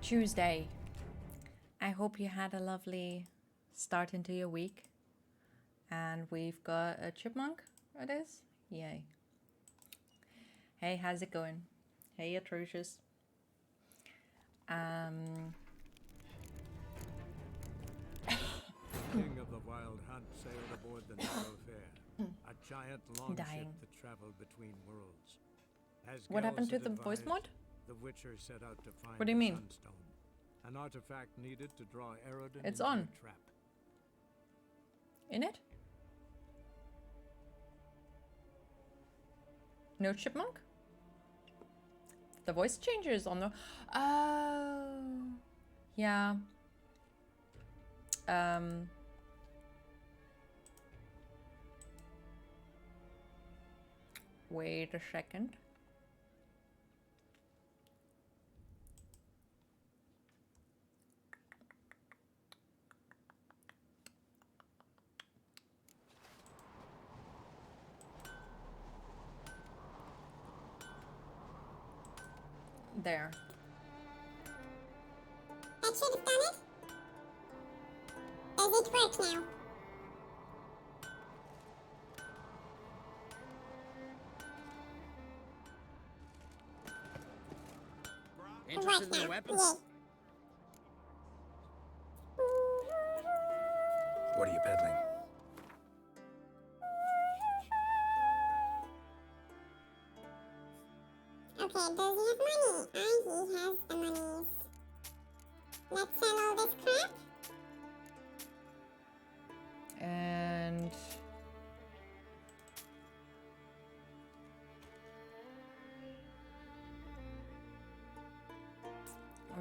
Tuesday. I hope you had a lovely start into your week. And we've got a chipmunk, it is? Yay. Hey, how's it going? Hey, atrocious. King of the Wild Hunt sailed aboard the Narrow Fair, a giant longship Dying. that traveled between worlds. As What happened to Gels the had voice advised, mod? the Witcher set out to find What do you the mean? Sunstone, an artifact needed to draw Erodin It's into on. a trap. In it? No chipmunk? The voice changer is on the... Oh. Yeah. Wait a second. There. That should have done it. Does it work now? Interested in the weapons? What are you peddling? Okay, does he have money? He has the monies. Let's sell all this crap. And...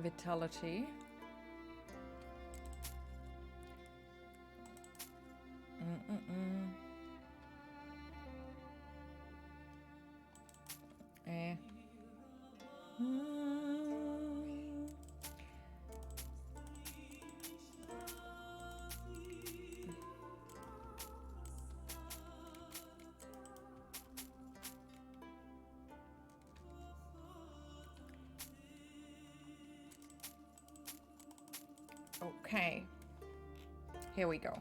Vitality. Eh. Okay. Here we go.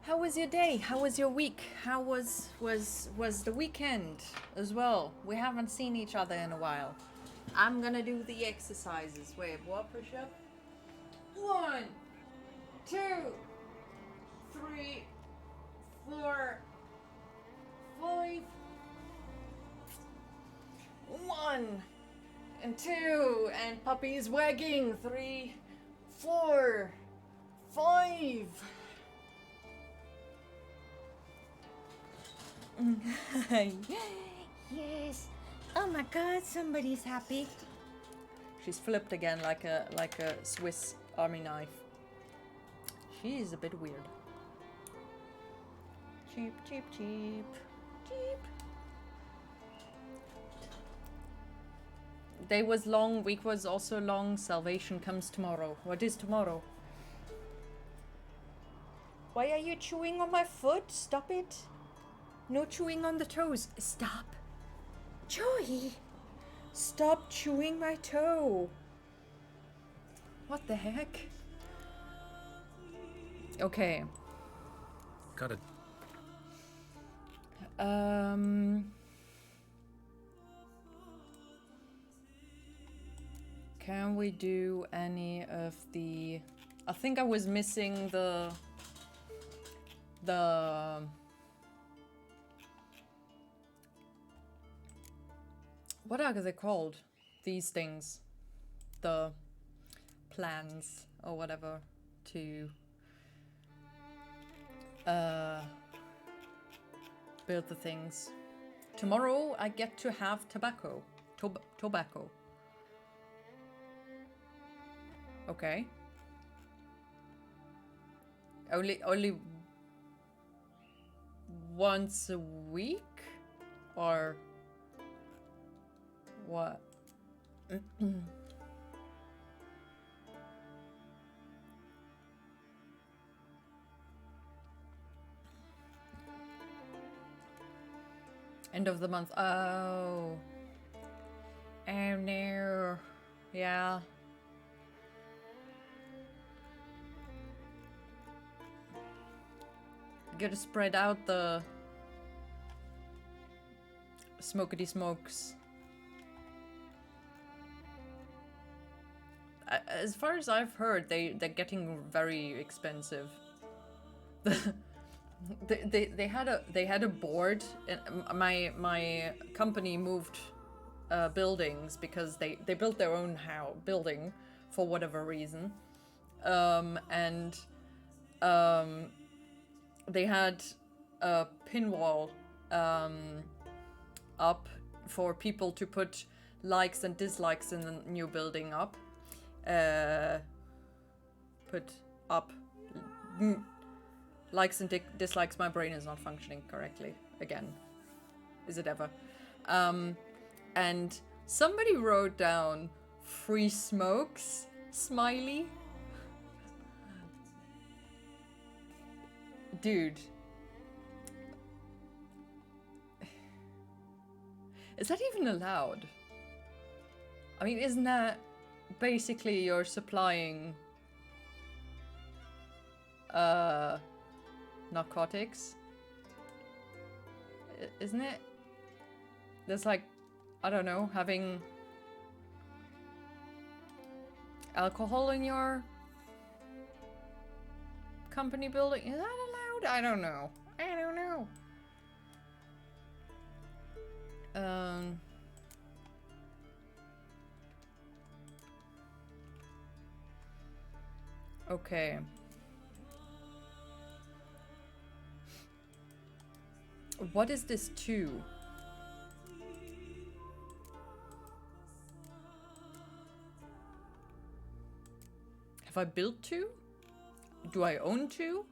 How was your day? How was your week? How was the weekend as well? We haven't seen each other in a while. I'm gonna do the exercises. Wait, what push up? 1, 2, 3, 4, 5. 1 and 2, and puppy's wagging. 3, 4, 5. Yes. Oh my God, somebody's happy. She's flipped again like a Swiss army knife. She's a bit weird. Cheap, cheap, cheap, cheap. Day was long, week was also long. Salvation comes tomorrow. What is tomorrow? Why are you chewing on my foot? Stop it. No chewing on the toes. Stop. Joey. Stop chewing my toe. What the heck? Okay. Got it. Can we do any of the... I think I was missing the... What are they called? These things. The plans or whatever to build the things. Tomorrow I get to have tobacco. Tobacco. Okay. Only once a week? Or what? End of the month. Oh. Oh no. Yeah. Gotta spread out the smokety smokes. As far as I've heard, they're getting very expensive. they had a board. My company moved buildings because they built their own building for whatever reason, and they had a pinwall up for people to put likes and dislikes in the new building up. Put up likes and dislikes. My brain is not functioning correctly again. Is it ever? And somebody wrote down free smokes, smiley. Dude. Is that even allowed? I mean, isn't that basically you're supplying narcotics? Isn't it? There's like, I don't know, having alcohol in your company building? Is that allowed? I don't know. Okay. What is this 2? Have I built 2? Do I own 2?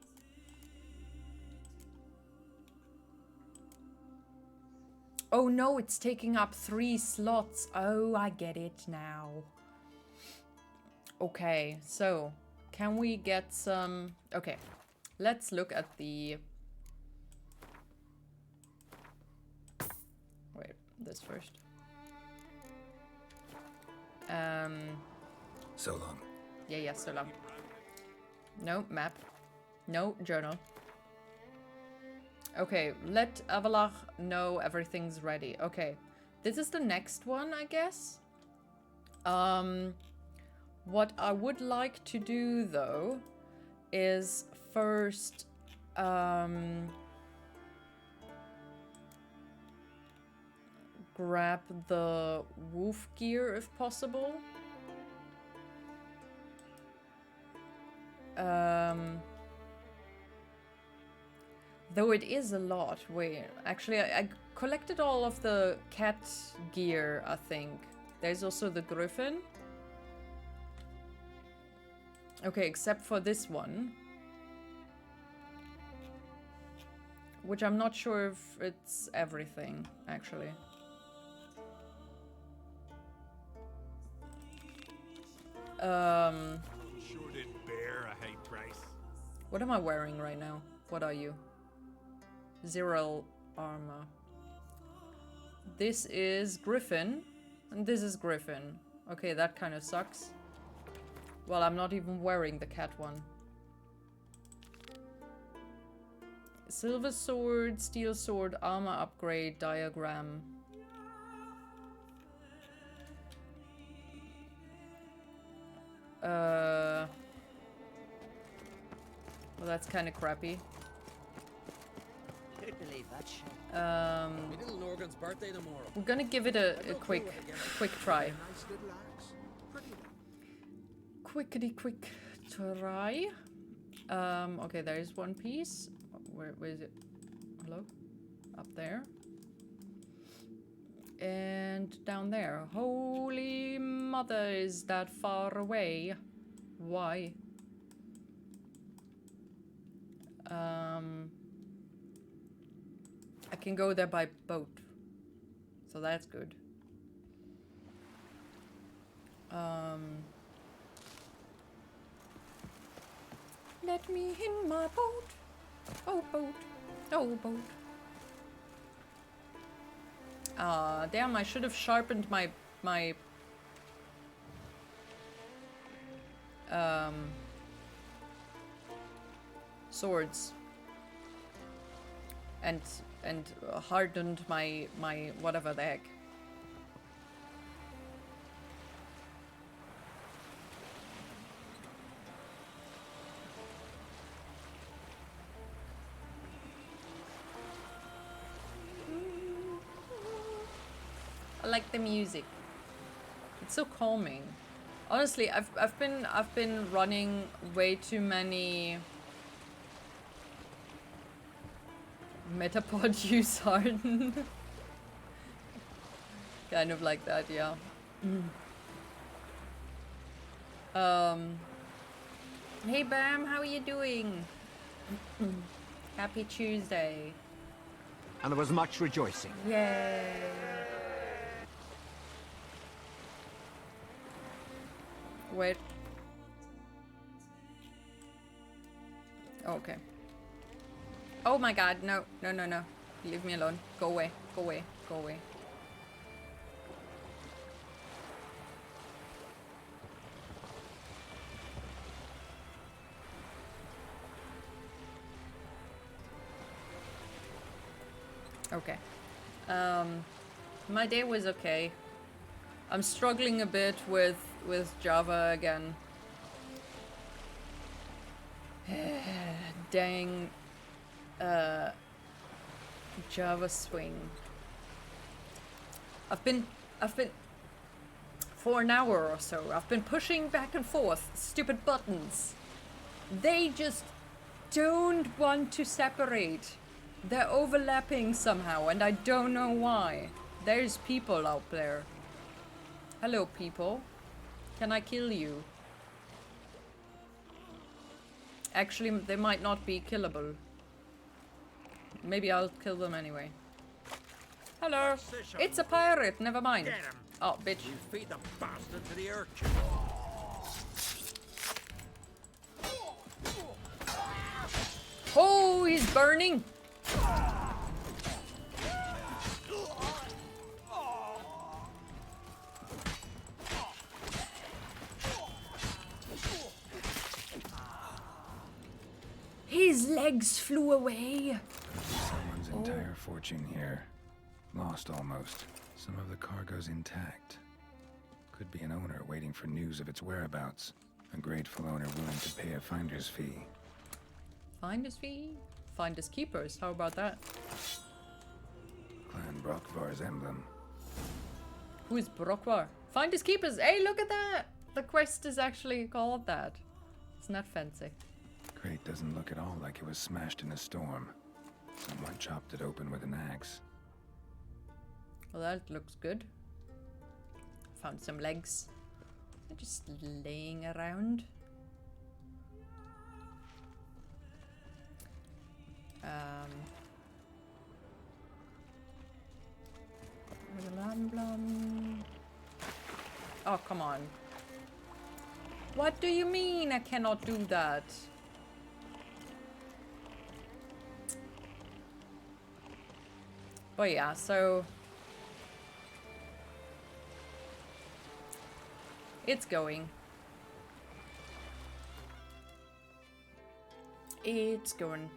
Oh no, it's taking up 3 slots. Oh, I get it now. Okay, so can we get some... Okay, let's look at the... Wait, this first. So long. Yeah, so long. No, map. No, journal. Okay, let Avalar know everything's ready. Okay, this is the next one, I guess. What I would like to do, though, is first, grab the wolf gear, if possible. Though it is a lot. Wait, actually, I collected all of the cat gear, I think. There's also the griffin. Okay, except for this one. Which I'm not sure if it's everything, actually. Shorted bear, a high price. What am I wearing right now? What are you? 0 armor. This is Griffin, and this is Griffin. Okay, that kind of sucks. Well, I'm not even wearing the cat one. Silver sword, steel sword, armor upgrade, diagram. Well, that's kind of crappy. Can't believe that shit. Um, My little Norgan's birthday tomorrow. we're gonna give it a quick try. Nice little axe. Pretty one. Quickity quick try. Okay, there is one piece. Where is it? Hello? Up there. And down there. Holy mother, is that far away? Why? I can go there by boat. So that's good. Let me in my boat. Oh, boat. Oh, boat. Damn, I should have sharpened my swords and hardened my whatever the heck. I like the music. It's so calming. Honestly, I've been running way too many Metapod use harden. Kind of like that, yeah. Hey Bam, how are you doing? Happy Tuesday. And there was much rejoicing. Yay. Wait. Okay. Oh my god, no, no, no, no. Leave me alone. Go away, go away, go away. Okay. My day was okay. I'm struggling a bit with Java again. Dang. Java swing. I've been for an hour or so. I've been pushing back and forth stupid buttons. They just don't want to separate. They're overlapping somehow, and I don't know why. There's people out there. Hello, people. Can I kill you? Actually, they might not be killable. Maybe I'll kill them anyway. Hello. It's a pirate. Never mind. Get him. Oh, bitch. You feed the bastard to the urchin. Oh, he's burning. His legs flew away. Someone's entire fortune here. Lost almost. Some of the cargo's intact. Could be an owner waiting for news of its whereabouts. A grateful owner willing to pay a finder's fee. Finder's fee? Finders keepers. How about that? Clan Brockvar's emblem. Who is Brockwar? Finders keepers. Hey, look at that. The quest is actually called that. It's not fancy. Crate doesn't look at all like it was smashed in a storm. Someone chopped it open with an axe. Well, that looks good. Found some legs. They're just laying around. Blum, blum. Oh, come on. What do you mean I cannot do that? But yeah, so it's going. It's going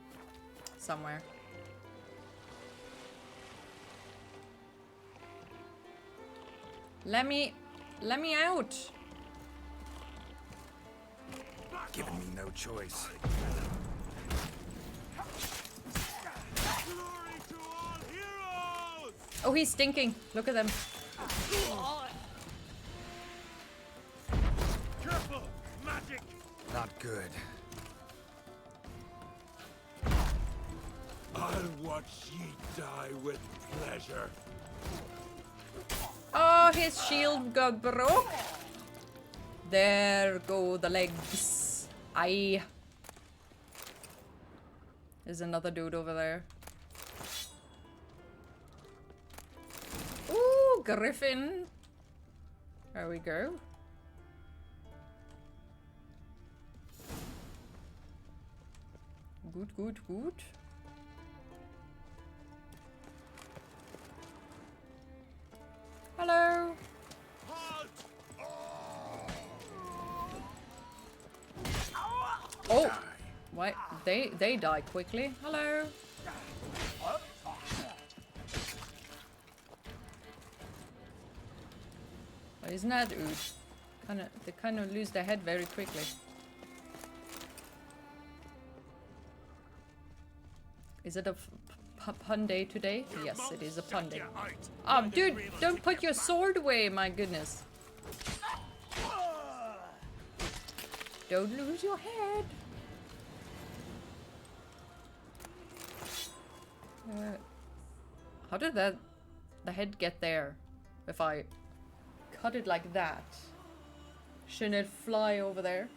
somewhere. Let me out. Giving me no choice. Glory to all heroes! Oh, he's stinking. Look at them. Careful! Magic! Not good. I'll watch ye die with pleasure. Oh, his shield got broke. There go the legs. Aye. There's another dude over there. Ooh, Griffin. There we go. Good, good, good. Hello. Halt! Oh! Why? They die quickly. Hello? Well, isn't that ood? They kind of lose their head very quickly. Is it a pun day today? Yes, it is a pun day. Oh, dude, don't put your sword away, my goodness. Don't lose your head. How did the head get there? If I cut it like that, shouldn't it fly over there?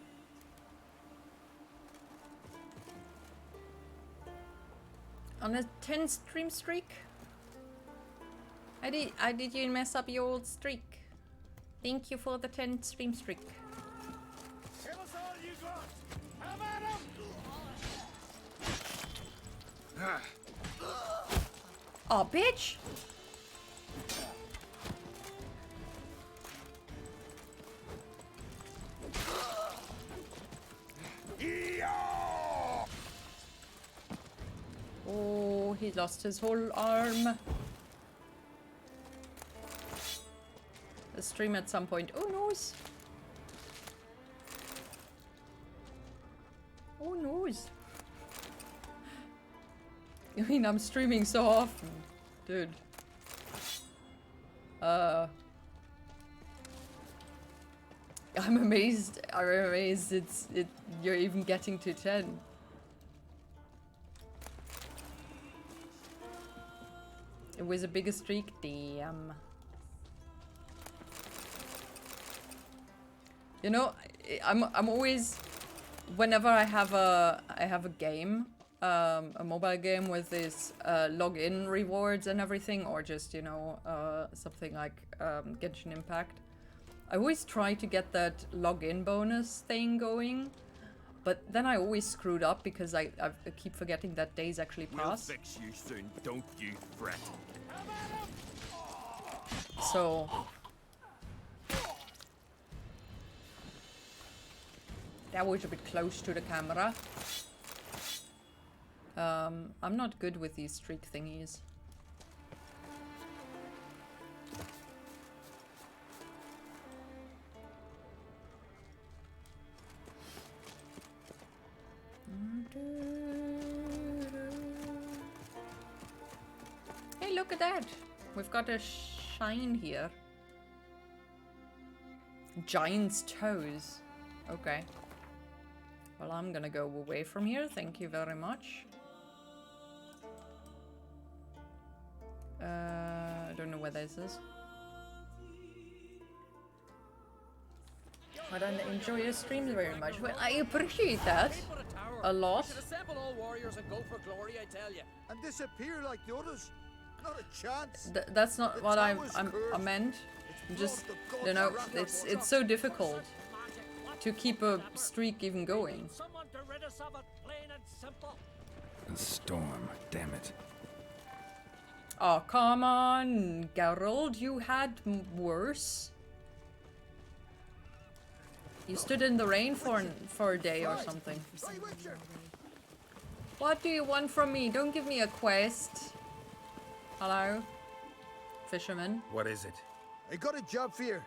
On a 10 stream streak? How did you mess up your old streak? Thank you for the 10 stream streak. Give us all you got! Have at 'em! Oh, bitch! Oh, he lost his whole arm. The stream at some point. Oh, noes. Oh, noes. I mean, I'm streaming so often, dude. I'm amazed. I'm amazed. You're even getting to 10. It was a bigger streak. Damn. You know, I'm always, whenever I have a game, a mobile game with this login rewards and everything, or just, you know, something like Genshin Impact, I always try to get that login bonus thing going, but then I always screwed up because I keep forgetting that days actually We'll pass. fix you soon, don't you fret. So that was a bit close to the camera. I'm not good with these streak thingies. Hey, look at that! We've got a shine here. Giant's toes. Okay. Well, I'm gonna go away from here. Thank you very much. I don't know where this is. I don't enjoy your streams very much. Well, I appreciate that a lot. Should assemble all warriors and go for glory, I tell you. And disappear like the others. Not a chance. That's not what I meant. Just, you know, it's so difficult to keep a streak even going. Someone to rid us of it, plain and simple. The storm, damn it. Oh, come on, Geralt, you had worse. You stood in the rain for a day or something. What do you want from me? Don't give me a quest. Hello? Fisherman? What is it? I got a job for you.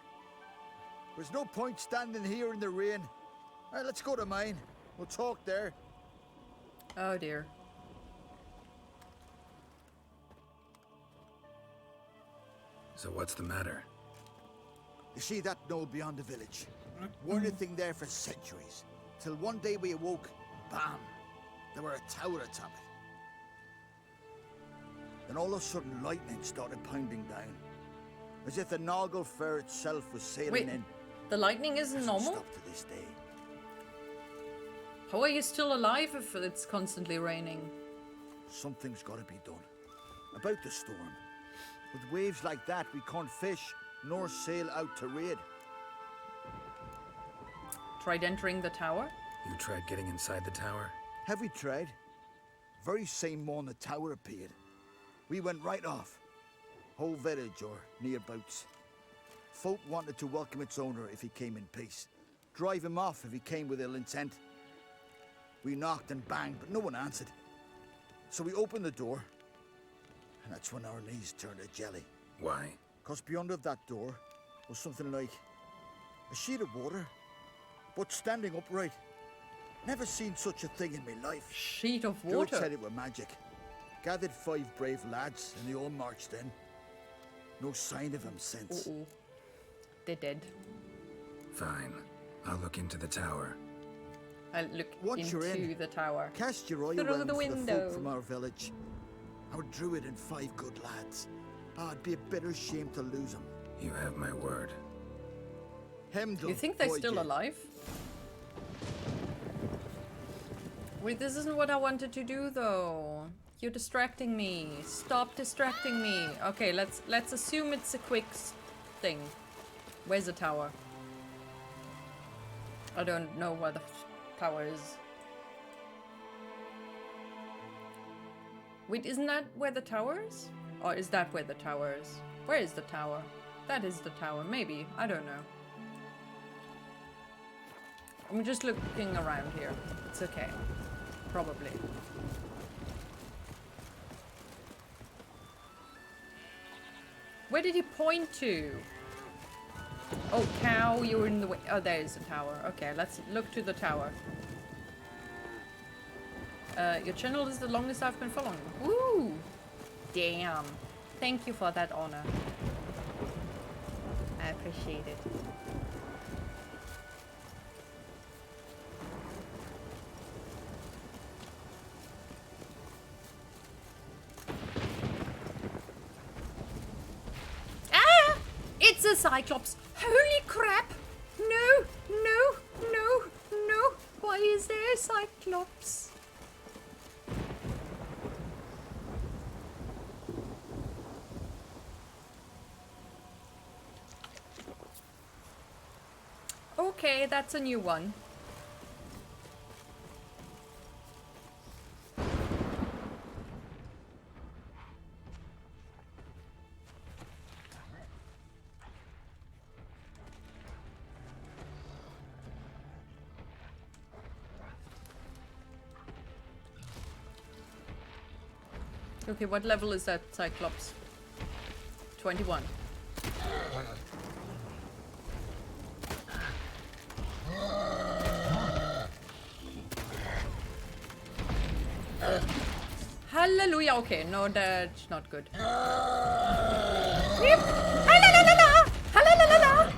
There's no point standing here in the rain. All right, let's go to mine. We'll talk there. Oh dear. So what's the matter? You see that knoll beyond the village? Weren't a thing there for centuries. Till one day we awoke, bam! There were a tower atop it. Then all of a sudden lightning started pounding down. As if the Noggle Fair itself was sailing Wait, in. the lightning isn't Hasn't normal? stopped to this day. How are you still alive if it's constantly raining? Something's gotta be done. About the storm. With waves like that, we can't fish, nor sail out to raid. Tried entering the tower? You tried getting inside the tower? Have we tried? Very same morning the tower appeared. We went right off. Whole village or nearabouts. Folk wanted to welcome its owner if he came in peace. Drive him off if he came with ill intent. We knocked and banged, but no one answered. So we opened the door, and that's when our knees turned to jelly. Why? 'Cause beyond of that door was something like a sheet of water, but standing upright. Never seen such a thing in my life. Sheet of George water. said it were magic. Gathered 5 brave lads, and they all marched in. No sign of him since. Uh-oh. They're dead. Fine. I'll look into the tower. I'll look Once you're into in, the tower. Cast your eye Through around the for the window. folk from our village. Our druid and 5 good lads. Ah, it'd be a bitter shame to lose them. You have my word. Hemdall, You think they're boy, still Jay. alive? Wait, this isn't what I wanted to do though. You're distracting me. Stop distracting me. Okay, let's assume it's a quick thing. Where's the tower? I don't know where the tower is. Wait, isn't that where the tower is? Or is that where the tower is? Where is the tower? That is the tower, maybe. I don't know. I'm just looking around here. It's okay. Probably. Where did he point to? Oh, cow, you're in the way. Oh, there is a tower. Okay, let's look to the tower. Your channel is the longest I've been following. Woo! Damn. Thank you for that honor. I appreciate it. Ah! It's a Cyclops! Holy crap! No! No! No! No! Why is there a Cyclops? Okay, that's a new one. Okay, what level is that Cyclops? 21. Hallelujah. Okay, no, that's not good. Yep. Hallelujah. Hallelujah.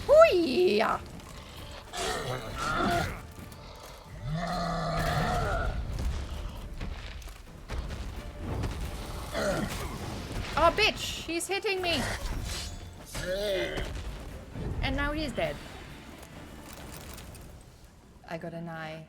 Hoo-yeah. Oh, bitch! He's hitting me! And now he's dead. I got an eye.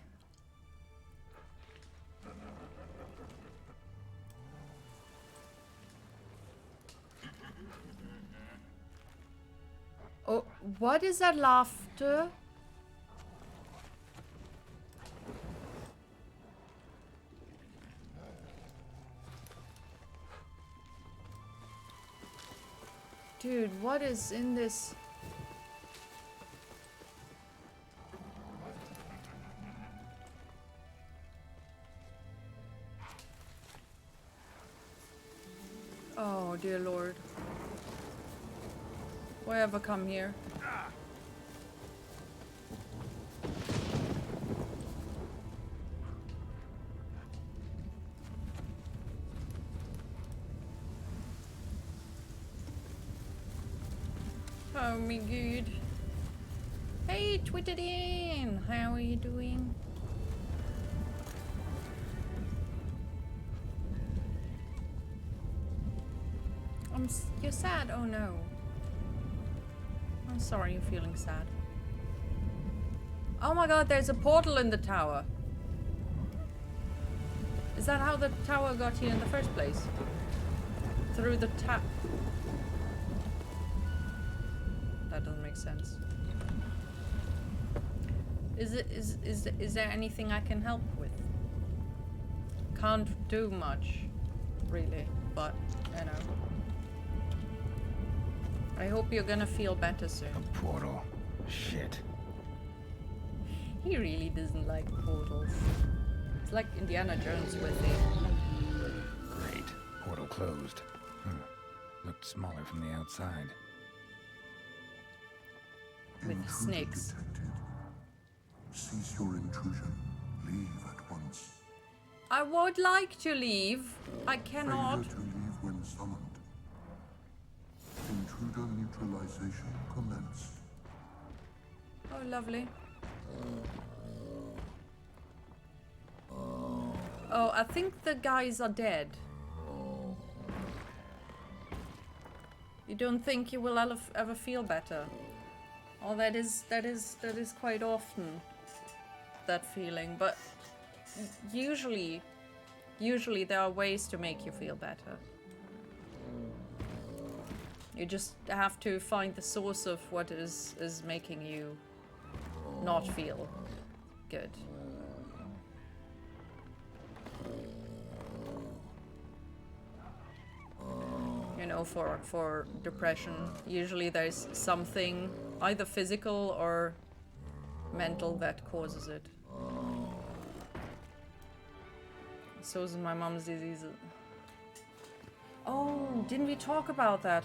Oh, what is that laughter? Dude, what is in this? Oh, dear Lord. Why ever come here? Oh my god. Hey, Twitterin! How are you doing? You're sad? Oh no. I'm sorry you're feeling sad. Oh my god, there's a portal in the tower. Is that how the tower got here in the first place? Through the tap. That doesn't make sense. Is there anything I can help with? Can't do much, really, but you know. I hope you're gonna feel better soon. A portal. Shit. He really doesn't like portals. It's like Indiana Jones with it. Great. Portal closed. Looked smaller from the outside. With Intruder snakes. detected. Cease your intrusion. Leave at once. I would like to leave. I cannot. Failure to leave when summoned. Intruder neutralization commenced. Oh, lovely. Oh, I think the guys are dead. You don't think you will ever feel better? Oh, that is quite often that feeling, but usually there are ways to make you feel better. You just have to find the source of what is making you not feel good. You know, for depression, usually there's something either physical or mental that causes it. So is my mom's disease. Oh, didn't we talk about that?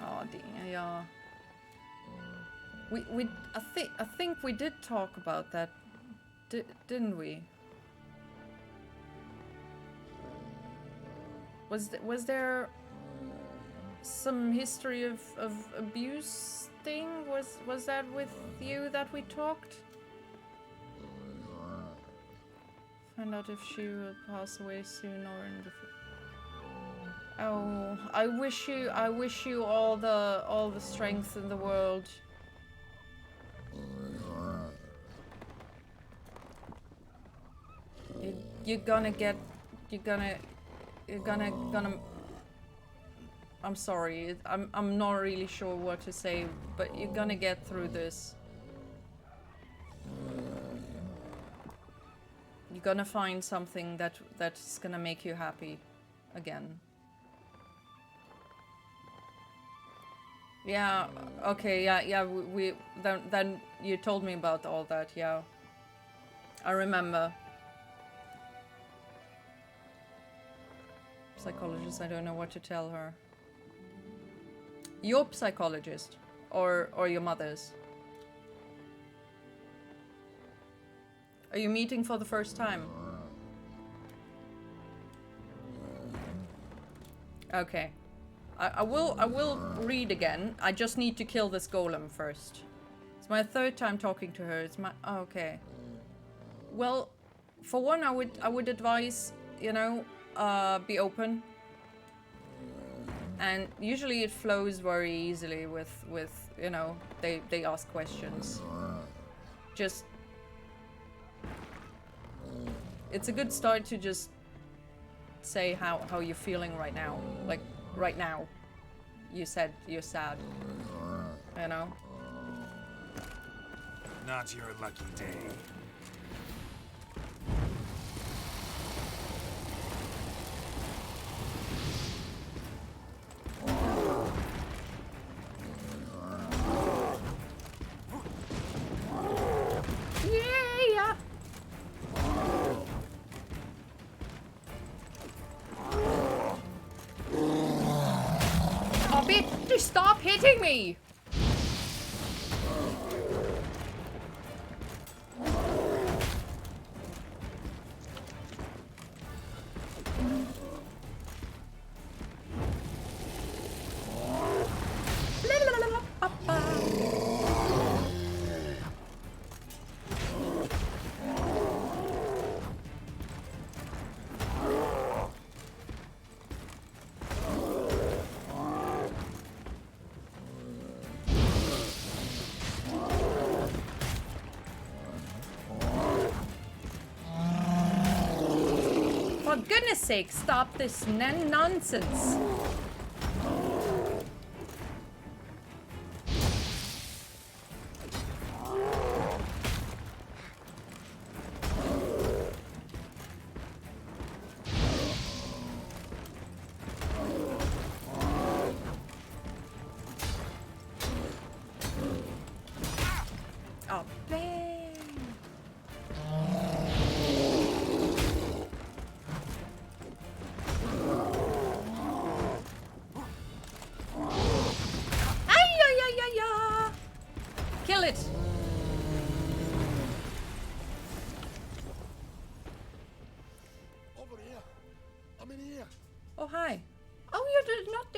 Oh dear, yeah. I think we did talk about that, didn't we? Was there some history of abuse thing? Was that with you that we talked? Find out if she will pass away soon or in the Oh, I wish you all the strength in the world. You're gonna I'm sorry, I'm not really sure what to say, but you're gonna get through this. You're gonna find something that's gonna make you happy again. Yeah, okay, yeah, we then you told me about all that, yeah. I remember. Psychologist, I don't know what to tell her. Your psychologist or your mother's? Are you meeting for the first time? Okay. I will read again. I just need to kill this golem first. It's my third time talking to her. It's my okay. Well, for one, I would advise, you know, be open. And usually it flows very easily with you know, they ask questions. Just it's a good start to just say how you're feeling right now. Like right now. You said you're sad. You know? Not your lucky day. Yeah. Oh, bitch, stop hitting me! For goodness sake, stop this nonsense.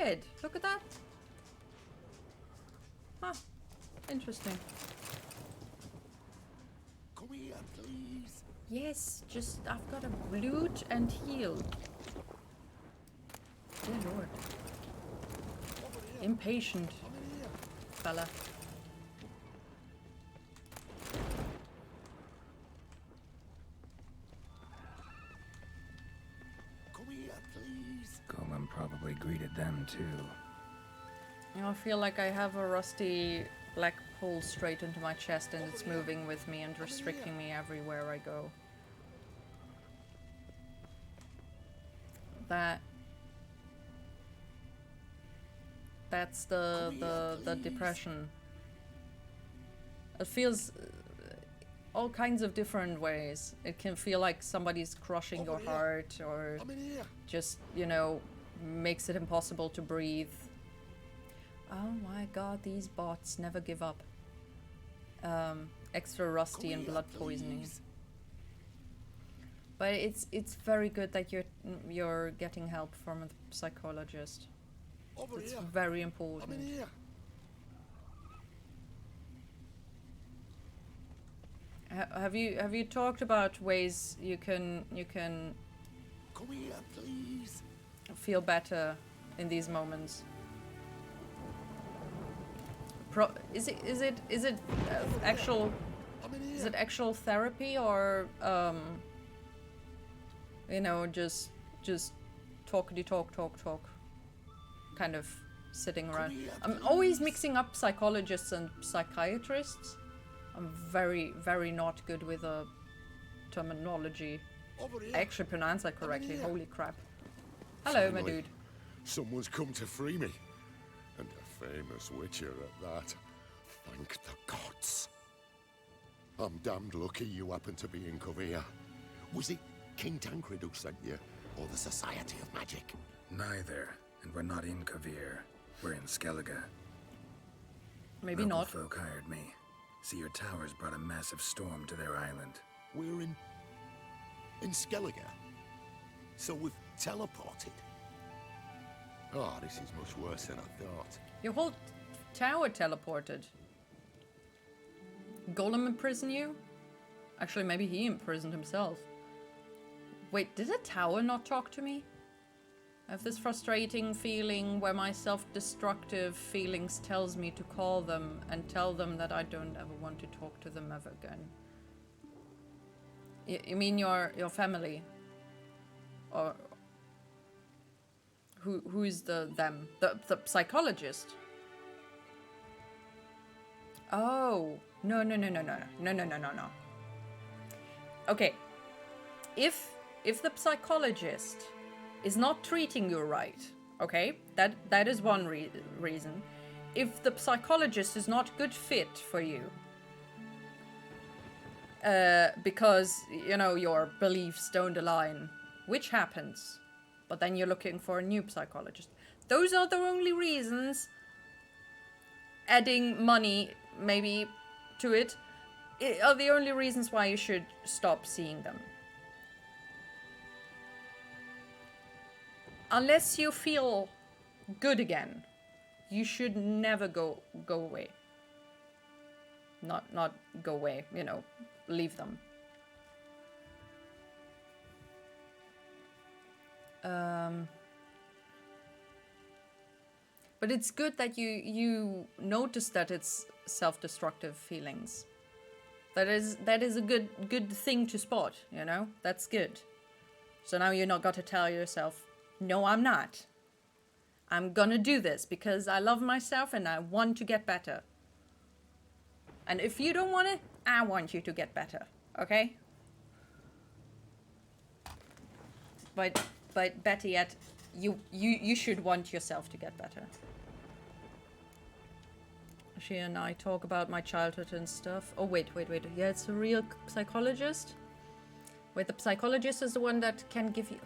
red. Look at that. Huh. Interesting. Come here, please. Yes, just I've got to loot and heal. Dear Lord. Impatient fella. Come here, please. Golem probably greeted them too. I feel like I have a rusty black hole straight into my chest and it's moving with me and restricting me everywhere I go. That's the depression. It feels all kinds of different ways. It can feel like somebody's crushing your heart, or just, you know, makes it impossible to breathe. Oh my god, these bots never give up. Extra rusty and blood poisoning. But it's very good that you're getting help from a psychologist. It's very important. Have you talked about ways you can Come here, please. feel better in these moments? Is it actual therapy, or you know, just talkity talk kind of sitting around? I'm always mixing up psychologists and psychiatrists. I'm very not good with terminology. I actually pronounce that correctly. Holy crap. Hello, my dude. Someone's come to free me. And a famous witcher at that. Thank the gods. I'm damned lucky you happen to be in Kovir. Was it King Tancred who sent you, or the Society of Magic? Neither, and we're not in Kovir. We're in Skellige. Maybe Local not. folk hired me. See, your towers brought a massive storm to their island. We're in Skellige. So we've teleported. Oh, this is much worse than I thought. Your whole tower teleported. Golem imprison you? Actually, maybe he imprisoned himself. Wait, did a tower not talk to me? I have this frustrating feeling where my self-destructive feelings tells me to call them and tell them that I don't ever want to talk to them ever again. You mean your family? Or who is the them? The psychologist? Oh, no. Okay. If the psychologist is not treating you right, okay? That is one reason. If the psychologist is not good fit for you, because, you know, your beliefs don't align, which happens, but then you're looking for a new psychologist. Those are the only reasons. Adding money, maybe, to it, are the only reasons why you should stop seeing them. Unless you feel good again, you should never go away. Not go away, you know, leave them. But it's good that you notice that it's self-destructive feelings. That is a good thing to spot, you know? That's good. So now you're not got to tell yourself, no, I'm not. I'm gonna do this because I love myself and I want to get better. And if you don't want it, I want you to get better, okay? But better yet, you should want yourself to get better. She and I talk about my childhood and stuff. Oh, wait. Yeah, it's a real psychologist. Wait, the psychologist is the one that can give you...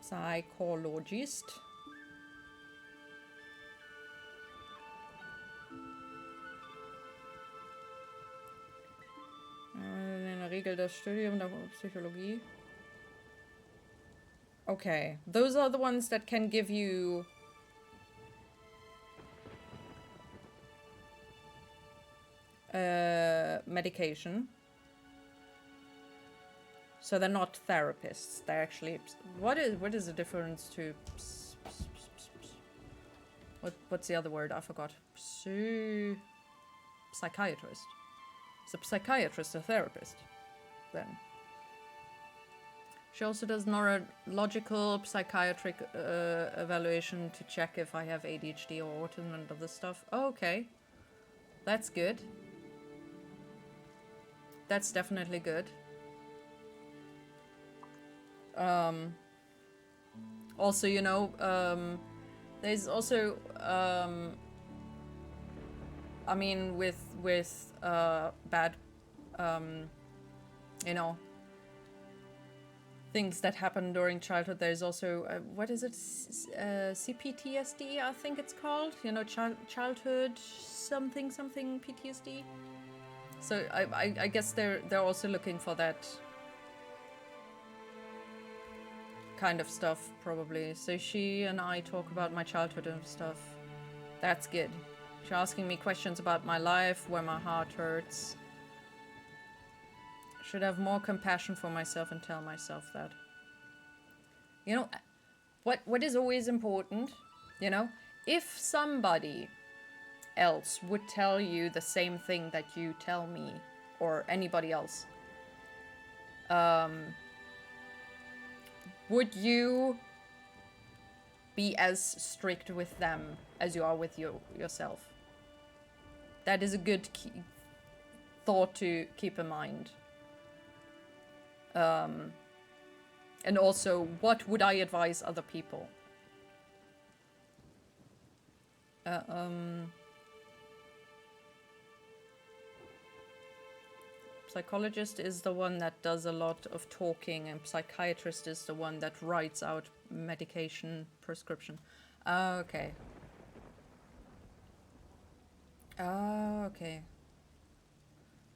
Psychologist. das Studium der Psychologie. Okay, those are the ones that can give you medication. So they're not therapists. They're actually what is the difference to what's the other word? I forgot. Psychiatrist. Is a psychiatrist a therapist? Then. She also does neurological psychiatric evaluation to check if I have ADHD or autism and other stuff. Oh, okay. That's good. That's definitely good. Also, you know, there's also, I mean, with bad, you know, things that happen during childhood, there's also, what is it, CPTSD, I think it's called, you know, childhood something PTSD. So I guess they're also looking for that kind of stuff, probably. So she and I talk about my childhood and stuff. That's good. She's asking me questions about my life, where my heart hurts. Should have more compassion for myself and tell myself that. You know, what is always important, you know, if somebody else would tell you the same thing that you tell me or anybody else, would you be as strict with them as you are with yourself? That is a good thought to keep in mind. And also, what would I advise other people? Psychologist is the one that does a lot of talking, and psychiatrist is the one that writes out medication prescription. Okay. Okay.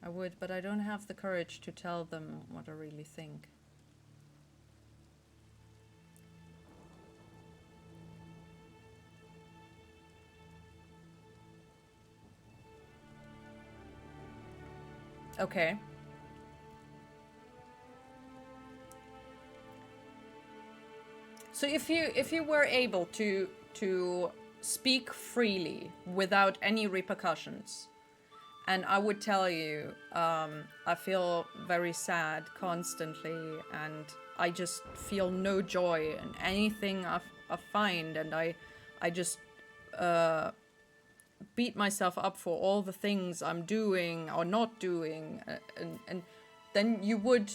I would, but I don't have the courage to tell them what I really think. Okay. So if you were able to speak freely without any repercussions, and I would tell you, I feel very sad constantly, and I just feel no joy in anything I find, and I just beat myself up for all the things I'm doing or not doing, and then you would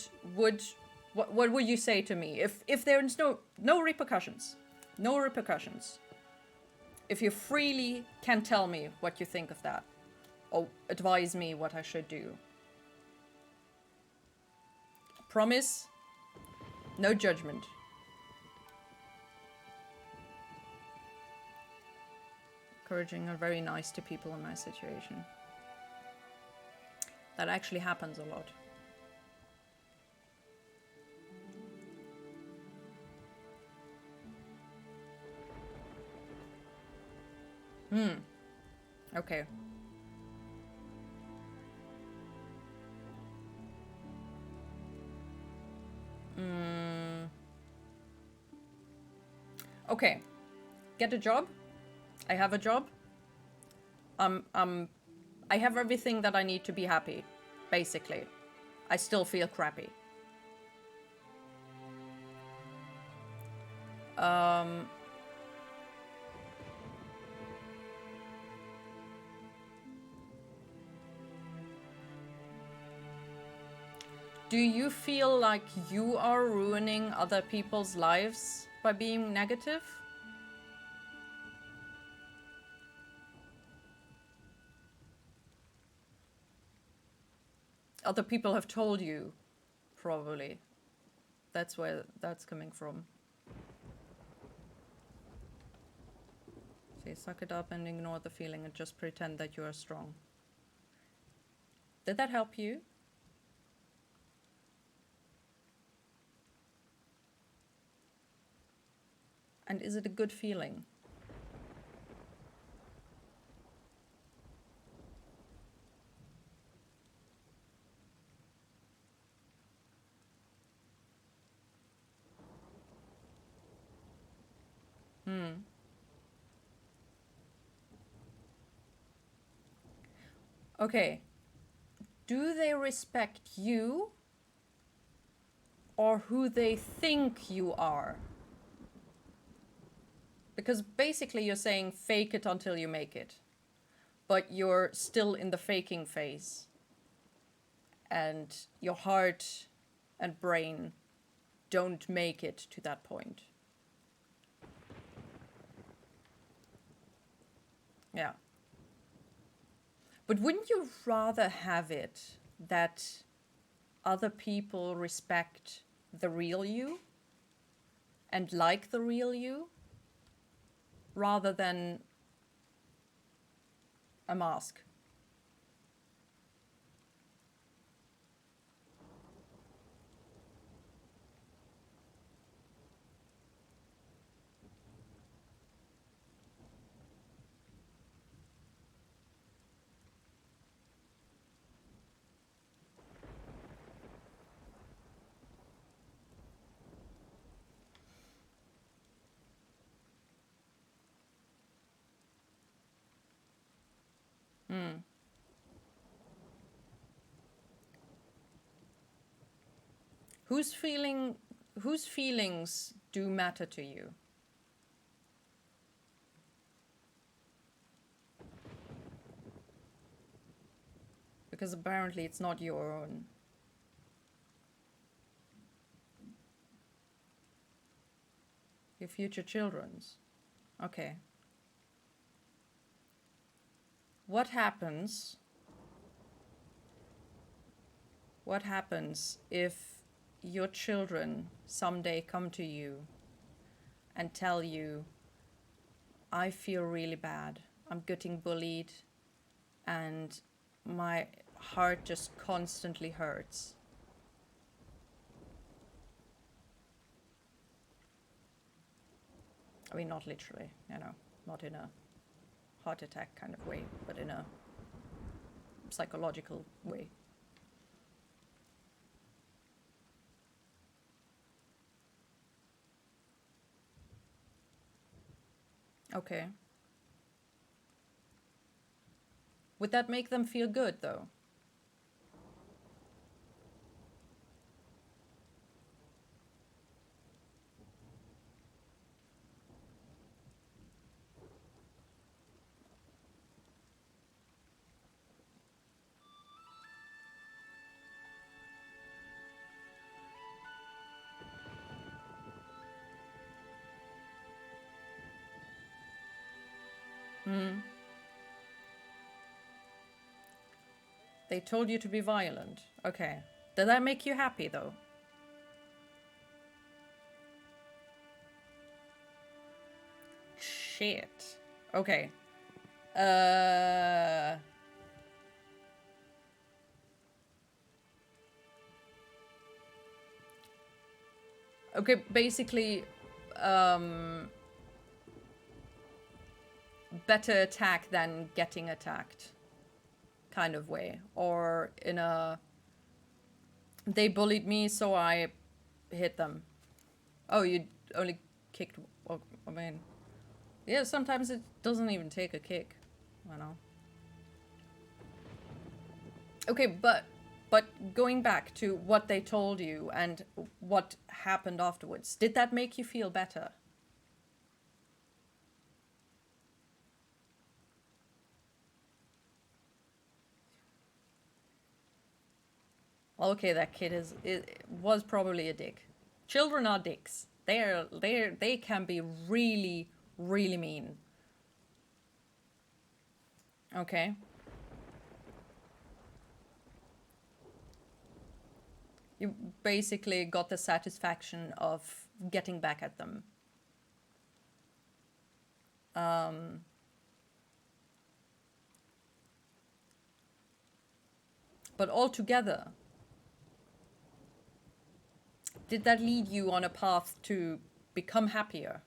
what would you say to me if there's no repercussions, if you freely can tell me what you think of that, or advise me what I should do? Promise, no judgment. Encouraging and very nice to people in my situation. That actually happens a lot. Okay. Okay. Get a job. I have a job. I have everything that I need to be happy, basically. I still feel crappy. Do you feel like you are ruining other people's lives by being negative? Other people have told you, probably. That's where that's coming from. So you suck it up and ignore the feeling and just pretend that you are strong. Did that help you? And is it a good feeling? Okay. Do they respect you or who they think you are? Because basically you're saying fake it until you make it. But you're still in the faking phase. And your heart and brain don't make it to that point. Yeah. But wouldn't you rather have it that other people respect the real you and like the real you rather than a mask? Whose feelings do matter to you? Because apparently it's not your own. Your future children's. Okay. What happens if your children someday come to you and tell you, I feel really bad, I'm getting bullied, and my heart just constantly hurts? I mean, not literally, not in a heart attack kind of way, but in a psychological way. Okay. Would that make them feel good, though? They told you to be violent. Okay. Did that make you happy, though? Shit. Okay. Okay, basically, better attack than getting attacked kind of way. Or in a, they bullied me, so I hit them. Oh, you only kicked, well, I mean, yeah, sometimes it doesn't even take a kick, Okay, but going back to what they told you and what happened afterwards, did that make you feel better? Okay, that kid was probably a dick. Children are dicks. They can be really, really mean. Okay. You basically got the satisfaction of getting back at them. But altogether, did that lead you on a path to become happier?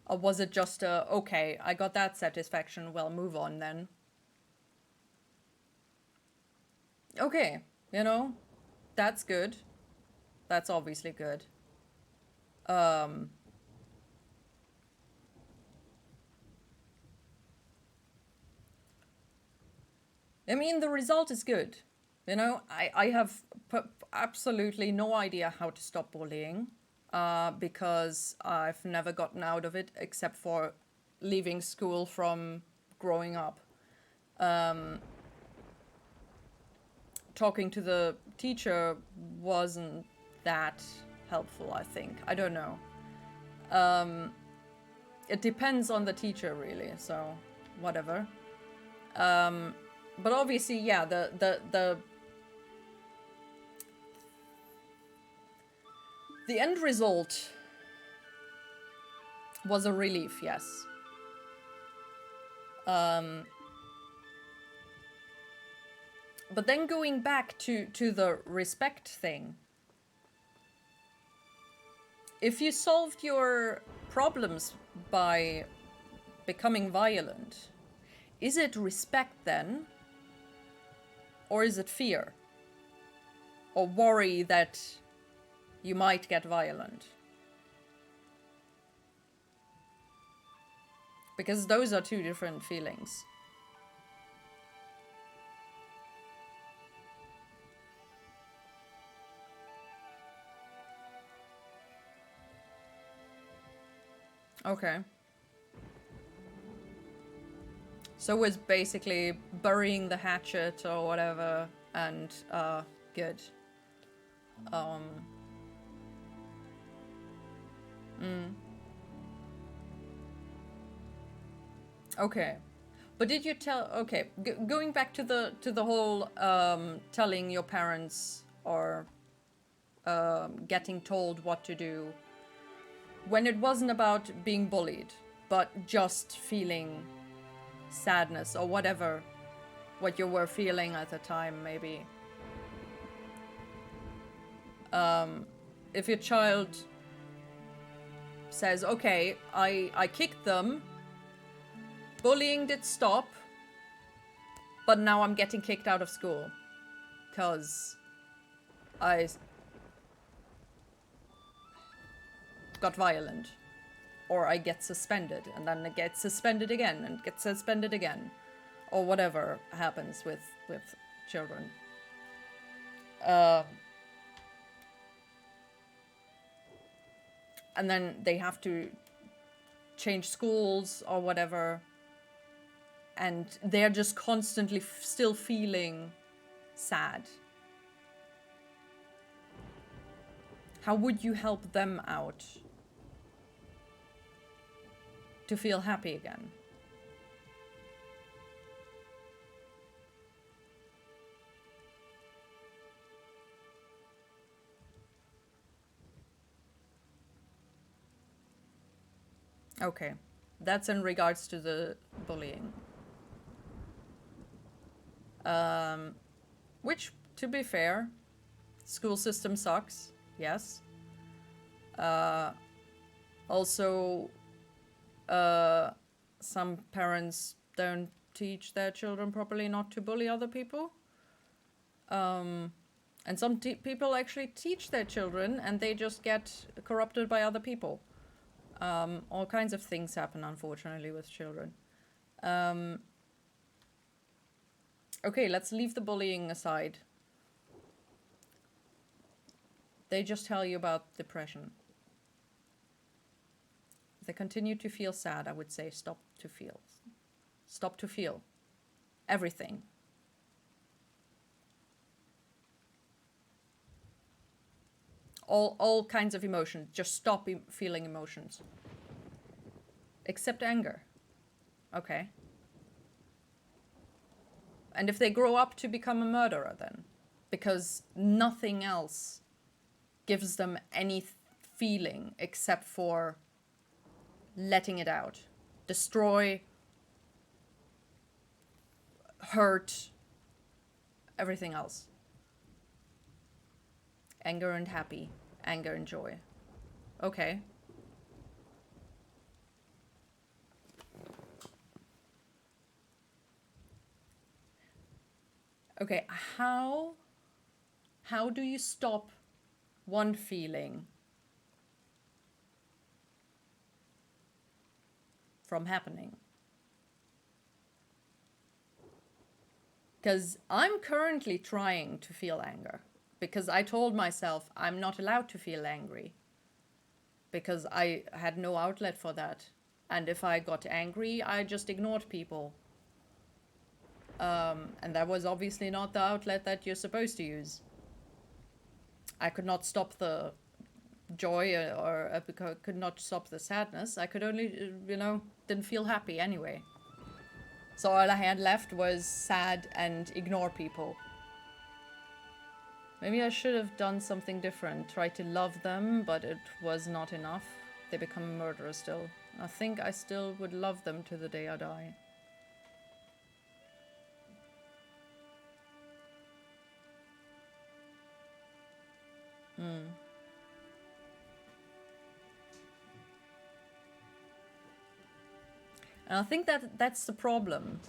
Or was it just a, okay, I got that satisfaction, well, move on then. Okay, you know, that's good. That's obviously good. I mean, the result is good. You know, I have absolutely no idea how to stop bullying because I've never gotten out of it except for leaving school from growing up. Talking to the teacher wasn't that helpful, I think. I don't know. It depends on the teacher, really, so whatever. But obviously, yeah, the end result was a relief, yes. But then going back to the respect thing, if you solved your problems by becoming violent, is it respect then? Or is it fear? Or worry that you might get violent? Because those are two different feelings. Okay. So it's basically burying the hatchet or whatever, and good. Okay, but did you tell? Okay, going back to the whole telling your parents or getting told what to do, when it wasn't about being bullied, but just feeling sadness or whatever, what you were feeling at the time, maybe. If your child says, okay, I kicked them, bullying did stop, but now I'm getting kicked out of school because I got violent, or I get suspended, and then I get suspended again, and get suspended again, or whatever happens with children. And then they have to change schools or whatever, and they're just constantly still feeling sad. How would you help them out to feel happy again? Okay, that's in regards to the bullying. Which, to be fair, school system sucks, yes. Also, some parents don't teach their children properly not to bully other people. And some people actually teach their children and they just get corrupted by other people. All kinds of things happen, unfortunately, with children. Okay, let's leave the bullying aside. They just tell you about depression. If they continue to feel sad, I would say stop to feel. Stop to feel everything. All kinds of emotions. Just stop feeling emotions. Except anger. Okay. And if they grow up to become a murderer then, because nothing else gives them any feeling except for letting it out. Destroy, hurt, everything else. Anger and happy, anger and joy. Okay. Okay, how do you stop one feeling from happening? Because I'm currently trying to feel anger, because I told myself I'm not allowed to feel angry, because I had no outlet for that. And if I got angry, I just ignored people. And that was obviously not the outlet that you're supposed to use. I could not stop the joy or could not stop the sadness. I could only, didn't feel happy anyway. So all I had left was sad and ignore people. Maybe I should have done something different, tried to love them, but it was not enough. They become a murderer still. I think I still would love them to the day I die. And I think that's the problem,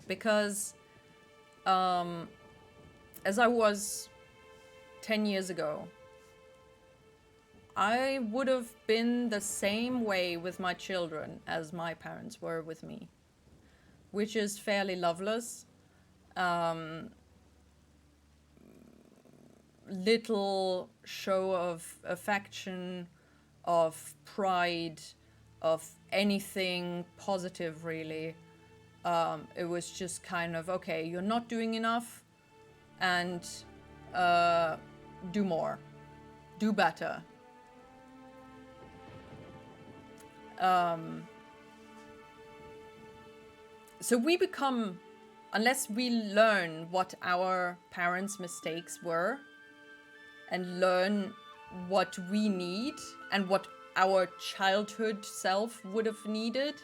because as I was 10 years ago, I would have been the same way with my children as my parents were with me, which is fairly loveless. Little show of affection, of pride, of anything positive, really. It was just kind of, okay, you're not doing enough, and do more, do better. So we become, unless we learn what our parents' mistakes were, and learn what we need and what our childhood self would have needed,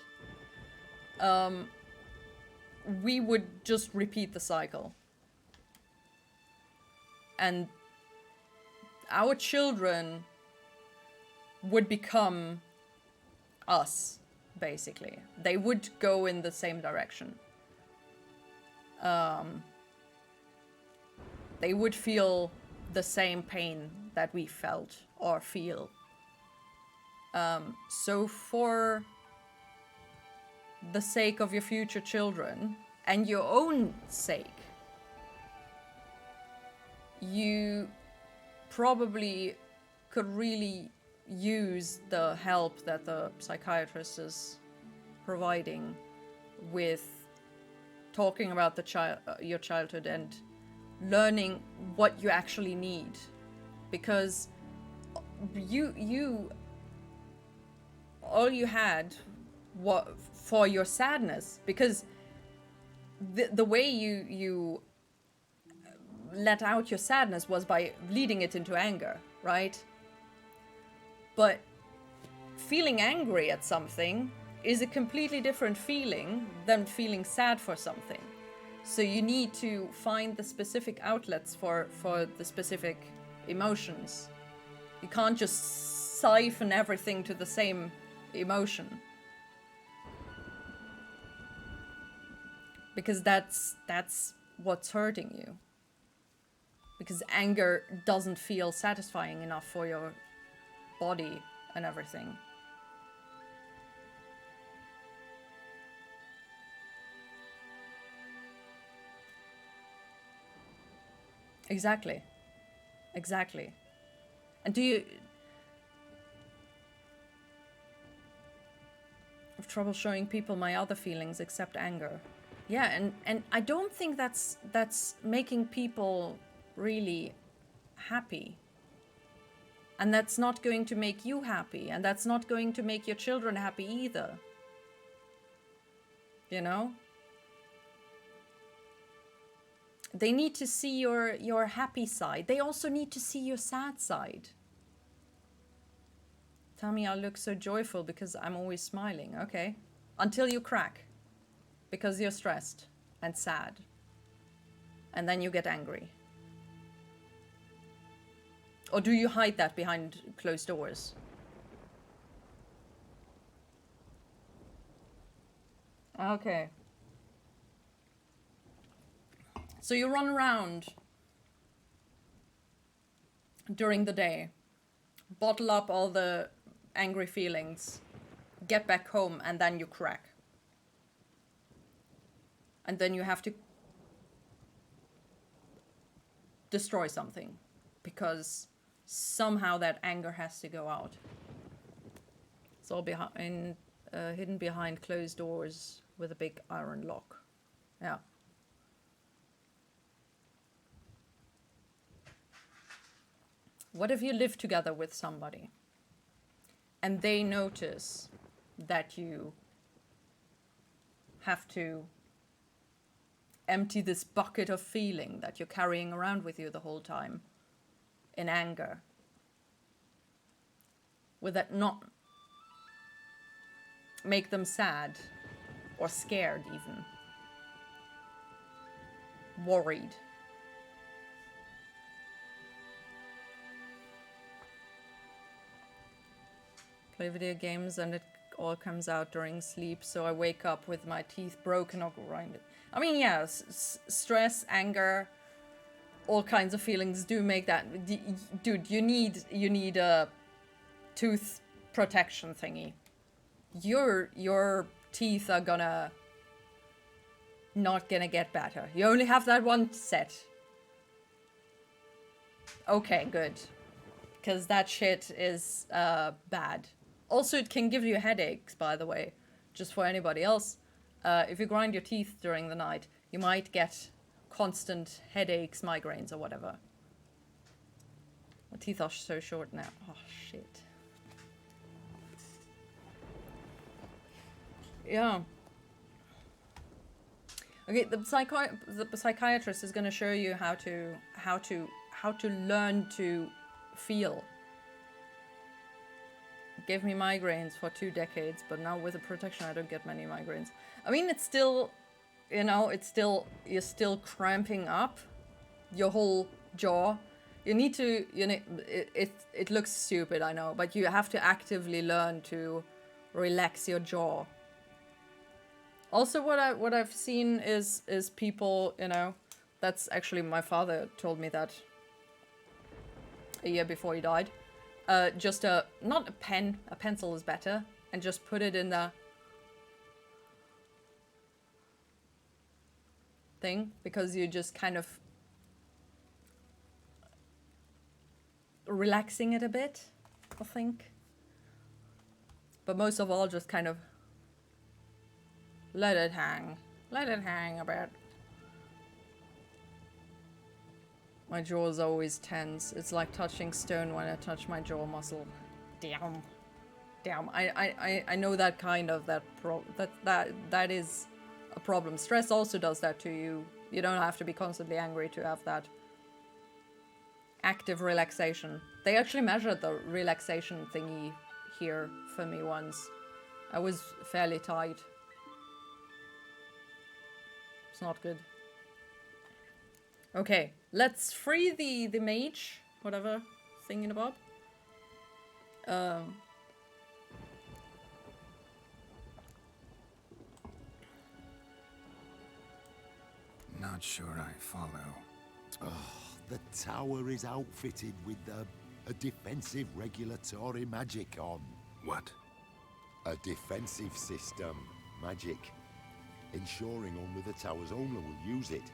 we would just repeat the cycle. And our children would become us, basically. They would go in the same direction. They would feel the same pain that we felt or feel. So for the sake of your future children and your own sake, you probably could really use the help that the psychiatrist is providing with talking about your childhood and learning what you actually need, because all you had for your sadness, because the way you let out your sadness was by leading it into anger, right? But feeling angry at something is a completely different feeling than feeling sad for something. So you need to find the specific outlets for the specific emotions. You can't just siphon everything to the same emotion. Because that's what's hurting you. Because anger doesn't feel satisfying enough for your body and everything. Exactly. Exactly. And do you have trouble showing people my other feelings except anger? Yeah, and I don't think that's making people really happy. And that's not going to make you happy, and that's not going to make your children happy either. You know? They need to see your happy side. They also need to see your sad side. Tell me I look so joyful because I'm always smiling. Okay. Until you crack. Because you're stressed and sad. And then you get angry. Or do you hide that behind closed doors? Okay. So you run around during the day, bottle up all the angry feelings, get back home, and then you crack. And then you have to destroy something, because somehow that anger has to go out. It's all behind, hidden behind closed doors with a big iron lock. Yeah. What if you live together with somebody and they notice that you have to empty this bucket of feeling that you're carrying around with you the whole time in anger? Would that not make them sad or scared even? Worried? Play video games and it all comes out during sleep, so I wake up with my teeth broken or grinded. I mean, yeah, stress, anger, all kinds of feelings do make that. Dude, you need a tooth protection thingy. Your teeth are not gonna get better. You only have that one set. Okay, good. Because that shit is bad. Also, it can give you headaches, by the way, just for anybody else. If you grind your teeth during the night, you might get constant headaches, migraines, or whatever. My teeth are so short now. Oh, shit. Yeah. Okay, the psychiatrist is going to show you how to learn to feel. Gave me migraines for 2 decades, but now with the protection I don't get many migraines. I mean, it's still, you're still cramping up your whole jaw. You need to, it looks stupid, I know, but you have to actively learn to relax your jaw. Also, what I've seen is people, that's actually my father told me that a year before he died. Just not a pen, a pencil is better, and just put it in the thing, because you're just kind of relaxing it a bit, I think. But most of all, just kind of let it hang a bit. My jaw is always tense. It's like touching stone when I touch my jaw muscle. Damn. I know that kind of that is a problem. Stress also does that to you. You don't have to be constantly angry to have that active relaxation. They actually measured the relaxation thingy here for me once. I was fairly tight. It's not good. Okay, let's free the mage, whatever, thingamabob. Not sure I follow. The tower is outfitted with a defensive regulatory magic on. What? A defensive system. Magic. Ensuring only the tower's owner will use it.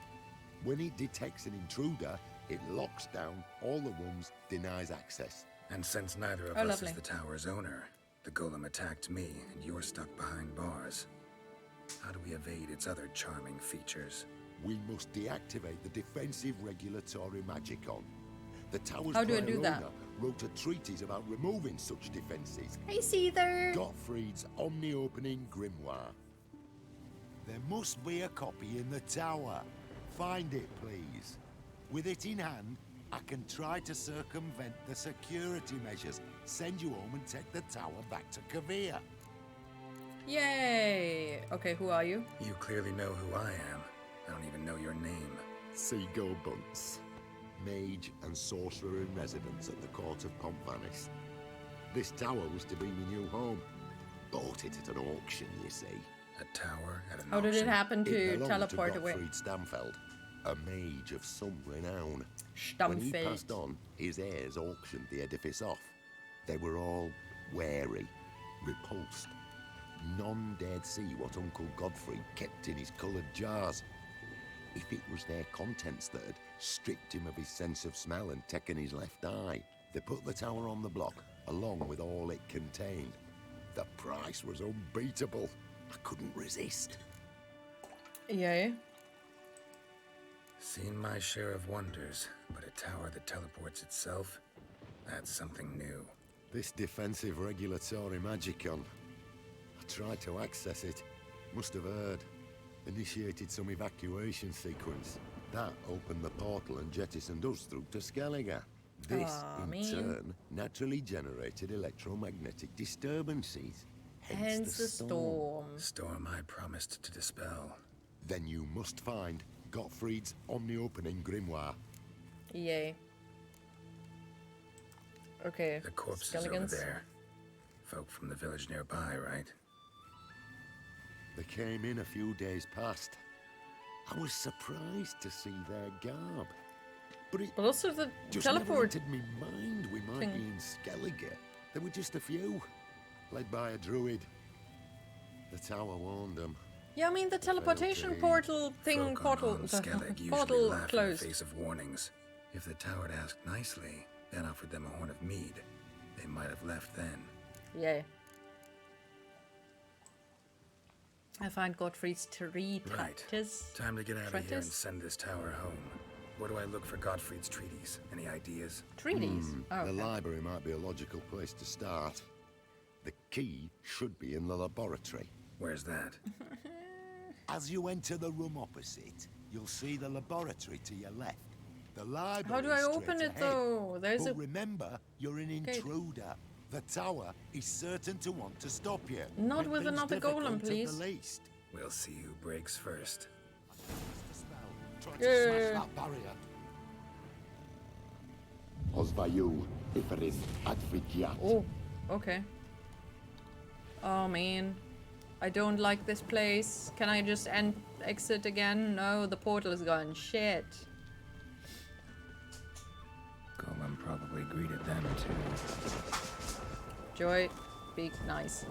When it detects an intruder, it locks down all the rooms, denies access. And since neither of us is the tower's owner, the golem attacked me and you're stuck behind bars. How do we evade its other charming features? We must deactivate the defensive regulatory magicon. The tower's How do I do that? owner wrote a treatise about removing such defenses. Hey, Seether! Gottfried's Omni-Opening Grimoire. There must be a copy in the tower. Find it, please. With it in hand, I can try to circumvent the security measures, send you home and take the tower back to Kavir. Yay! Okay, who are you? You clearly know who I am. I don't even know your name. Seagull Bunce, mage and sorcerer in residence at the court of Pompvanis. This tower was to be my new home. Bought it at an auction, you see. A tower at an How did it auction? happen It to belonged teleport to away? Gottfried Stamfeld. a mage of some renown. When he Stamfeld. passed on, his heirs auctioned the edifice off. They were all wary, repulsed. None dared see what Uncle Godfrey kept in his coloured jars. If it was their contents that had stripped him of his sense of smell and taken his left eye, they put the tower on the block, along with all it contained. The price was unbeatable. I couldn't resist. Yay. Seen my share of wonders, but a tower that teleports itself? That's something new. This defensive regulatory magicon. I tried to access it. Must have heard. Initiated some evacuation sequence. That opened the portal and jettisoned us through to Skellige. This, Aw, in man. turn, naturally generated electromagnetic disturbances. Hence the storm. Storm I promised to dispel. Then you must find Gottfried's omni-opening grimoire. Yay. Okay. The corpse is over Skelligans. there. Folk from the village nearby, right? They came in a few days past. I was surprised to see their garb. But it But also the just never teleport. entered me mind we might thing. be in Skellige. There were just a few, led by a druid. The tower warned them. Yeah, I mean the teleportation Okay. portal thing, Folk on portal, Skellig usually portal laugh in the closed. face of warnings. If the tower had asked nicely, then offered them a horn of mead, they might have left then. Yay. I find Godfrey's treatise. Time to get out of here and Treatise? send this tower home. Where do I look for Gottfried's treatise? Any ideas? Treatise. Oh, The okay. library might be a logical place to start. The key should be in the laboratory. Where's that? As you enter the room opposite, you'll see the laboratory to your left. The library. How do I open it though? There's But a remember, you're an gate. intruder. The tower is certain to want to stop you. Not Make with things another golem, difficult at please. the least. We'll see who breaks first. Try to Yeah. smash that barrier. Osvayu, Iferis, Advigiat. Oh, okay. Oh man, I don't like this place. Can I just exit again? No, the portal is gone. Shit. Golem probably greeted them too. Joy, be nice.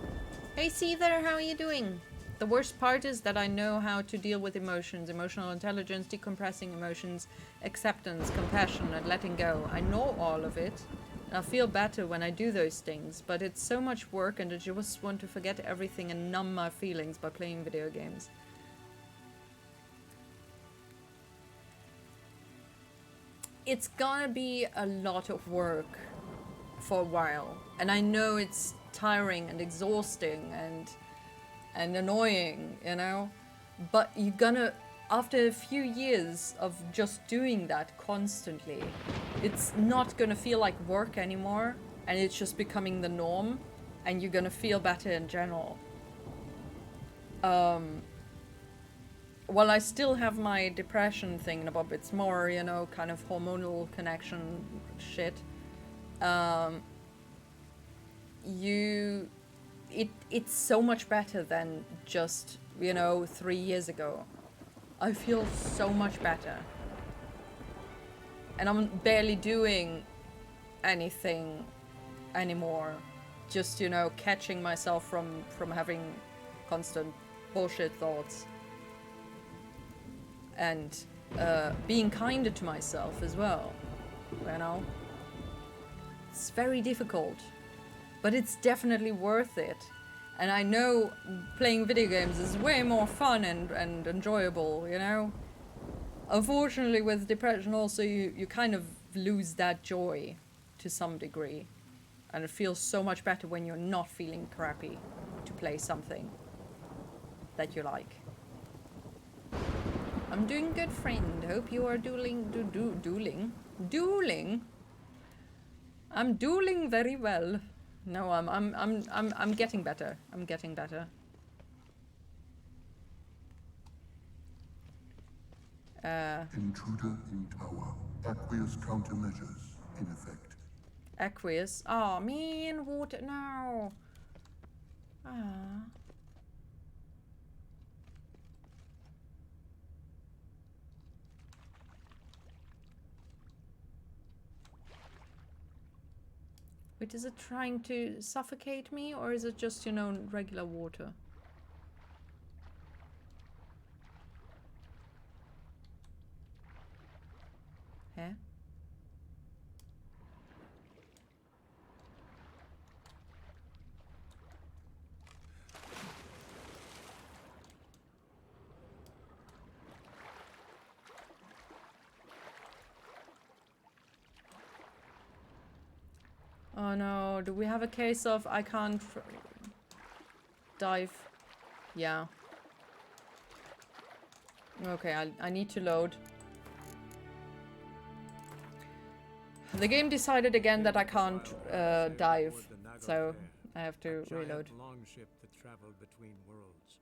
Hey, see there, how are you doing? The worst part is that I know how to deal with emotions, emotional intelligence, decompressing emotions, acceptance, compassion, and letting go. I know all of it. And I feel better when I do those things, but it's so much work and I just want to forget everything and numb my feelings by playing video games. It's gonna be a lot of work for a while, and I know it's tiring and exhausting and annoying, you know, but you're gonna, after a few years of just doing that constantly, it's not gonna feel like work anymore, and it's just becoming the norm, and you're gonna feel better in general. Well, I still have my depression thing, but it's more, you know, kind of hormonal connection shit. It's so much better than just, you know, 3 years ago. I feel so much better. And I'm barely doing anything anymore. Just, you know, catching myself from having constant bullshit thoughts. And being kinder to myself as well, you know? It's very difficult, but it's definitely worth it. And I know playing video games is way more fun and enjoyable, you know? Unfortunately, with depression also, you kind of lose that joy to some degree. And it feels so much better when you're not feeling crappy to play something that you like. I'm doing good, friend. Hope you are dueling. I'm dueling very well. No, I'm getting better. I'm getting better. Intruder in tower. Aqueous countermeasures in effect. Aqueous. Oh man, water now. Ah. Wait, is it trying to suffocate me, or is it just, you know, regular water? Huh? Oh no, do we have a case of I can't dive? Yeah. Okay, I need to load. The game decided again that I can't dive, so I have to reload. Longship that traveled between worlds.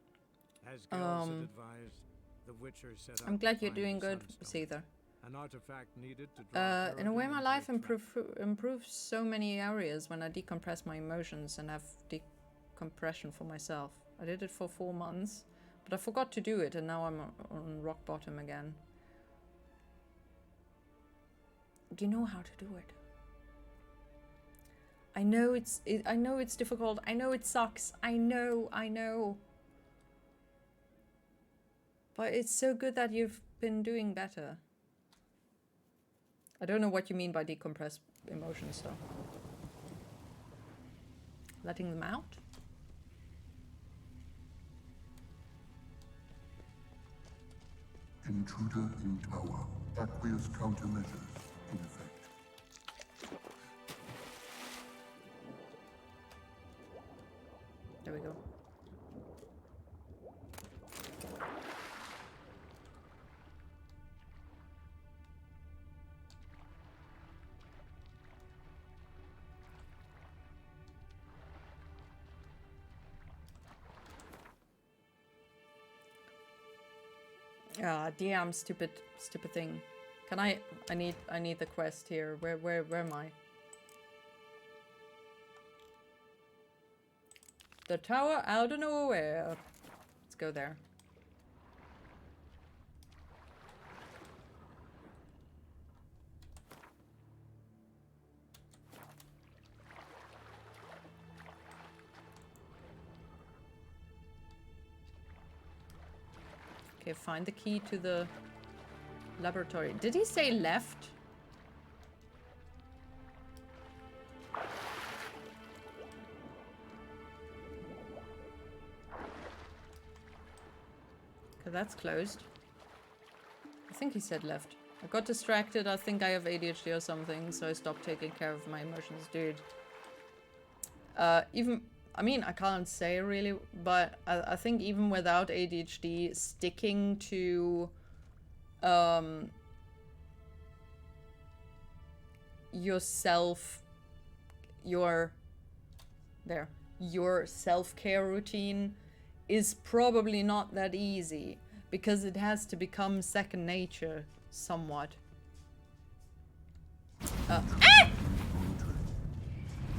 As Gels had advised, the Witcher set I'm out glad to you're find doing the good, Sunstone, Seether. an artifact needed to draw In a way, my Eridan life into a trap. improves so many areas when I decompress my emotions and have decompression for myself. I did it for 4 months, but I forgot to do it, and now I'm on rock bottom again. Do you know how to do it? I know I know it's difficult. I know it sucks. I know. But it's so good that you've been doing better. I don't know what you mean by decompress emotions, though. Letting them out? Intruder in tower. Aqueous countermeasures in effect. There we go. Ah, damn, stupid thing. Can I need the quest here. Where am I? The tower out of nowhere. Let's go there. Okay, find the key to the laboratory. Did he say left? Okay, that's closed. I think he said left. I got distracted. I think I have ADHD or something, so I stopped taking care of my emotions, dude. I mean, I can't say really, but I think even without ADHD, sticking to your self-care routine is probably not that easy, because it has to become second nature somewhat.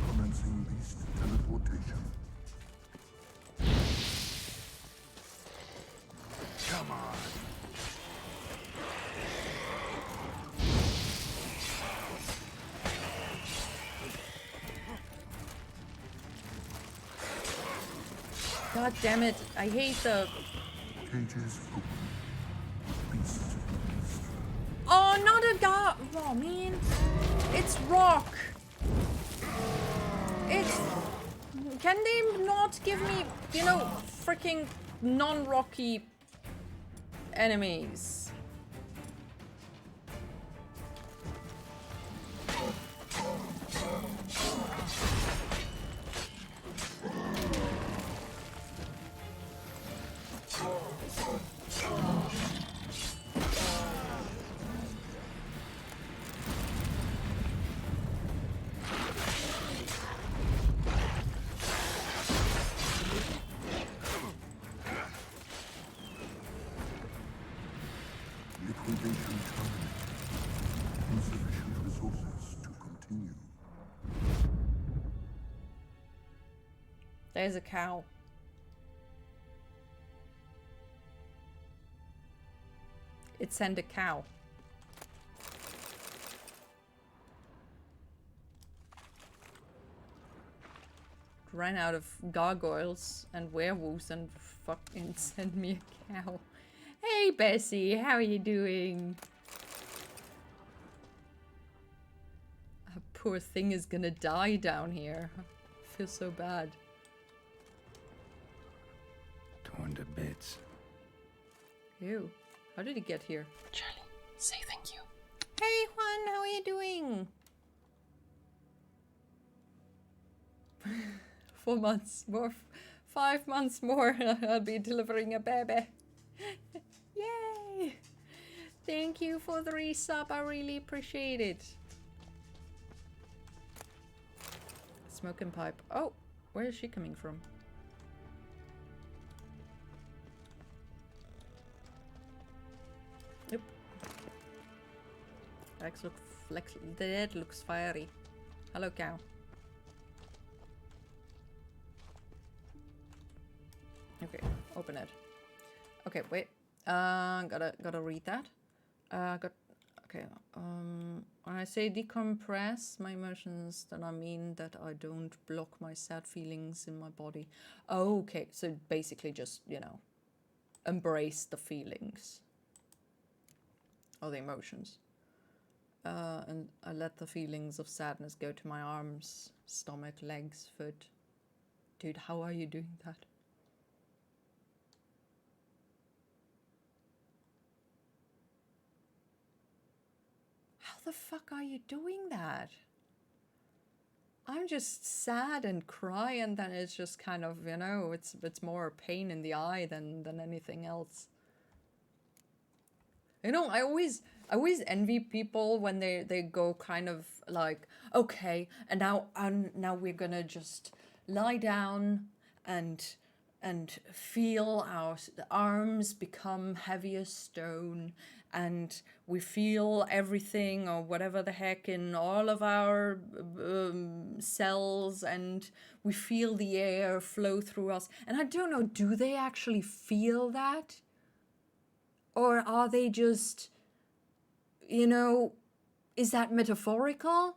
Commencing beast teleportation. Come on. God damn it, I hate the... Cages open. Beast. Oh, not a god! Oh, man. It's rock. It's... Can they not give me, you know, freaking non-rocky enemies? Liquidation terminated. Insufficient resources to continue. There's a cow. It sent a cow. ran out of gargoyles and werewolves and fucking sent me a cow. Hey Bessie, how are you doing? A poor thing is gonna die down here. I feel so bad. Torn to bits. Ew. How did he get here? Charlie, say thank you. Hey Juan, how are you doing? 4 months more. 5 months more. I'll be delivering a baby. Yay! Thank you for the resub. I really appreciate it. Smoking pipe. Oh, where is she coming from? Yep. That looks fiery. Hello, cow. Okay, open it. Okay, wait. Gotta read that. Okay. When I say decompress my emotions, then I mean that I don't block my sad feelings in my body. Oh, okay. So basically, just embrace the feelings or the emotions. And I let the feelings of sadness go to my arms, stomach, legs, foot. Dude, how are you doing that? How the fuck are you doing that? I'm just sad and cry, and then it's just kind of, it's more pain in the eye than anything else. I always envy people when they go kind of like, okay, and now we're gonna just lie down and feel our arms become heavy as stone, and we feel everything or whatever the heck in all of our cells, and we feel the air flow through us. And I don't know, do they actually feel that? Or are they just, is that metaphorical?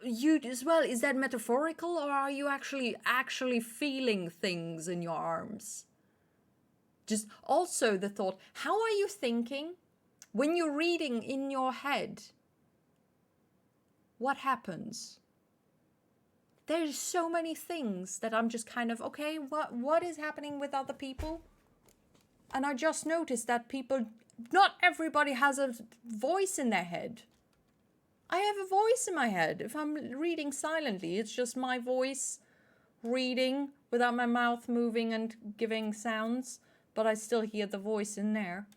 You as well, is that metaphorical, or are you actually feeling things in your arms? Just also the thought, how are you thinking when you're reading in your head? What happens? There's so many things that I'm just kind of, okay, what is happening with other people? And I just noticed that not everybody has a voice in their head. I have a voice in my head. If I'm reading silently, it's just my voice reading without my mouth moving and giving sounds, but I still hear the voice in there.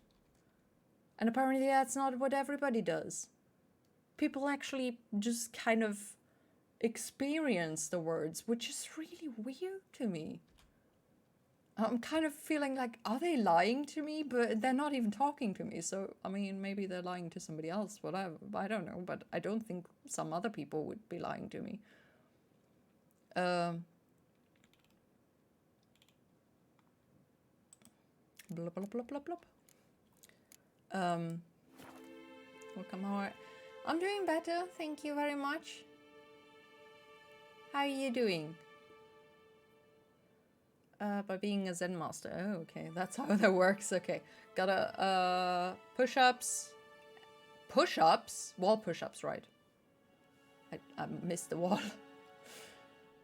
And apparently that's not what everybody does. People actually just kind of experience the words, which is really weird to me. I'm kind of feeling like, are they lying to me? But they're not even talking to me. So, I mean, maybe they're lying to somebody else, whatever. I don't know, but I don't think some other people would be lying to me. Blub, blub, blub, blub, blub. Welcome, how I'm doing better, thank you very much. How are you doing? By being a Zen master. Oh, okay, that's how that works. Okay, gotta push-ups. Push-ups? Wall push-ups, right? I missed the wall.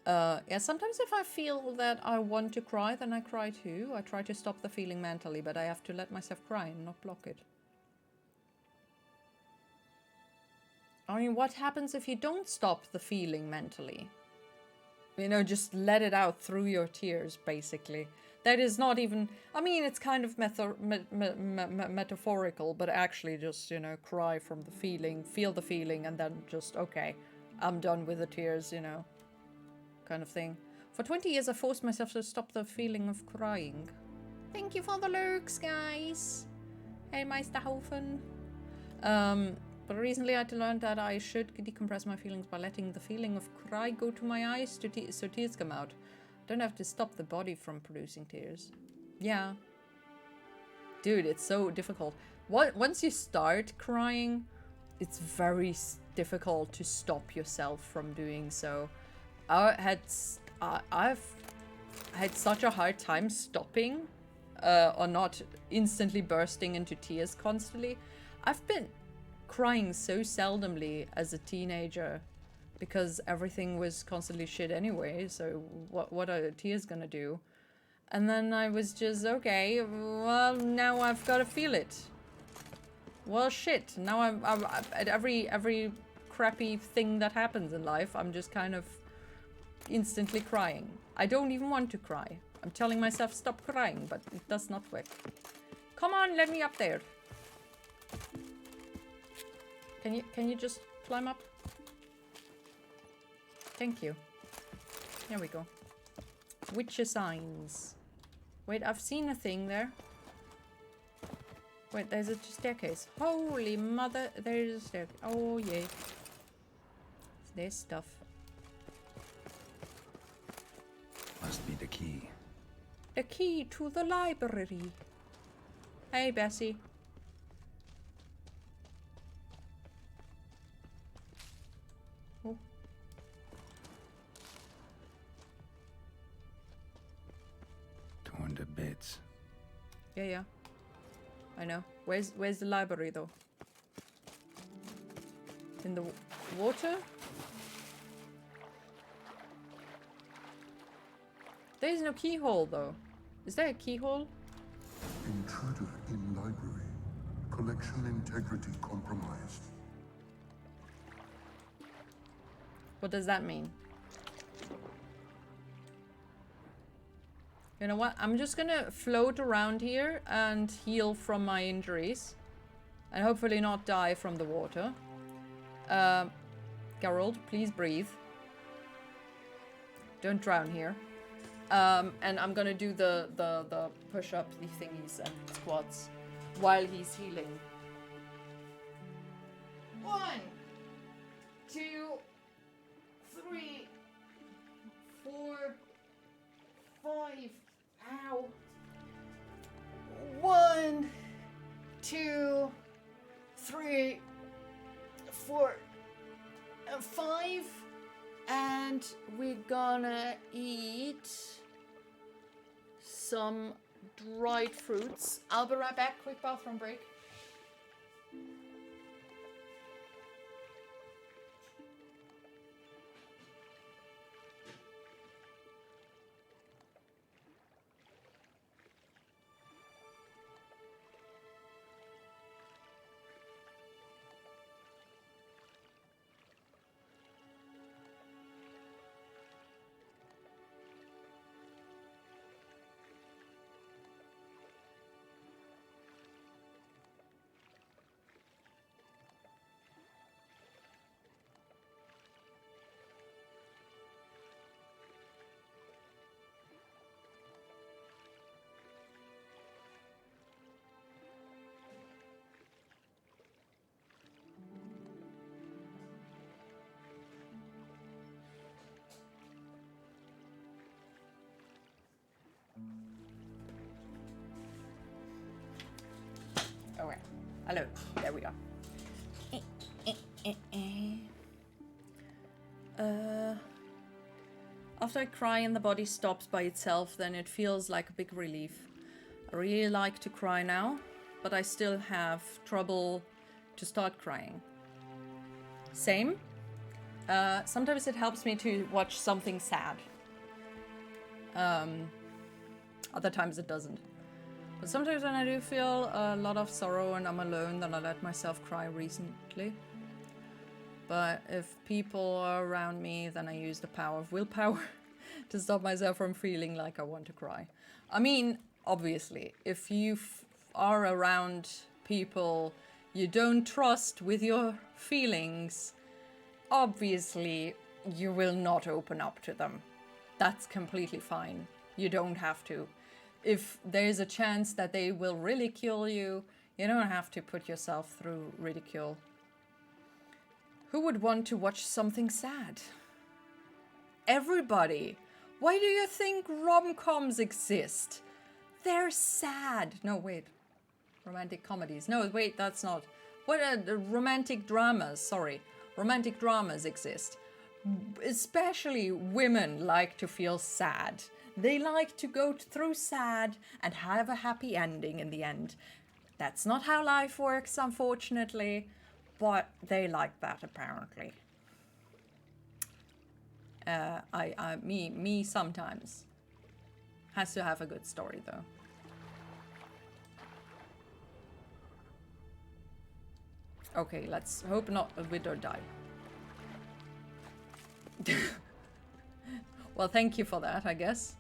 Yeah, sometimes if I feel that I want to cry, then I cry too. I try to stop the feeling mentally, but I have to let myself cry and not block it. I mean, what happens if you don't stop the feeling mentally? Just let it out through your tears, basically. That is not even... I mean, it's kind of metaphorical, but actually just, cry from the feeling, feel the feeling, and then just, okay, I'm done with the tears, kind of thing. For 20 years, I forced myself to stop the feeling of crying. Thank you for the lurks, guys. Hey, Meisterhofen. But recently I learned that I should decompress my feelings by letting the feeling of cry go to my eyes so tears come out. Don't have to stop the body from producing tears. Yeah. Dude, it's so difficult. Once you start crying, it's very difficult to stop yourself from doing so. I've had such a hard time stopping or not instantly bursting into tears constantly. I've been crying so seldomly as a teenager because everything was constantly shit anyway, so what are tears gonna do? And then I was just, okay, well, now I've got to feel it. Well, shit, now I'm at every crappy thing that happens in life, I'm just kind of instantly crying. I don't even want to cry. I'm telling myself stop crying, but it does not work. Come on, let me up there. Can you just climb up? Thank you. There we go. Witcher signs. Wait, I've seen a thing there. Wait, there's a staircase. Holy mother, there's a staircase. Oh, yay. There's stuff. Must be the key. The key to the library. Hey, Bessie. Oh. Torn to bits. Yeah. I know. Where's the library though? In the water? There is no keyhole though. Is there a keyhole? Intruder in library. Collection integrity compromised. What does that mean? You know what? I'm just gonna float around here and heal from my injuries. And hopefully not die from the water. Geralt, please breathe. Don't drown here. And I'm gonna do the push-ups, the thingies and squats while he's healing. 1, 2, 3, 4, 5. Ow. 1, 2, 3, 4, 5. And we're gonna eat some dried fruits. I'll be right back. Quick bathroom break. Alright. Hello. There we are. After I cry and the body stops by itself, then it feels like a big relief. I really like to cry now, but I still have trouble to start crying. Same. Sometimes it helps me to watch something sad. Other times it doesn't. But sometimes when I do feel a lot of sorrow and I'm alone, then I let myself cry recently. But if people are around me, then I use the power of willpower to stop myself from feeling like I want to cry. I mean, obviously, if you are around people you don't trust with your feelings, obviously you will not open up to them. That's completely fine. You don't have to. If there's a chance that they will ridicule you, you don't have to put yourself through ridicule. Who would want to watch something sad? Everybody. Why do you think rom-coms exist? They're sad. No, wait. Romantic comedies. No, wait, that's not. What are the romantic dramas? Sorry. romantic dramas exist. Especially women like to feel sad. They like to go through sad and have a happy ending in the end. That's not how life works, unfortunately, but they like that apparently. Me sometimes. Has to have a good story though. Okay, let's hope not a widow die. Well, thank you for that, I guess.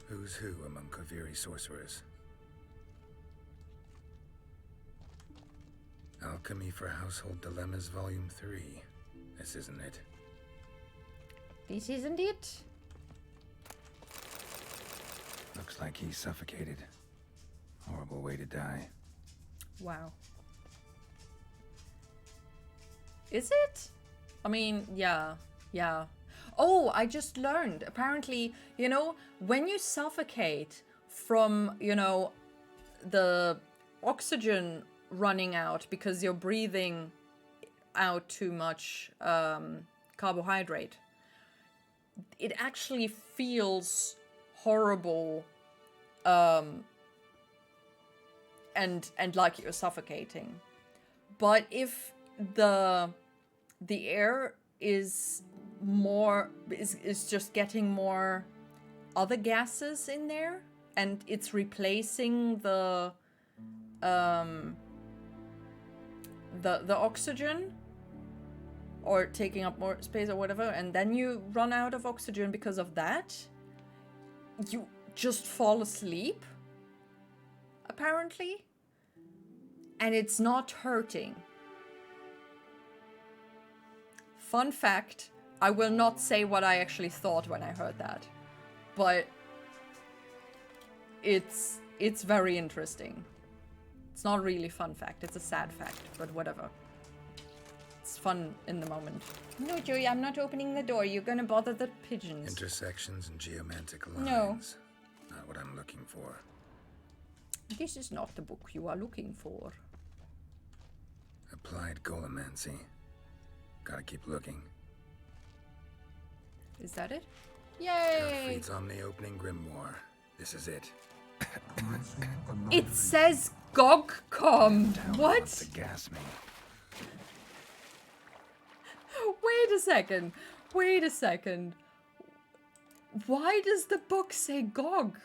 Who's who among Kaviri sorcerers? Alchemy for Household Dilemmas, Volume 3. This isn't it. This isn't it? Looks like he's suffocated. Horrible way to die. Wow. Is it? I mean, yeah. Oh, I just learned. Apparently, you know, when you suffocate from, you know, the oxygen running out because you're breathing out too much carbohydrate, it actually feels horrible and like you're suffocating. But if the air is just getting more other gases in there, and it's replacing the oxygen, or taking up more space or whatever, and then you run out of oxygen because of that, you just fall asleep, apparently, and it's not hurting. Fun fact, I will not say what I actually thought when I heard that, but it's very interesting. It's not really fun fact, it's a sad fact, but whatever. It's fun in the moment. No, Joey, I'm not opening the door. You're gonna bother the pigeons. Intersections and geomantic lines. No. Not what I'm looking for. This is not the book you are looking for. Applied Golemancy. Gotta keep looking. Is that it? Got Yay! Feats on the opening grimoire. This is it. It says Gogcom. Town What? wants to gas me. Wait a second. Wait a second. Why does the book say Gog?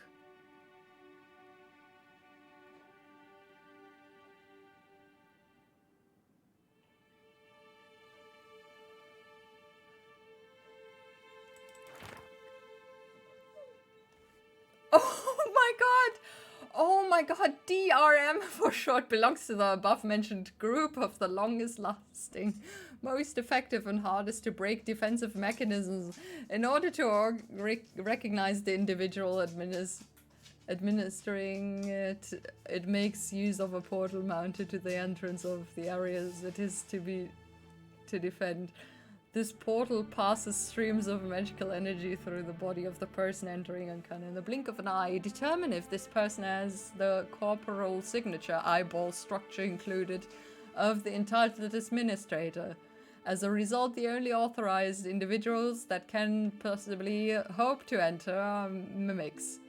Oh my god, DRM for short belongs to the above mentioned group of the longest lasting, most effective and hardest to break defensive mechanisms. In order to recognize the individual administering it, it makes use of a portal mounted to the entrance of the areas it is to defend. This portal passes streams of magical energy through the body of the person entering and can, in the blink of an eye, determine if this person has the corporal signature, eyeball structure included, of the entitled administrator. As a result, the only authorized individuals that can possibly hope to enter are mimics.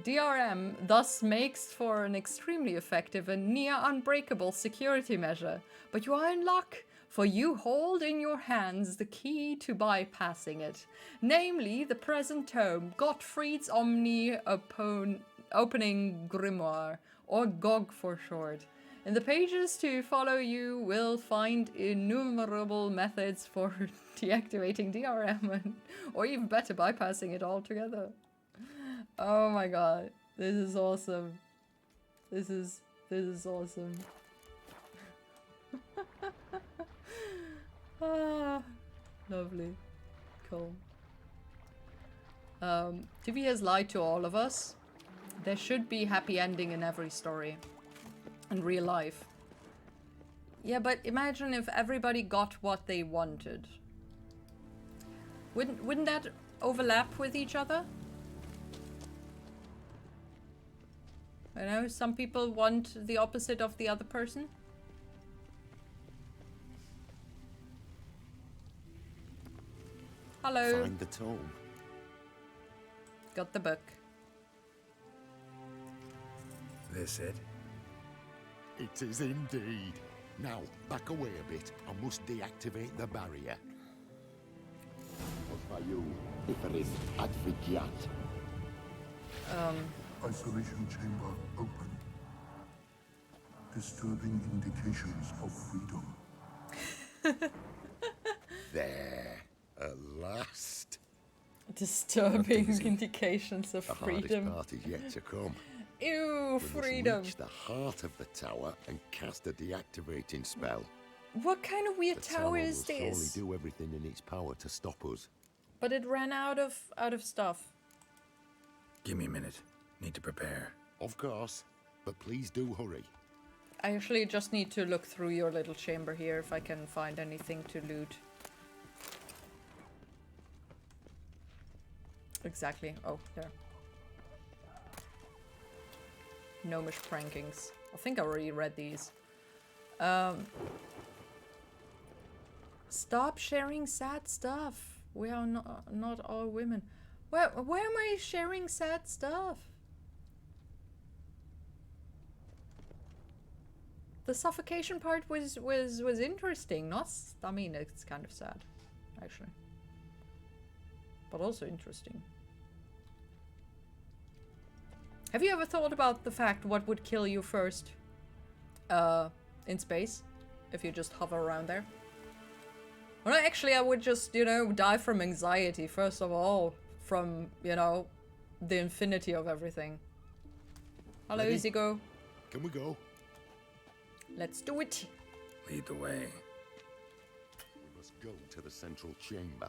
DRM thus makes for an extremely effective and near unbreakable security measure, but you are in luck, for you hold in your hands the key to bypassing it, namely the present tome, Gottfried's Opening Grimoire, or GOG for short. In the pages to follow, you will find innumerable methods for deactivating DRM, or even better, bypassing it altogether. Oh my god, this is awesome. This is awesome. Ah, lovely. Cool. TV has lied to all of us. There should be happy ending in every story. In real life. Yeah, but imagine if everybody got what they wanted. Wouldn't that overlap with each other? I know some people want the opposite of the other person. Hello. Find the tome. Got the book. This it? It is indeed. Now, back away a bit. I must deactivate the barrier. Osvayu, Iferin, Advigiat. Isolation chamber open. Disturbing indications of freedom. There, at last. Disturbing indications of The freedom. hardest part is yet to come. Ew, We freedom. must reach the heart of the tower and cast a deactivating spell. What kind of weird The tower is will surely this? do everything in its power to stop us. But it ran out of stuff. Give me a minute. Need to prepare. Of course, but please do hurry. I actually just need to look through your little chamber here if I can find anything to loot. Exactly. Oh, there. Gnomish prankings. I think I already read these. Stop sharing sad stuff. We are not all women. Where am I sharing sad stuff? The suffocation part was interesting. I mean, it's kind of sad, actually, but also interesting. Have you ever thought about the fact what would kill you first, in space, if you just hover around there? Well, actually, I would just, you know, die from anxiety first of all, from, you know, the infinity of everything. Hello, Ready? Izigo. Can we go? Let's do it. Lead the way. We must go to the central chamber.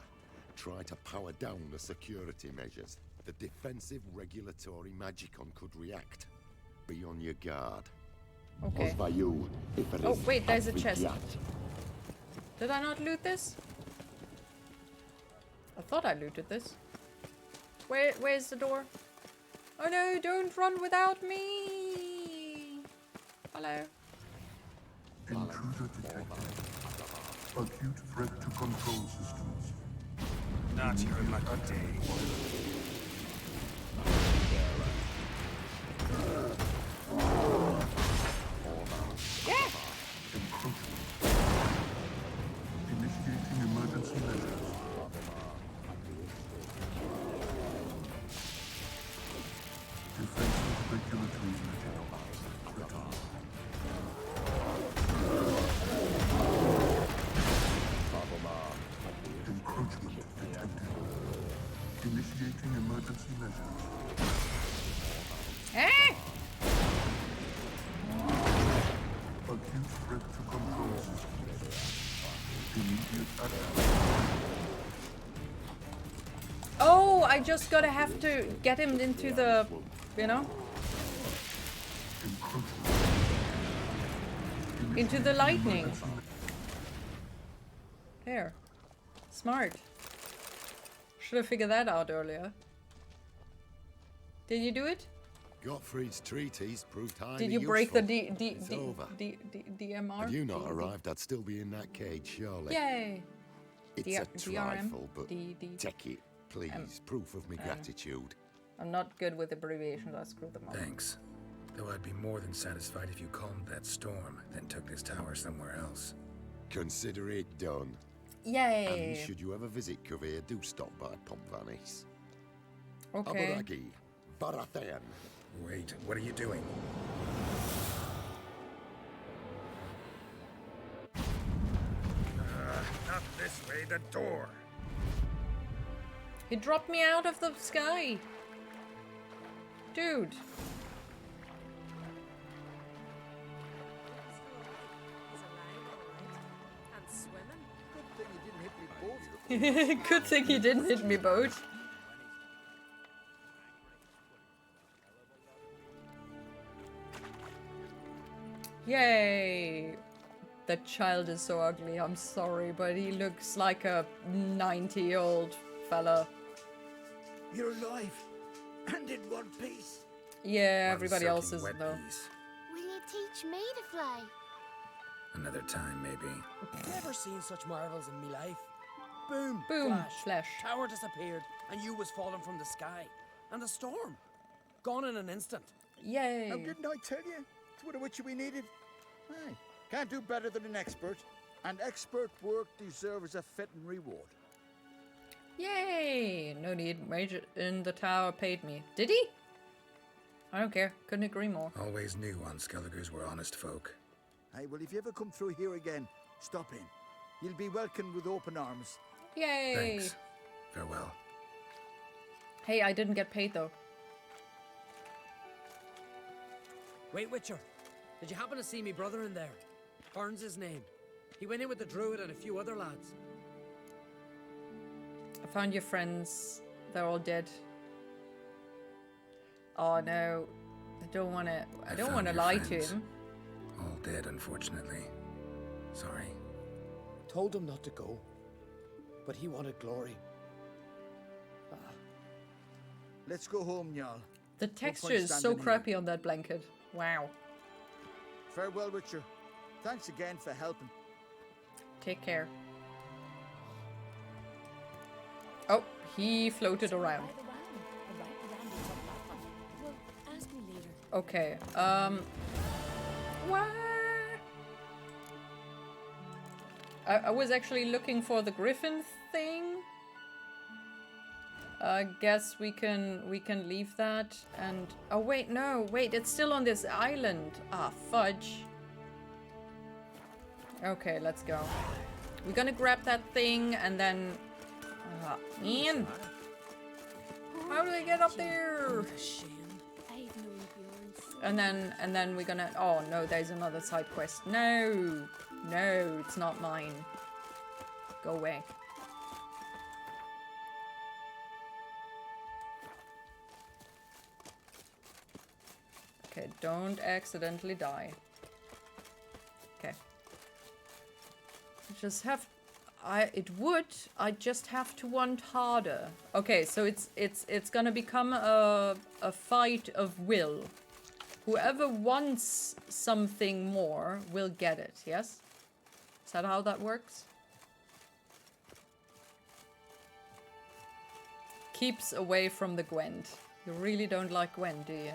Try to power down the security measures. The defensive regulatory magicon could react. Be on your guard. Okay. Osvayu, Iferis, Oh, wait, there's a chest. Advigiat. Did I not loot this? I thought I looted this. Where's the door? Oh no, don't run without me! Hello. Intruder detected. Acute threat to control systems. Not your lucky day. Yeah! Encroachment. Initiating emergency measures. Defensive regulatory measures. Return. Encroachment detected. Initiating emergency measures. Eh? Acute threat to control systems. Immediate action. Oh, I just gotta have to get him into the, you know, Encroachment. into the lightning. There. Smart. Should have figured that out earlier. Did you do it? Gottfried's treatise proved highly Did you break the useful. It's over. DMR? Had you not arrived, I'd still be in that cage, surely. Yay! It's D- a DRM? trifle, but D- take it, please. Proof of my gratitude. I'm not good with abbreviations, I screwed them up. Thanks. Though I'd be more than satisfied if you calmed that storm, then took this tower somewhere else. Consider it done. And Yay! should you ever visit Kovir, do stop by Pompvanis. Okay. Abaragi, Barathan. Wait, what are you doing? Not this way, the door! He dropped me out of the sky! Dude! Good thing he didn't hit me both. Yay! That child is so ugly, I'm sorry, but he looks like a 90-year-old fella. You're alive, and in one piece. Yeah, One everybody else soaking isn't wet though. piece. Will you teach me to fly? Another time, maybe. Never seen such marvels in me life. Boom! Boom! Flash. Tower disappeared, and you was falling from the sky. And the storm. Gone in an instant. Yay! Now, didn't I tell you? It's what a witcher we needed. Aye. Can't do better than an expert. And expert work deserves a fitting reward. Yay! No need. Major in the tower paid me. Did he? I don't care. Couldn't agree more. Always knew on Skelligers were honest folk. Hey, well, if you ever come through here again, stop in. You'll be welcomed with open arms. Yay! Thanks. Farewell. Hey, I didn't get paid though. Wait, Witcher. Did you happen to see me brother in there? Burns his name. He went in with the druid and a few other lads. I found your friends. They're all dead. Oh no. I don't want to. I don't want to lie to him. All dead, unfortunately. Sorry. Told him not to go. But he wanted glory. Let's go home, Jarl. The texture is so crappy on that blanket. Wow. Farewell, Witcher. Thanks again for helping. Take care. Oh, he floated around. Well, ask me later. Okay, what? I was actually looking for the griffin thing. I guess we can leave that and... Oh wait, no, wait, it's still on this island. Ah, fudge. Okay, let's go. We're gonna grab that thing and then... man! How do I get up there? And then we're gonna... Oh no, there's another side quest. No! No, it's not mine. Go away. Okay, don't accidentally die. Okay. Just have... I just have to want harder. Okay, so it's gonna become a fight of will. Whoever wants something more will get it, yes? Is that how that works? Keeps away from the Gwent. You really don't like Gwent, do you?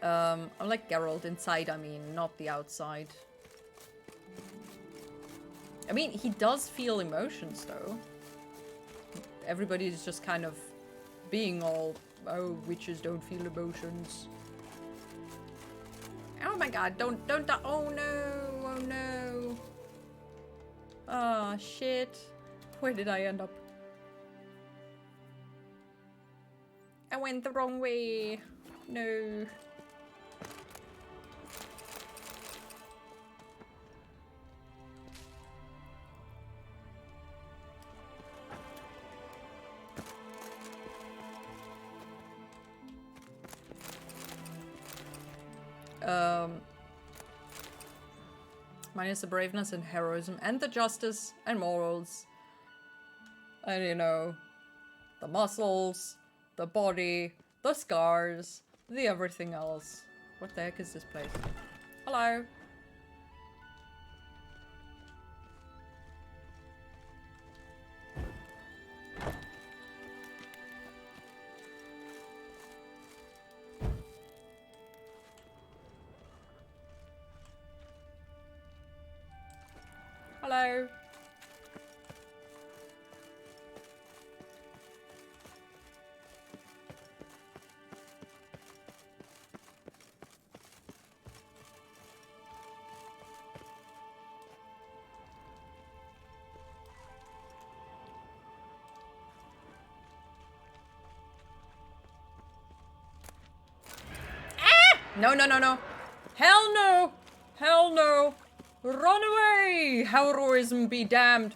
I'm like Geralt inside, I mean, not the outside. I mean, he does feel emotions, though. Everybody's just kind of being all, oh, witches don't feel emotions. Oh my god, don't, oh no, oh no. Ah, shit. Where did I end up? I went the wrong way. No. Minus the braveness and heroism and the justice and morals. And you know, the muscles, the body, the scars, the everything else. What the heck is this place? Hello. Hello. No, no, no, no. Hell no. Hell no. Run away! Heroism be damned.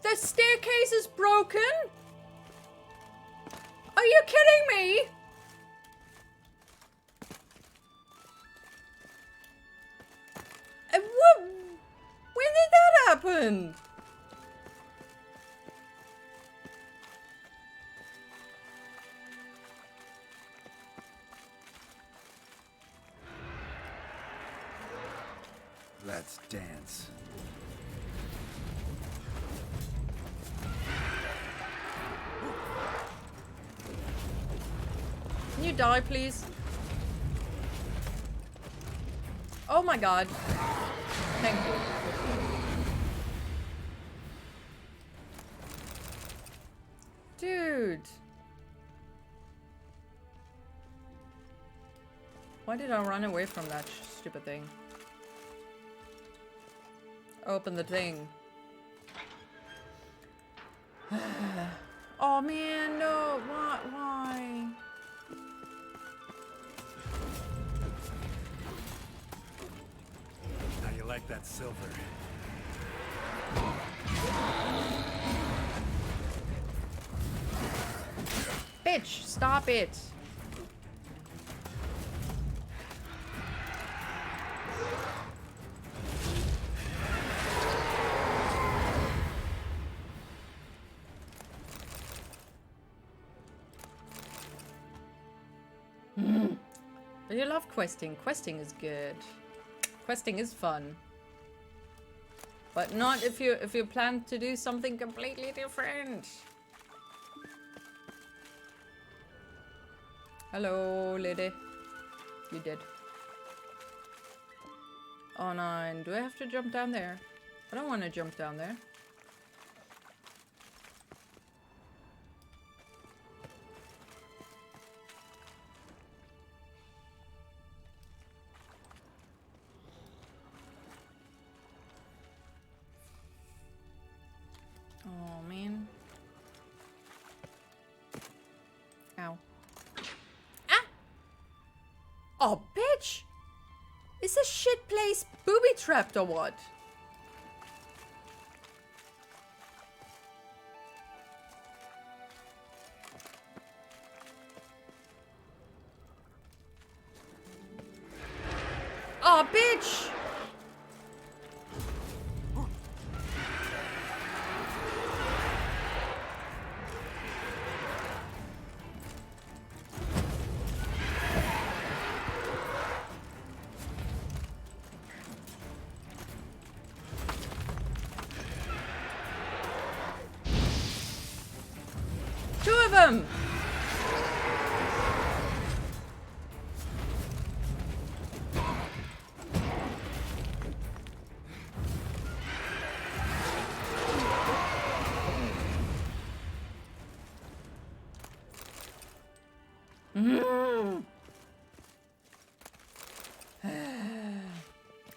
The staircase is broken? Are you kidding me? When did that happen? Let's dance. Can you die, please? Oh my god. Thank you. Dude. Why did I run away from that stupid thing? Open the thing. Oh man, no. Why? How you like that silver? Bitch, stop it. But you love questing. Questing is good. Questing is fun. But not if you plan to do something completely different. Hello, lady. You did. Oh no, do I have to jump down there? I don't want to jump down there. Oh man. Ow. Ah! Oh, bitch! Is this shit place booby trapped or what? Oh, bitch! Two of them!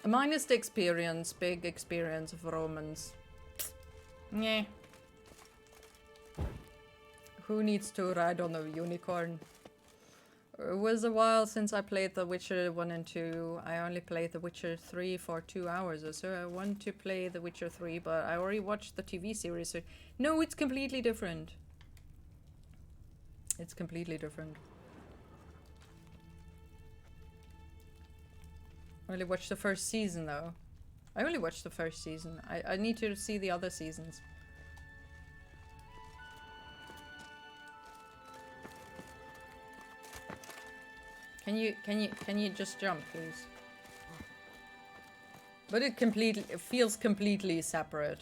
Minus the experience, big experience of Romans. Yeah. Who needs to ride on a unicorn? It was a while since I played The Witcher 1 and 2. I only played The Witcher 3 for 2 hours or so. I want to play The Witcher 3, but I already watched the TV series, so... No, it's completely different. It's completely different. I only watched the first season, though. I only watched the first season. I need to see the other seasons. Can you just jump, please? But it feels completely separate.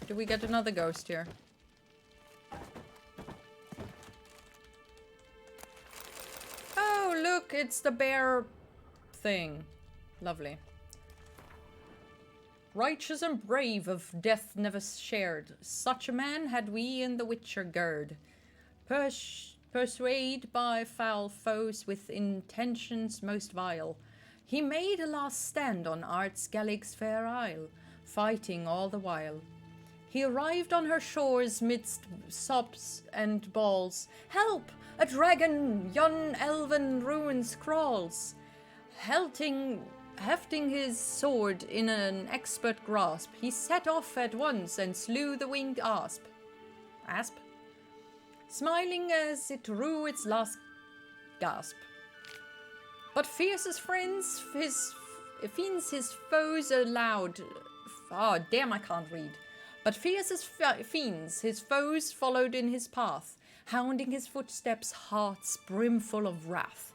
Do we get another ghost here? Oh, look, it's the bear thing. Lovely. Righteous and brave, of death never shared. Such a man had we in the Witcher gird. Persuade by foul foes with intentions most vile. He made a last stand on Art's Galig's fair isle, fighting all the while. He arrived on her shores midst sobs and bawls. Help! A dragon yon elven ruins crawls. Hefting his sword in an expert grasp, he set off at once and slew the winged asp. Smiling as it drew its last gasp. But fierce as friends, his foes allowed, Oh, damn, I can't read. But fierce as fiends, his foes followed in his path, hounding his footsteps, hearts brimful of wrath.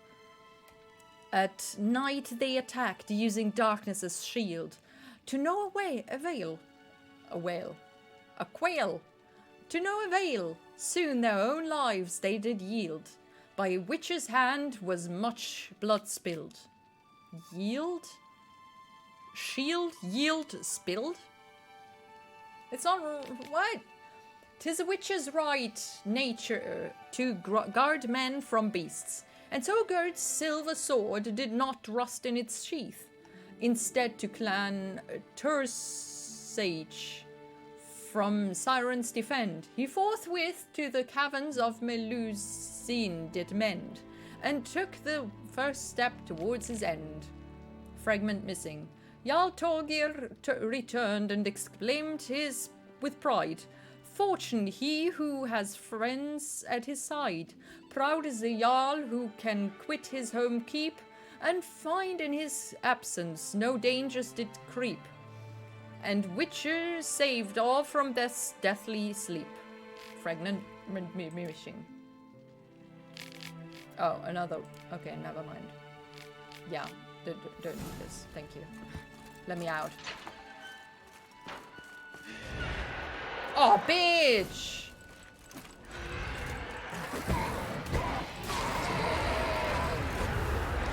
At night they attacked, using darkness as shield, to no avail. A quail. To no avail, soon their own lives they did yield. By a witch's hand was much blood spilled. Yield? Shield? Yield? Spilled? It's not... What? 'Tis a witch's right nature to guard men from beasts. And so Gerd's silver sword did not rust in its sheath. Instead to Clan Tursage from Sirens defend, he forthwith to the caverns of Melusine did mend, and took the first step towards his end. Fragment missing. Jarl Torgir returned and exclaimed with pride, "Fortune he who has friends at his side. Proud is the Jarl who can quit his home keep, and find in his absence no dangers did creep. And Witcher saved all from death's deathly sleep." Fragment missing. Oh, another. Okay, never mind. Yeah, don't need this. Thank you. Let me out. Oh, bitch!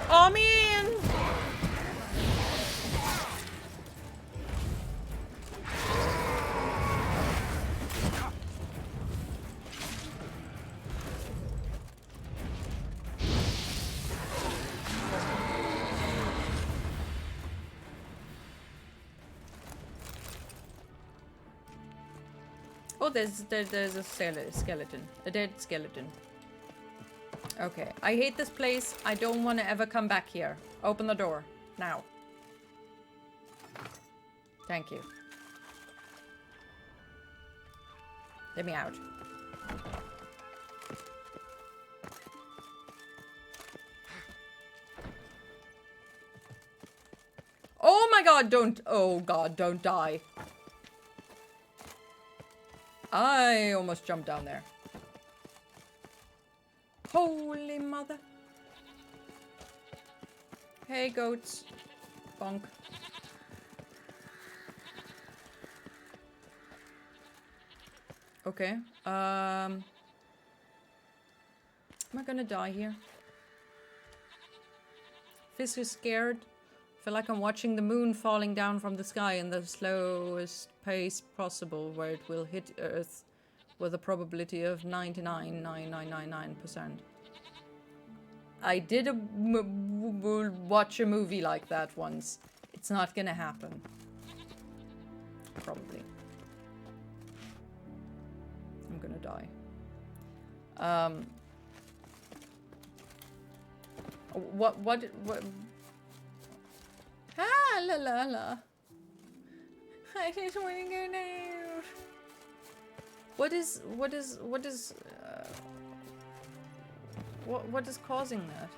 Oh, man! Oh, there's a skeleton. A dead skeleton. Okay, I hate this place. I don't want to ever come back here. Open the door. Now. Thank you. Let me out. Oh my god, don't... Oh god, don't die. I almost jumped down there. Holy mother. Hey, goats. Bonk. Okay. Am I gonna die here? Fisk is scared. Feel like I'm watching the moon falling down from the sky in the slowest pace possible, where it will hit Earth with a probability of 99.9999%. I did watch a movie like that once. It's not gonna happen. Probably. I'm gonna die. What? Ah, la la la. I just want to go down. What is causing that?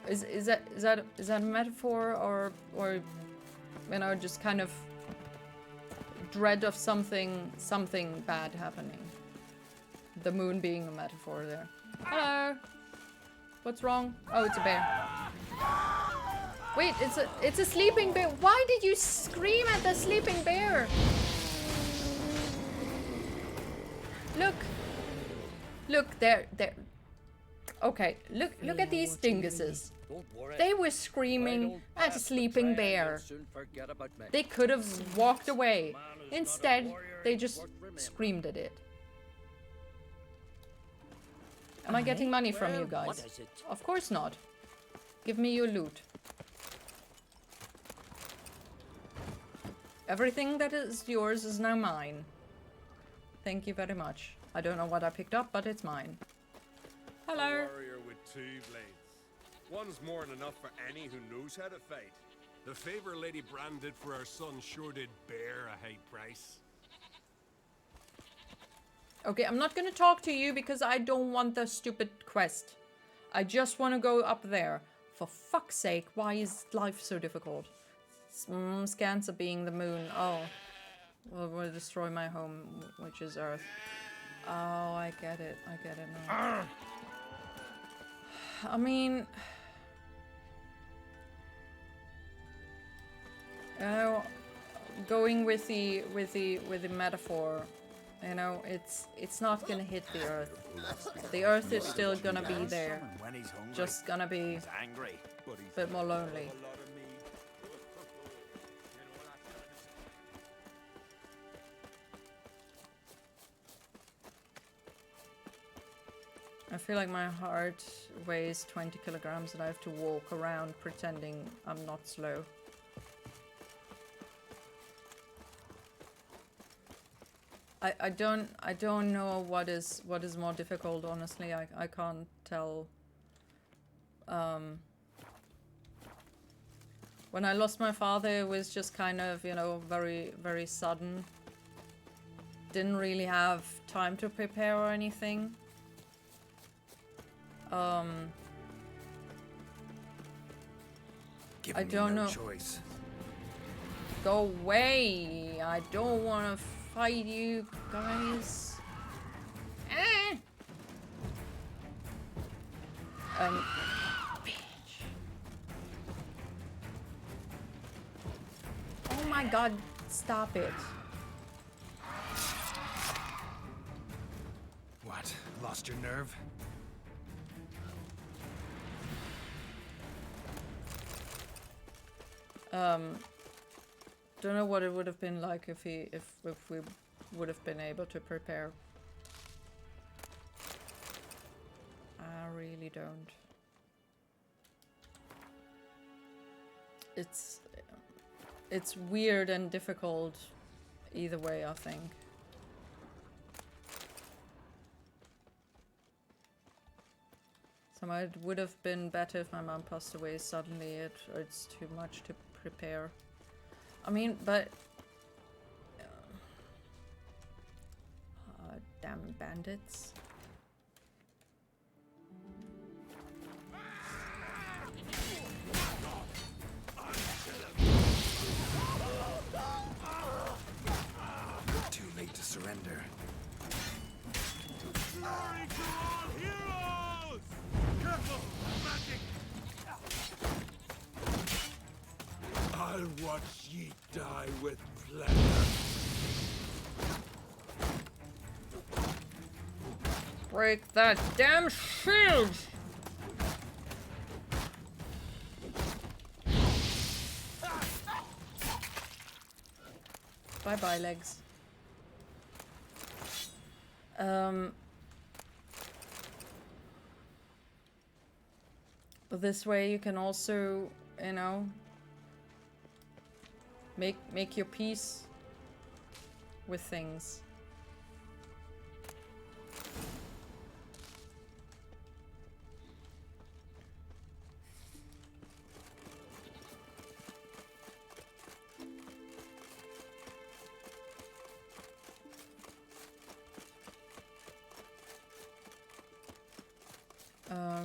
Is that a metaphor or you know, just kind of dread of something bad happening? The moon being a metaphor there. Hello. What's wrong? Oh, it's a bear. Wait, it's a sleeping bear. Why did you scream at the sleeping bear? Look, there. Okay, look at these dinguses. They were screaming at a sleeping bear. They could have walked away. Instead, they just screamed at it. Am I getting money from you guys? Of course not. Give me your loot. Everything that is yours is now mine. Thank you very much. I don't know what I picked up, but it's mine. Hello. A warrior with two blades. One's more than enough for any who knows how to fight. The favor Lady Brand did for our son sure did bear a high price. Okay, I'm not gonna talk to you because I don't want the stupid quest. I just want to go up there. For fuck's sake, why is life so difficult? Scancer being the moon. Oh. Will destroy my home, which is Earth. Oh, I get it. I get it now. I mean... You know, going with the metaphor, you know, it's not gonna hit the Earth. The Earth is still gonna be there. Just gonna be a bit more lonely. I feel like my heart weighs 20 kilograms and I have to walk around pretending I'm not slow. I don't know what is more difficult, honestly. I can't tell. When I lost my father, it was just kind of, you know, very, very sudden. Didn't really have time to prepare or anything. I don't know. Choice. Go away! I don't want to fight you guys. Bitch. Oh my god! Stop it! What? Lost your nerve? Don't know what it would have been like if we would have been able to prepare. I really don't. It's weird and difficult either way, I think. So it would have been better if my mom passed away suddenly. It's too much to prepare. I mean, but... damn bandits. Too late to surrender. Glory to all heroes! Careful! Magic! I'll watch ye die with pleasure. Break that damn shield! Bye-bye, legs. But this way you can also, you know, make your peace with things.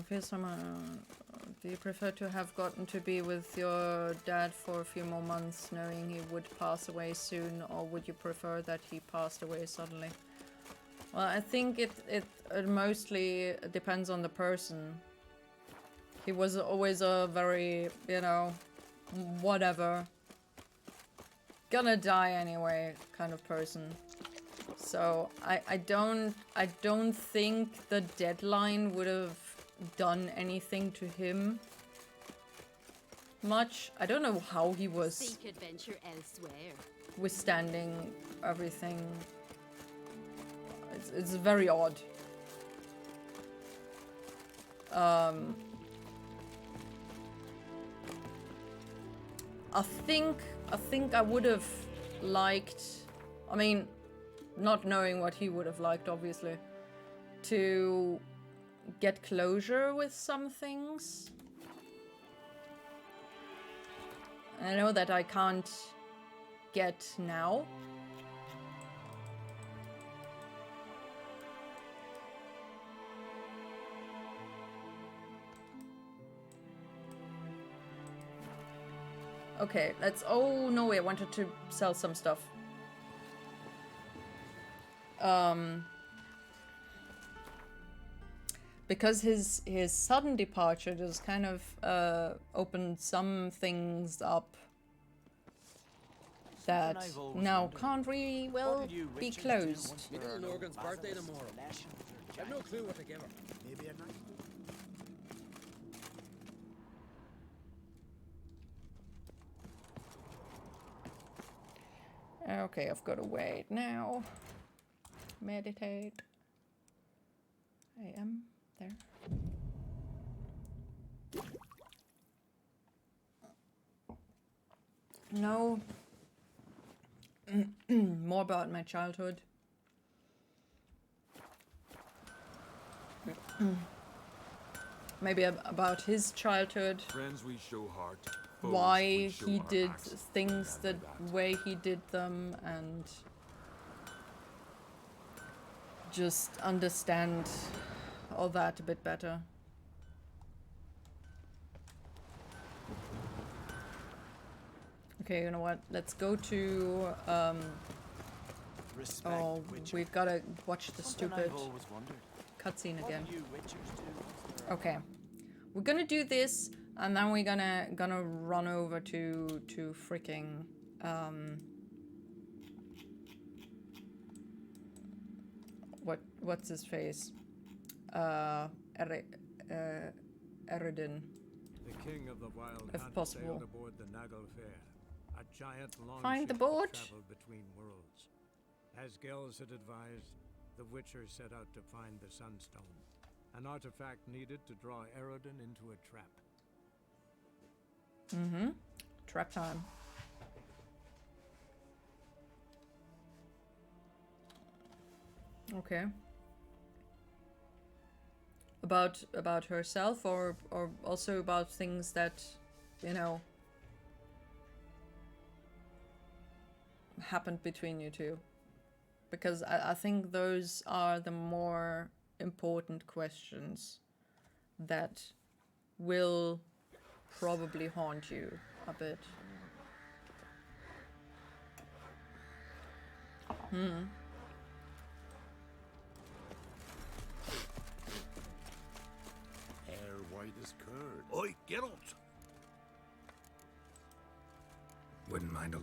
First time, do you prefer to have gotten to be with your dad for a few more months, knowing he would pass away soon, or would you prefer that he passed away suddenly? Well, I think it mostly depends on the person. He was always a very, you know, whatever, gonna die anyway kind of person. So I don't think the deadline would have done anything to him much. I don't know how he was Seek adventure elsewhere. withstanding everything. It's very odd. I think I would have liked, I mean, not knowing what he would have liked, obviously, to get closure with some things. I know that I can't get now. Okay, let's... Oh, no, I wanted to sell some stuff. Because his sudden departure just kind of opened some things up that now can't really, well, be closed. Me little Morgan's birthday tomorrow. I've no clue what to give her. Maybe at night. Okay, I've got to wait now. Meditate. I am there. No. More about my childhood. Maybe about his childhood. Friends we show heart. foes Why we show he our did axes. things the way he did them, and just understand all that a bit better. Okay, you know what? Let's go to oh, we've gotta watch the stupid cutscene again. Okay, we're gonna do this, and then we're gonna run over to freaking what's his face? Eredin. The king of the wild If hunt possible. sailed aboard the Naglfar, a giant longship Find the that boat. traveled between worlds. As Gels had advised, the Witcher set out to find the Sunstone, an artifact needed to draw Eredin into a trap. Mm-hmm. Trap time. Okay. About herself, or also about things that, you know, happened between you two, because I think those are the more important questions that will probably haunt you a bit. Hair white as curd. Oi, Geralt! Wouldn't mind a...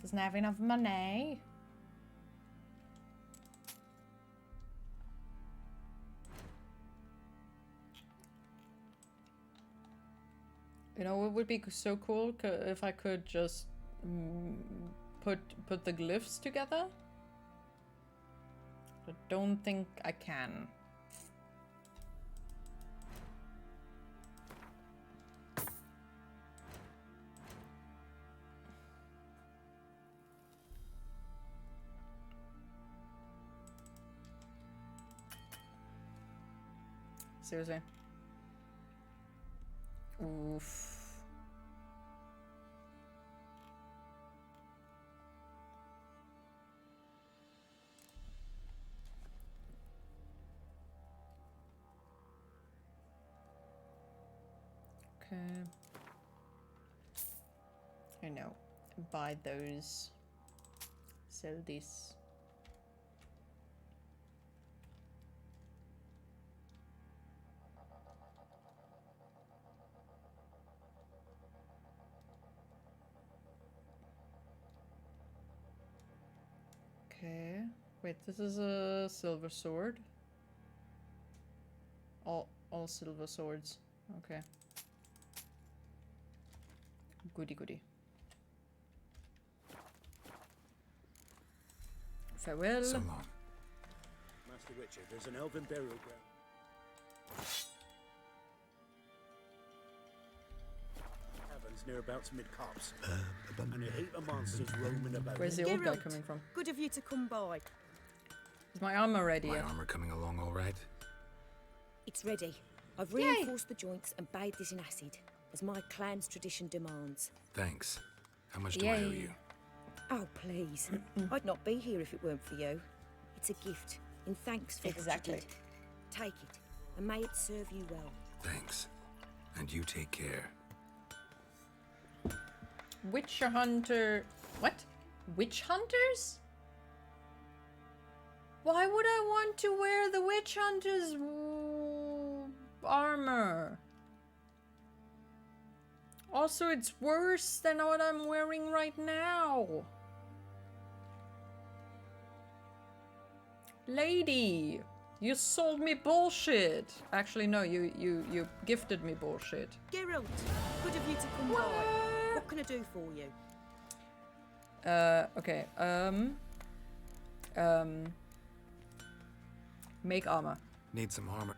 Doesn't have enough money. You know, it would be so cool if I could just put the glyphs together. I don't think I can. Seriously. Oof. Okay. I know. Buy those. Sell this. Okay. Wait, this is a silver sword. All silver swords. Okay. Goody goody. Farewell. So long. Master Witcher, there's an elven burial ground. woods nearabouts mid-copse. And a heap of monsters roaming about. Where's the old guy Geralt, coming from? good of you to come by. Is my armor ready My yet? armor coming along all right? It's ready. I've reinforced the joints and bathed it in acid, as my clan's tradition demands. Thanks. How much do I owe you? Oh, please. I'd not be here if it weren't for you. It's a gift, in thanks for Exactly. what you did. Take it, and may it serve you well. Thanks. And you take care. Witch hunter. What? Witch hunters? Why would I want to wear the witch hunter's armor? Also, it's worse than what I'm wearing right now. Lady, you sold me bullshit. Actually, no, you gifted me bullshit. Geralt, good of you to come by. What can I do for you? Okay. Make armor. Need some armor.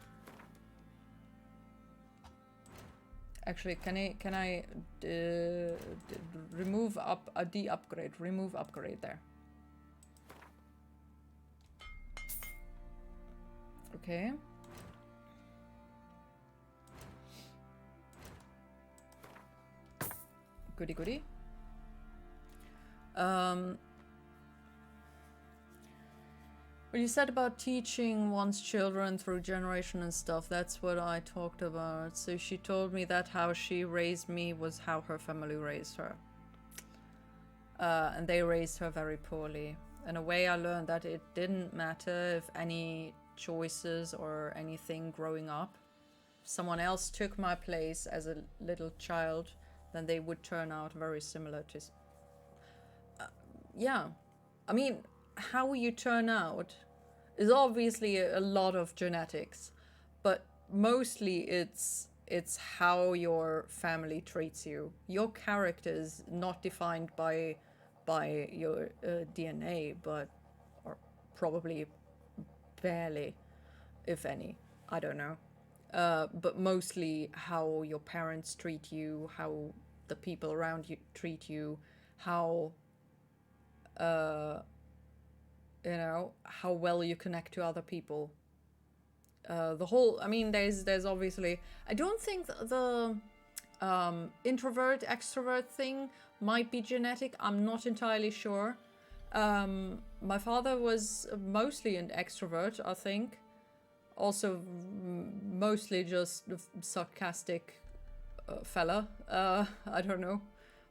Actually, can I remove de-upgrade? Remove upgrade there. Okay. Goody goody. What you said about teaching one's children through generation and stuff, that's what I talked about. So she told me that how she raised me was how her family raised her. And they raised her very poorly. In a way, I learned that it didn't matter if any choices or anything growing up, someone else took my place as a little child, then they would turn out very similar to... yeah. I mean, how you turn out is obviously a lot of genetics, but mostly it's how your family treats you. Your character is not defined by your DNA, but or probably barely, if any. I don't know. But mostly how your parents treat you, how the people around you treat you, how you know, how well you connect to other people. The whole, I mean, there's obviously, I don't think the introvert extrovert thing might be genetic. I'm not entirely sure. My father was mostly an extrovert, I think. Also mostly just a sarcastic fella. I don't know.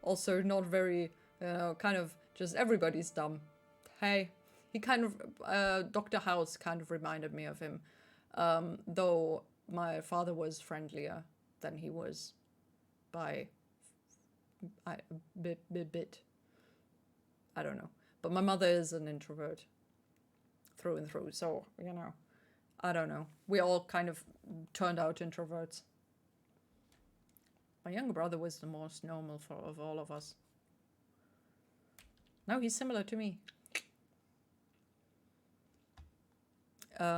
Also not very, kind of just everybody's dumb. Hey. He kind of, Dr. House kind of reminded me of him. Though my father was friendlier than he was by a bit. I don't know. But my mother is an introvert through and through. So, you know, I don't know. We all kind of turned out introverts. My younger brother was the most normal of all of us. No, he's similar to me. I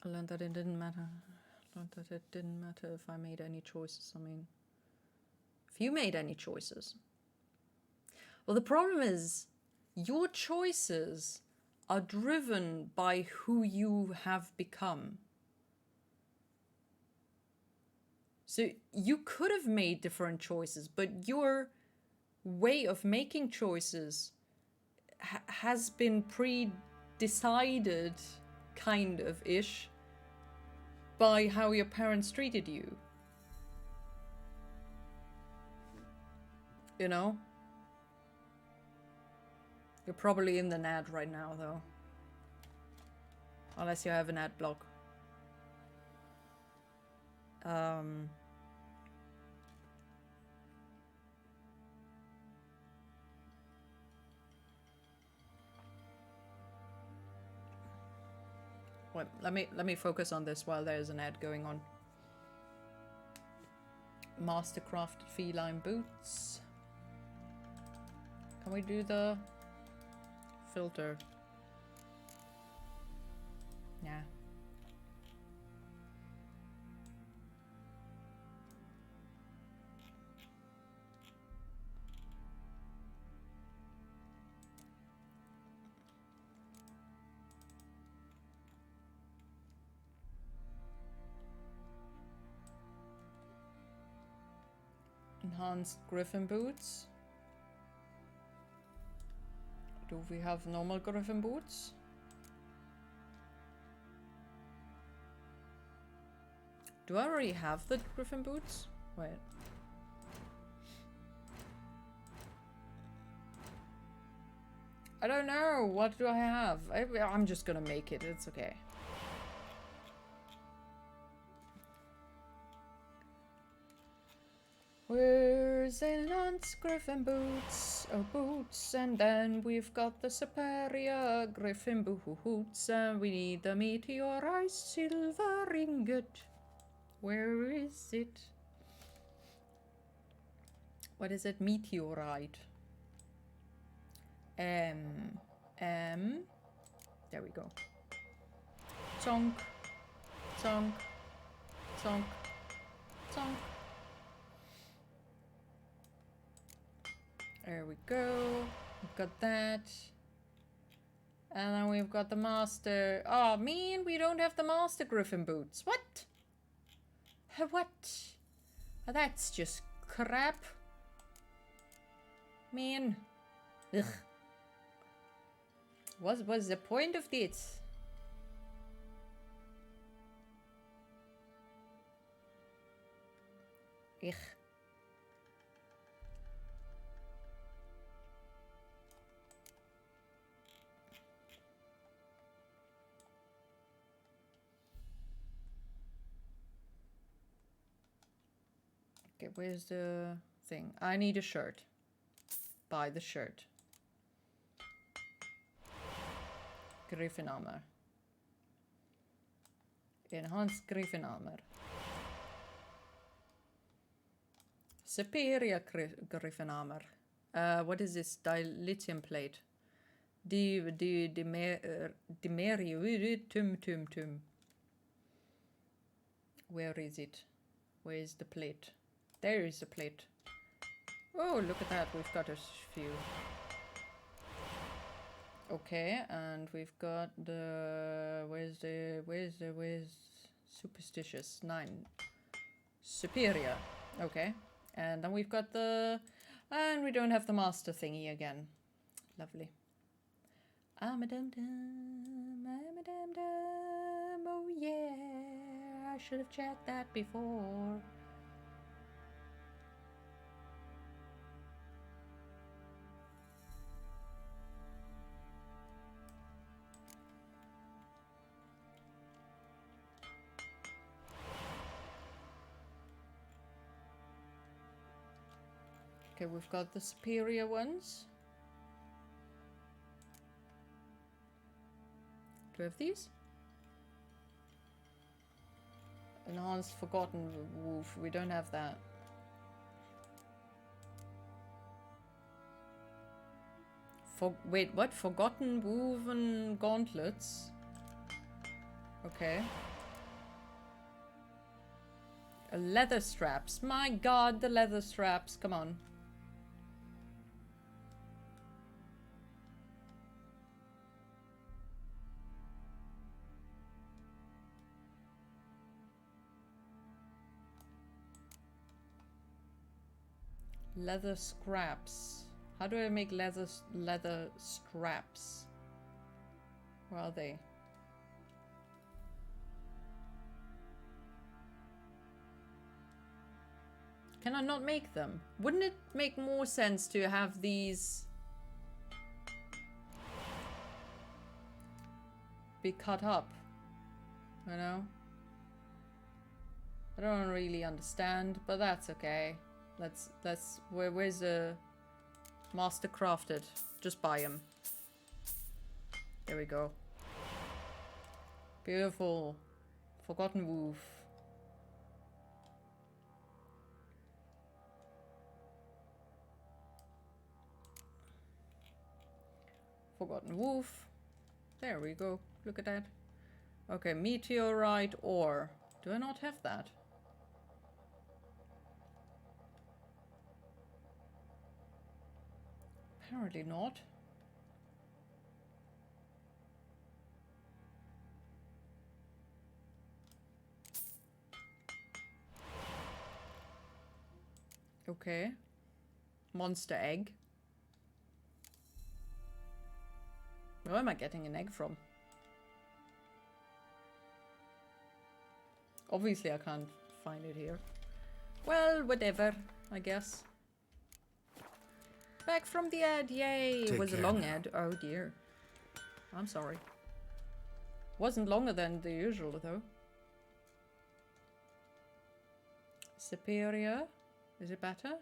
learned that it didn't matter. I learned that it didn't matter if I made any choices. I mean, if you made any choices. Well, the problem is your choices are driven by who you have become. So you could have made different choices, but your way of making choices has been pre-decided, kind of ish, by how your parents treated you. You know? You're probably in the NAD right now, though. Unless you have an ad block. Well, let me focus on this while there's an ad going on. Mastercrafted feline boots. Can we do the filter? Yeah. Enhanced Griffin boots. Do we have normal Griffin boots? Do I already have the Griffin boots? Wait. I don't know. What do I have? I'm just gonna make it. It's okay. Where's enhanced Griffin boots? Oh, boots. And then we've got the superior Griffin boots. And we need the meteorized silver ingot. Where is it? What is it? Meteorite. There we go. Zonk. Zonk. Zonk. Zonk. There we go. We've got that. And then we've got the master. Oh, man, we don't have the master Griffin boots. What? What? That's just crap. Man. Ugh. What was the point of this? Ugh. Okay, where's the thing? I need a shirt. Buy the shirt. Griffin armor. Enhanced Griffin armor. Superior Griffin armor. What is this? Dilithium plate. Tum. Where is it? Where is the plate? There is a plate. Oh, look at that. We've got a few. Okay, and we've got the... Where's superstitious? 9. Superior. Okay. And then we've got the... And we don't have the master thingy again. Lovely. I'm a dum-dum. I'm a dum-dum. Oh yeah. I should have checked that before. Okay, we've got the superior ones. Do we have these? Enhanced Forgotten Wolf. We don't have that. Wait, what? Forgotten Woven Gauntlets? Okay. Leather straps. My god, the leather straps. Come on. Leather scraps. How do I make leather straps? Where are they? Can I not make them? Wouldn't it make more sense to have these be cut up? You know? I don't really understand, but that's okay. Where's the master crafted? Just buy him. There we go. Beautiful. Forgotten Wolf. Forgotten Wolf. There we go. Look at that. Okay, meteorite ore. Do I not have that? Apparently not. Okay. Monster egg. Where am I getting an egg from? Obviously I can't find it here. Well, whatever, I guess. Back from the ad, yay! It was a long ad. Oh dear. I'm sorry. Wasn't longer than the usual though. Superior. Is it better?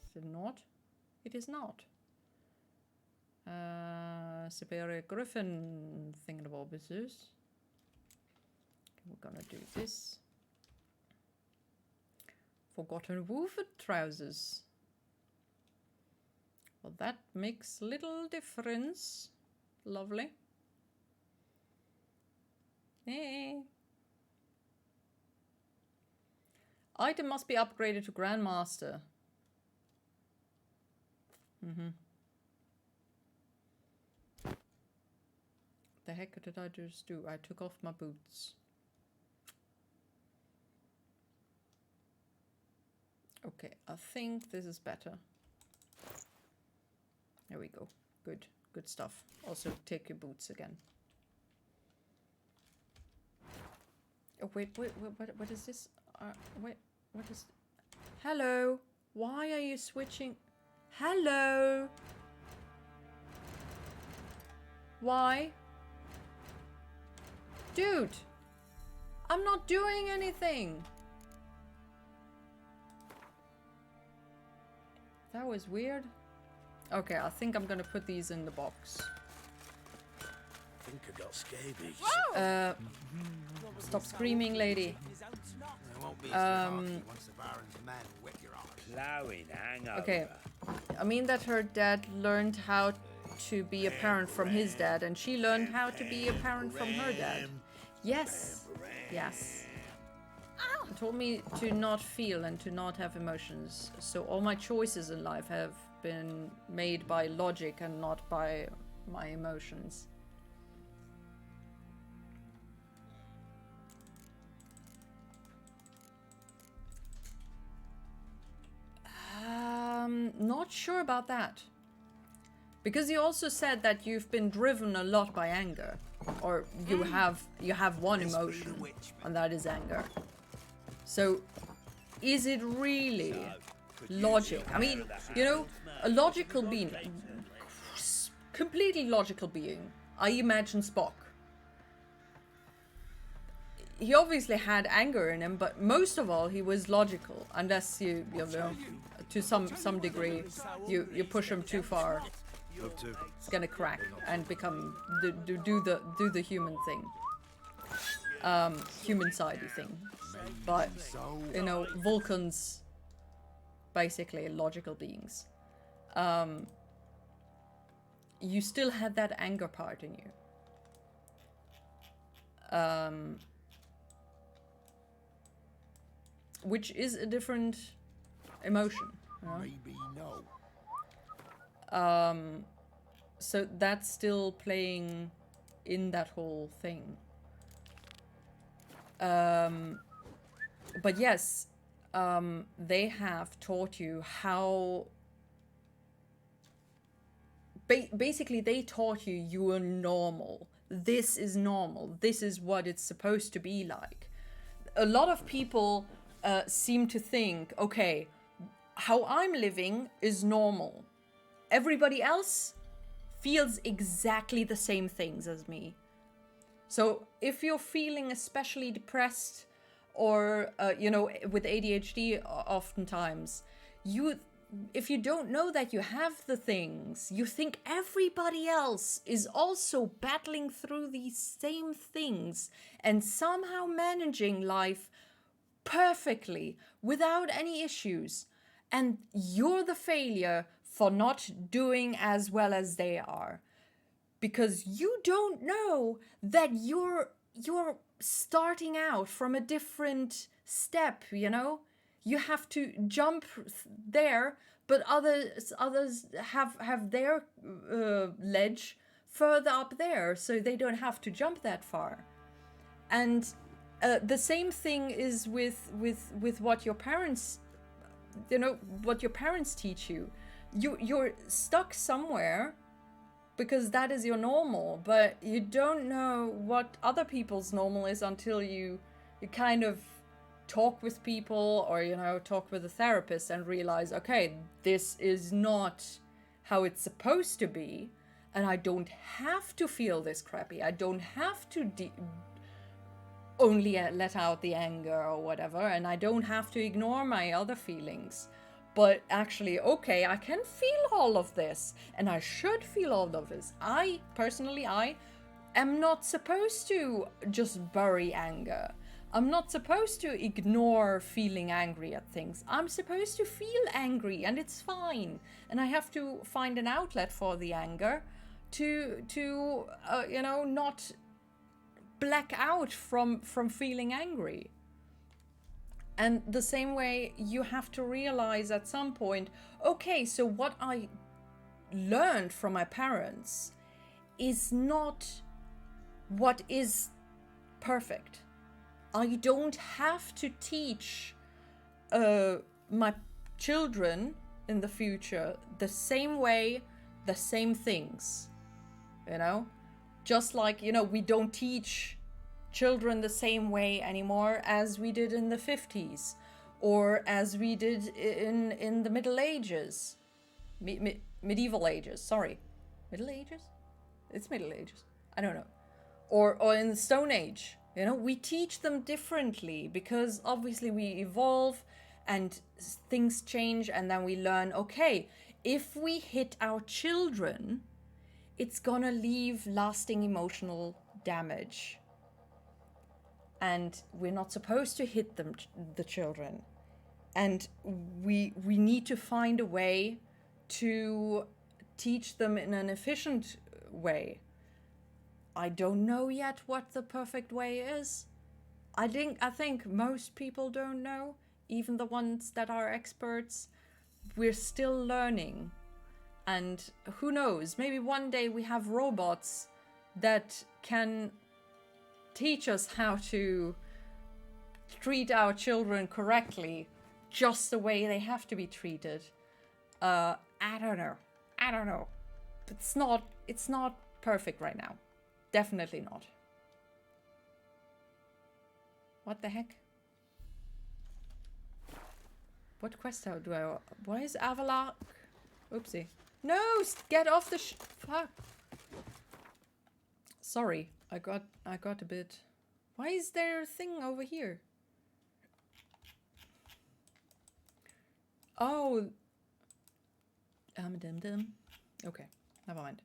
Is it not? It is not. Superior Griffin thingamabobbies. We're gonna do this. Forgotten Woven trousers. Well, that makes little difference. Lovely. Hey. Item must be upgraded to Grandmaster. The heck did I just do? I took off my boots. Okay, I think this is better. There we go. Good. Good stuff. Also, take your boots again. Oh, wait, what is this? Wait, what is... Hello? Why are you switching? Hello? Why? Dude! I'm not doing anything! That was weird. Okay, I think I'm gonna put these in the box. I think I got scabies. Stop screaming, lady. Okay, I mean that her dad learned how to be a parent from his dad, and she learned how to be a parent from her dad. Yes, yes. He told me to not feel and to not have emotions, so all my choices in life have been made by logic and not by my emotions. Not sure about that. Because you also said that you've been driven a lot by anger. Or you have one emotion, and that is anger. So, is it really logic? I mean, you know, a logical being, completely logical being, I imagine Spock. He obviously had anger in him, but most of all, he was logical. Unless you know, to some degree, you push him too far, it's gonna crack and become do the human thing, human-sidey thing. But you know, Vulcans, basically logical beings. You still had that anger part in you. Which is a different emotion. You know? Maybe no. So that's still playing in that whole thing. But yes, they have taught you how... basically, they taught you you are normal. This is normal. This is what it's supposed to be like. A lot of people seem to think, okay, how I'm living is normal. Everybody else feels exactly the same things as me. So if you're feeling especially depressed or, you know, with ADHD oftentimes, if you don't know that you have the things, you think everybody else is also battling through these same things and somehow managing life perfectly without any issues. And you're the failure for not doing as well as they are. Because you don't know that you're starting out from a different step, you know? You have to jump there, but others have their ledge further up there, so they don't have to jump that far. And the same thing is with what your parents you know, what your parents teach you. You're stuck somewhere because that is your normal, but you don't know what other people's normal is until you kind of talk with people, or, you know, talk with a therapist and realize, okay, this is not how it's supposed to be, and I don't have to feel this crappy. I don't have to only let out the anger or whatever, and I don't have to ignore my other feelings. But actually, okay, I can feel all of this, and I should feel all of this. I am not supposed to just bury anger. I'm not supposed to ignore feeling angry at things. I'm supposed to feel angry, and it's fine. And I have to find an outlet for the anger to you know, not black out from feeling angry. And the same way, you have to realize at some point, okay, so what I learned from my parents is not what is perfect. I don't have to teach my children in the future the same way, the same things, you know? Just like, you know, we don't teach children the same way anymore as we did in the 50s, or as we did in the Middle Ages. Medieval ages, sorry. Middle Ages? It's Middle Ages. I don't know. Or in the Stone Age. You know, we teach them differently because obviously we evolve and things change, and then we learn, okay, if we hit our children, it's gonna leave lasting emotional damage. And we're not supposed to hit them, the children. And we need to find a way to teach them in an efficient way. I don't know yet what the perfect way is. I think most people don't know, even the ones that are experts. We're still learning. And who knows, maybe one day we have robots that can teach us how to treat our children correctly, just the way they have to be treated. I don't know. It's not perfect right now. Definitely not. What the heck? What quest do I... Why is Avallac'h... Oopsie. No! Get off the fuck! Sorry. I got a bit... Why is there a thing over here? Oh! Okay. Never mind.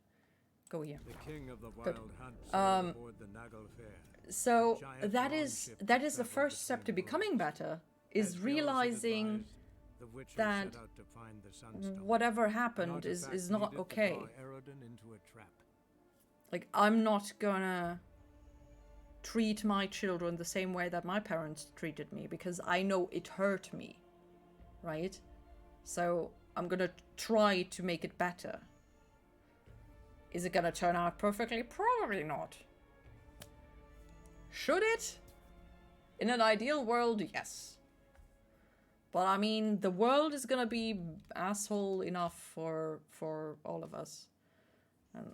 Go here. The king of the Good. wild hunt sailed aboard the Nagel Fair. So Giant that is longship the traveled first step to between becoming better, As is Gills had realizing advised, the Witcher that set out to find the Sunstone, whatever an happened is artifact not needed to okay. draw Eredin into a trap. Like, I'm not gonna treat my children the same way that my parents treated me, because I know it hurt me, right? So I'm gonna try to make it better. Is it gonna turn out perfectly? Probably not. Should it? In an ideal world, yes. But I mean, the world is gonna be asshole enough for all of us. And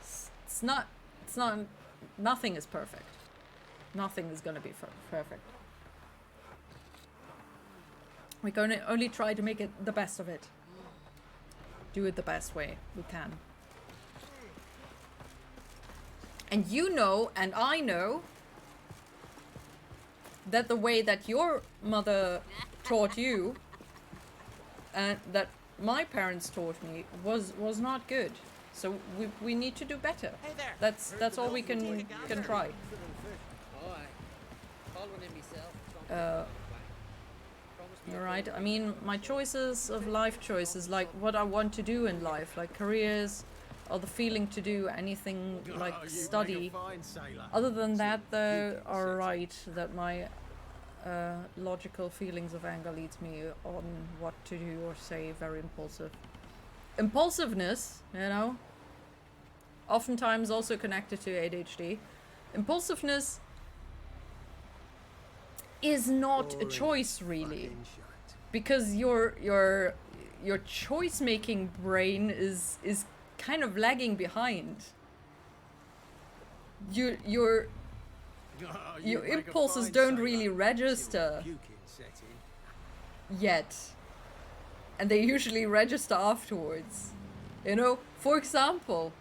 it's not, nothing is perfect. Nothing is gonna be perfect. We're gonna only try to make it the best of it. Do it the best way we can. And you know, and I know, that the way that your mother taught you, and that my parents taught me, was not good. So we need to do better. Hey there. That's all we can try. Oh, I called one in myself. You're right. I mean, my choices of life choices, like what I want to do in life, like careers, or the feeling to do anything like study. Other than that, though, are right that my logical feelings of anger leads me on what to do or say. Very impulsive. Impulsiveness, you know, oftentimes also connected to ADHD. Impulsiveness is not a choice really, because your choice making brain is kind of lagging behind. Your impulses don't really register yet, and they usually register afterwards. You know, for example,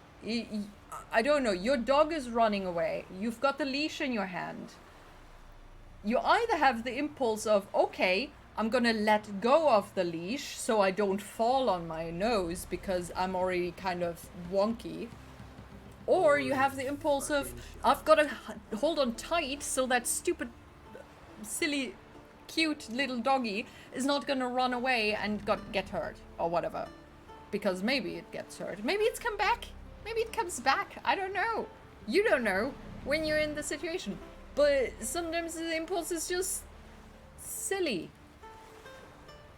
I don't know, your dog is running away, you've got the leash in your hand. You either have the impulse of, okay, I'm gonna let go of the leash so I don't fall on my nose because I'm already kind of wonky. Or you have the impulse of, I've gotta hold on tight so that stupid, silly, cute little doggy is not gonna run away and get hurt or whatever. Because maybe it gets hurt. Maybe it's come back. Maybe it comes back. I don't know. You don't know when you're in the situation. But sometimes the impulse is just silly.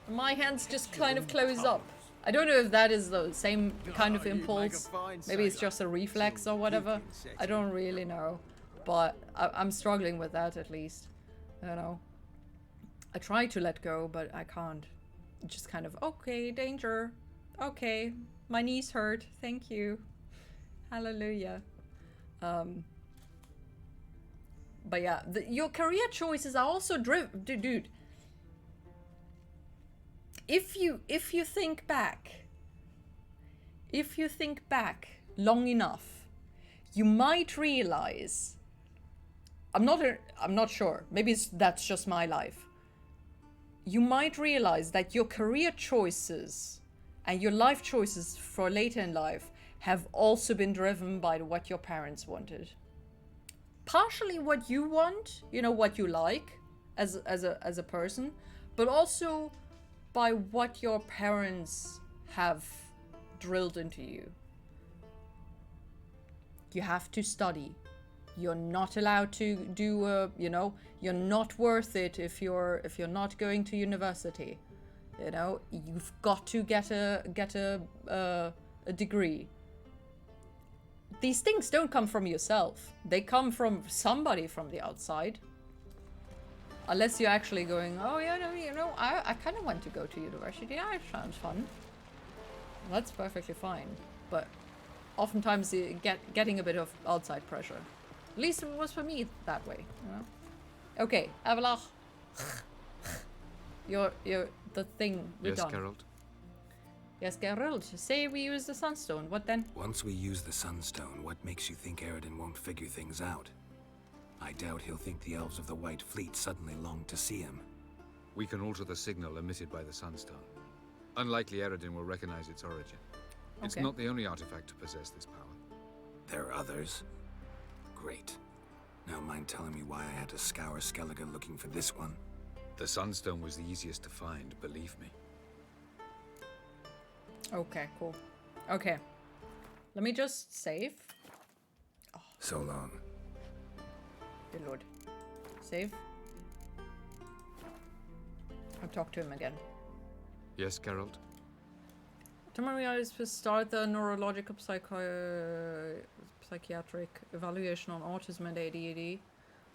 My hands just kind of close up. I don't know if that is the same kind of impulse. Maybe it's just a reflex or whatever. I don't really know. But I'm struggling with that at least. You know. I try to let go, but I can't. Just kind of, okay, danger. Okay, my knees hurt. Thank you. Hallelujah. But yeah, your career choices are also driven, dude. If you think back long enough, you might realize. I'm not sure. Maybe that's just my life. You might realize that your career choices and your life choices for later in life have also been driven by what your parents wanted. Partially what you want, you know, what you like as a person, but also by what your parents have drilled into you. You have to study. You're not allowed to do you know, you're not worth it if you're not going to university. You know, you've got to get a degree. These things don't come from yourself. They come from somebody from the outside. Unless you're actually going, oh yeah, no, you know, I kind of want to go to university. Yeah, it sounds fun. That's perfectly fine. But oftentimes you getting a bit of outside pressure. At least it was for me that way, you know. Okay, Avallac'h. You're the thing. We're done. Geralt. Yes, Geralt. Say we use the Sunstone. What then? Once we use the Sunstone, what makes you think Eredin won't figure things out? I doubt he'll think the Elves of the White Fleet suddenly long to see him. We can alter the signal emitted by the Sunstone. Unlikely Eredin will recognize its origin. It's not the only artifact to possess this power. There are others? Great. Now mind telling me why I had to scour Skellige looking for this one? The Sunstone was the easiest to find, believe me. Okay, cool. Okay. Let me just save. Oh. So long. Good lord. Save. I'll talk to him again. Yes, Geralt? Tomorrow I was to start the neurological psychiatric evaluation on autism and ADHD.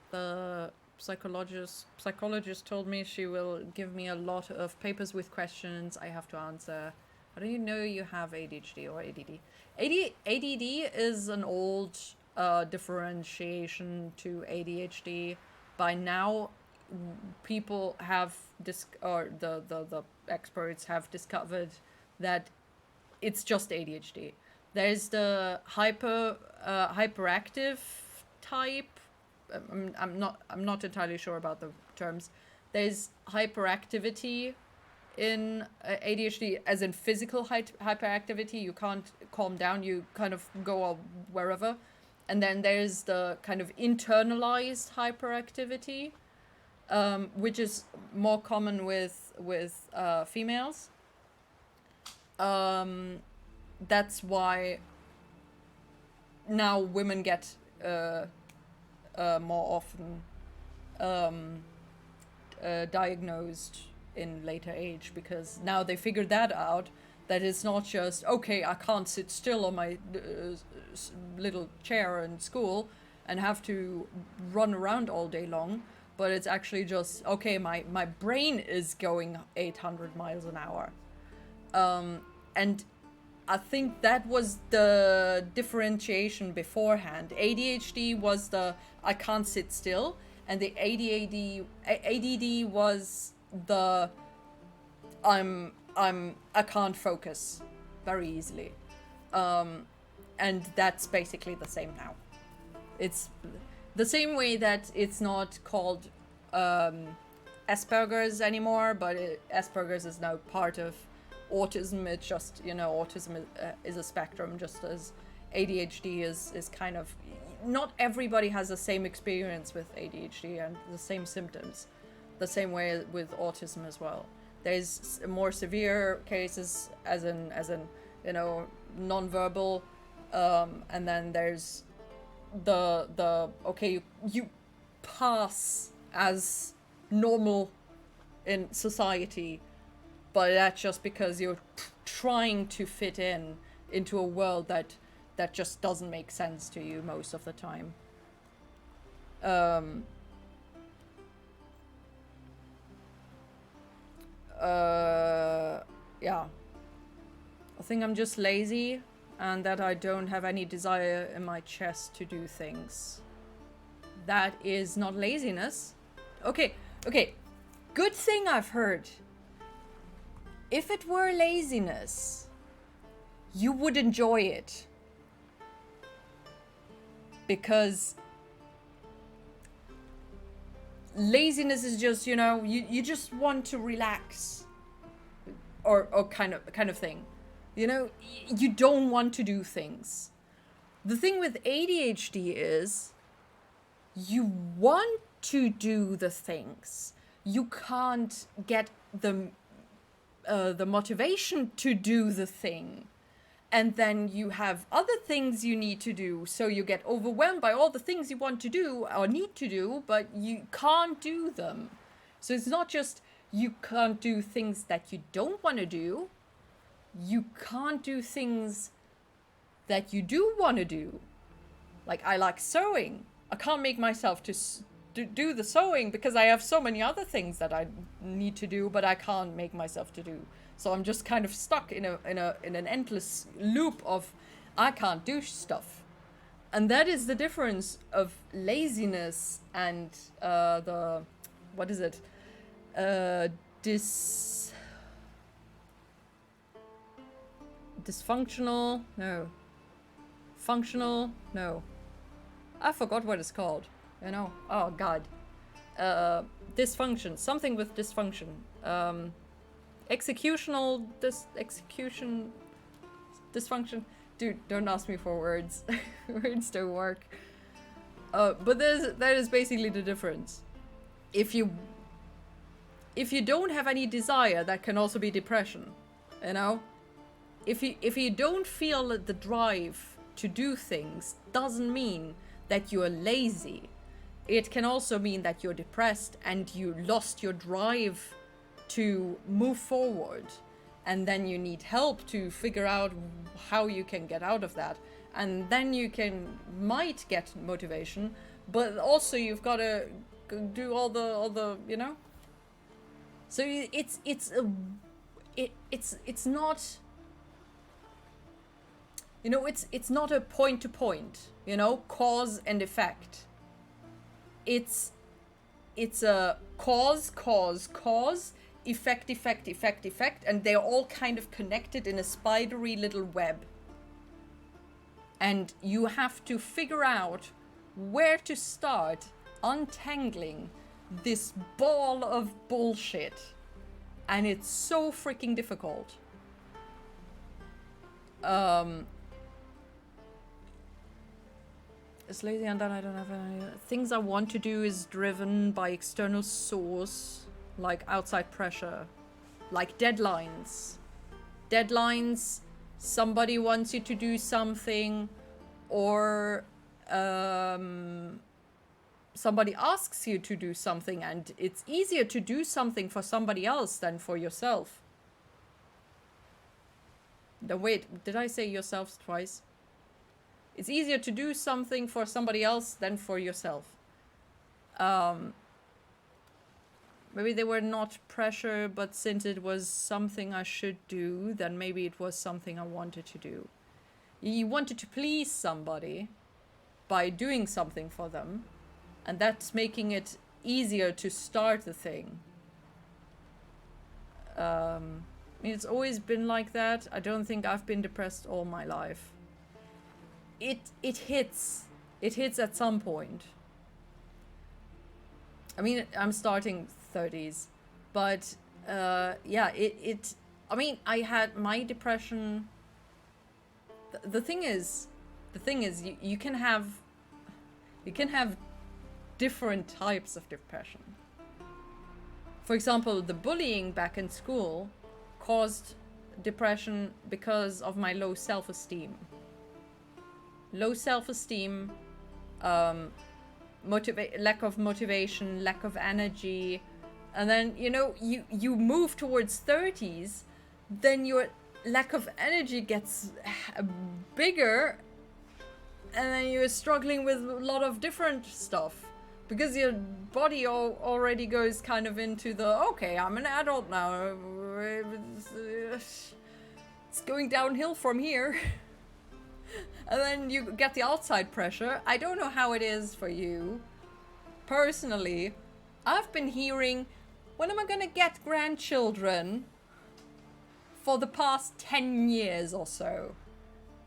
The psychologist told me she will give me a lot of papers with questions I have to answer. How do you know you have ADHD or ADD? ADD is an old differentiation to ADHD. By now, people have the experts have discovered that it's just ADHD. There's the hyperactive type. I'm not entirely sure about the terms. There's hyperactivity in ADHD, as in physical hyperactivity. You can't calm down. You kind of go wherever. And then there's the kind of internalized hyperactivity, which is more common with females. That's why now women get more often diagnosed in later age, because now they figured that out, that it's not just, okay, I can't sit still on my little chair in school and have to run around all day long, but it's actually just, okay, my brain is going 800 miles an hour. And I think that was the differentiation beforehand. ADHD was the I can't sit still, and the ADD was the I can't focus very easily. And that's basically the same now. It's the same way that it's not called Asperger's anymore, but Asperger's is now part of autism. It's just, you know, autism is a spectrum, just as ADHD is kind of, not everybody has the same experience with ADHD and the same symptoms, the same way with autism as well. There's more severe cases, as in you know, non-verbal, and then there's the okay, you pass as normal in society, but that's just because you're trying to fit into a world that just doesn't make sense to you most of the time. Yeah. I think I'm just lazy, and that I don't have any desire in my chest to do things. That is not laziness. Okay. Good thing I've heard. If it were laziness, you would enjoy it. Because laziness is just, you know, you just want to relax. Or kind of thing. You know, you don't want to do things. The thing with ADHD is you want to do the things. You can't get the motivation to do the thing. And then you have other things you need to do, so you get overwhelmed by all the things you want to do or need to do, but you can't do them. So it's not just you can't do things that you don't want to do. You can't do things that you do want to do. Like, I like sewing. I can't make myself to do the sewing because I have so many other things that I need to do, but I can't make myself to do. So I'm just kind of stuck in an endless loop of I can't do stuff. And that is the difference of laziness and the, what is it? Dysfunctional? No. Functional? No. I forgot what it's called. You know? Oh, God. Dysfunction. Something with dysfunction. Executional dysfunction. Dude, don't ask me for words. Words don't work. But that is basically the difference. If you don't have any desire, that can also be depression. You know? If you don't feel the drive to do things, doesn't mean that you're lazy. It can also mean that you're depressed and you lost your drive to move forward, and then you need help to figure out how you can get out of that, and then you might get motivation, but also you've got to do all the you know. So it's not, you know, it's not a point to point, you know, cause and effect. It's a cause, effect, and they're all kind of connected in a spidery little web. And you have to figure out where to start untangling this ball of bullshit. And it's so freaking difficult. It's lazy and then I don't have any things I want to do is driven by external source, like outside pressure, like deadlines. Somebody wants you to do something, or somebody asks you to do something, and it's easier to do something for somebody else than for yourself. Wait, did I say yourself twice? It's easier to do something for somebody else than for yourself. Maybe they were not pressure, but since it was something I should do, then maybe it was something I wanted to do. You wanted to please somebody by doing something for them, and that's making it easier to start the thing. I mean, it's always been like that. I don't think I've been depressed all my life. It hits at some point. I mean, I'm starting 30s, but yeah, I mean, I had my depression. The thing is, you can have different types of depression. For example, the bullying back in school caused depression because of my low self-esteem. Low self-esteem, lack of motivation, lack of energy, and then, you know, you move towards 30s, then your lack of energy gets bigger, and then you're struggling with a lot of different stuff. Because your body already goes kind of into the, okay, I'm an adult now. It's going downhill from here. And then you get the outside pressure. I don't know how it is for you. Personally, I've been hearing, when am I gonna get grandchildren? For the past 10 years or so.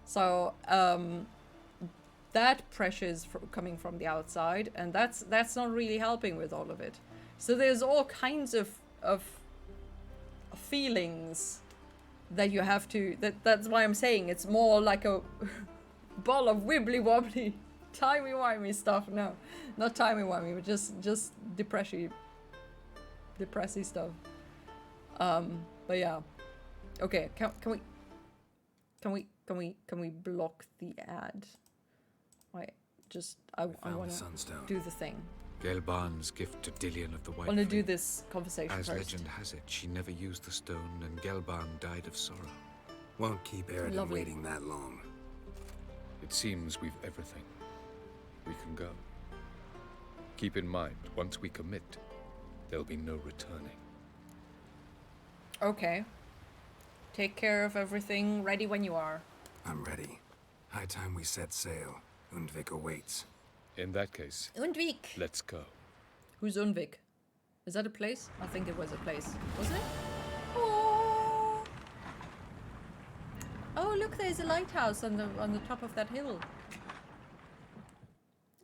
So, that pressure is coming from the outside, and that's not really helping with all of it. So there's all kinds of feelings that you have to. That's why I'm saying it's more like a ball of wibbly wobbly, timey wimey stuff. No, not timey wimey, but just depressy stuff. But yeah, okay. Can we block the ad? Wait, I want to do the thing. Gelban's gift to Dillion of the White I want to Flame. do this conversation As first. legend has it, she never used the stone, and Gelban died of sorrow. Won't keep Aerodin Lovely. waiting that long. It seems we've everything. We can go. Keep in mind, once we commit, there'll be no returning. Okay. Take care of everything. Ready when you are. I'm ready. High time we set sail. Undvik awaits. In that case, Undvik. let's go. Who's Undvik? Is that a place? I think it was a place. Wasn't it? Oh. Oh, look, there's a lighthouse on the top of that hill.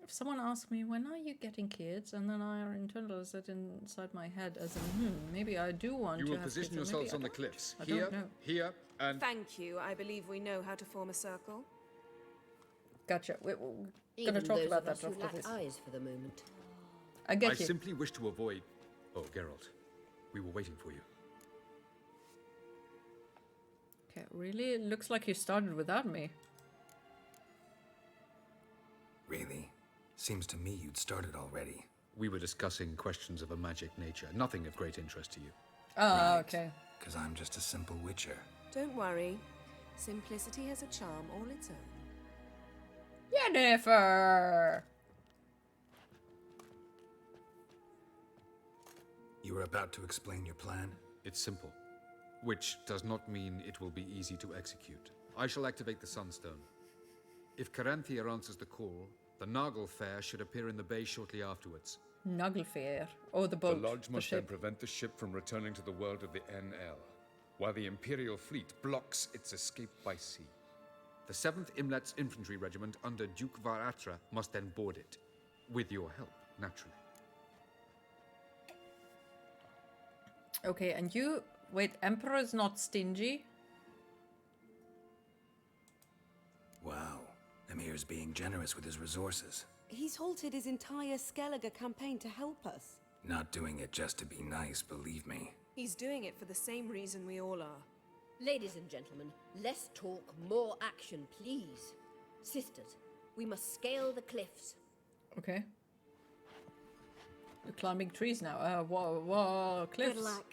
If someone asks me, when are you getting kids? And then I internalize it inside my head as in, maybe I do want to You will have position kids, or maybe yourselves I on the don't. cliffs. I Here, don't know. here, and... Thank you. I believe we know how to form a circle. Gotcha. We're Even gonna talk those about of us that who after lack this. eyes for the moment. I I get you. simply wish to avoid... Oh, Geralt. We were waiting for you. Okay, really? It looks like you started without me. Really? Seems to me you'd started already. We were discussing questions of a magic nature, nothing of great interest to you. Oh, Right. okay. Because I'm just a simple witcher. Don't worry. Simplicity has a charm all its own. Yennefer! You were about to explain your plan? It's simple, which does not mean it will be easy to execute. I shall activate the Sunstone. If Caranthia answers the call, the Naglfar should appear in the bay shortly afterwards. Naglfar. Oh, the boat. The Lodge must the then ship. prevent the ship from returning to the world of the NL, while the Imperial fleet blocks its escape by sea. The 7th Imlet's infantry regiment under Duke Varatra must then board it. With your help, naturally. Okay, and you... Wait, Emperor's not stingy? Wow. Emir's being generous with his resources. He's halted his entire Skellige campaign to help us. Not doing it just to be nice, believe me. He's doing it for the same reason we all are. Ladies and gentlemen, less talk, more action, please. Sisters, we must scale the cliffs. Okay. We're climbing trees now. Whoa, cliffs. Good luck.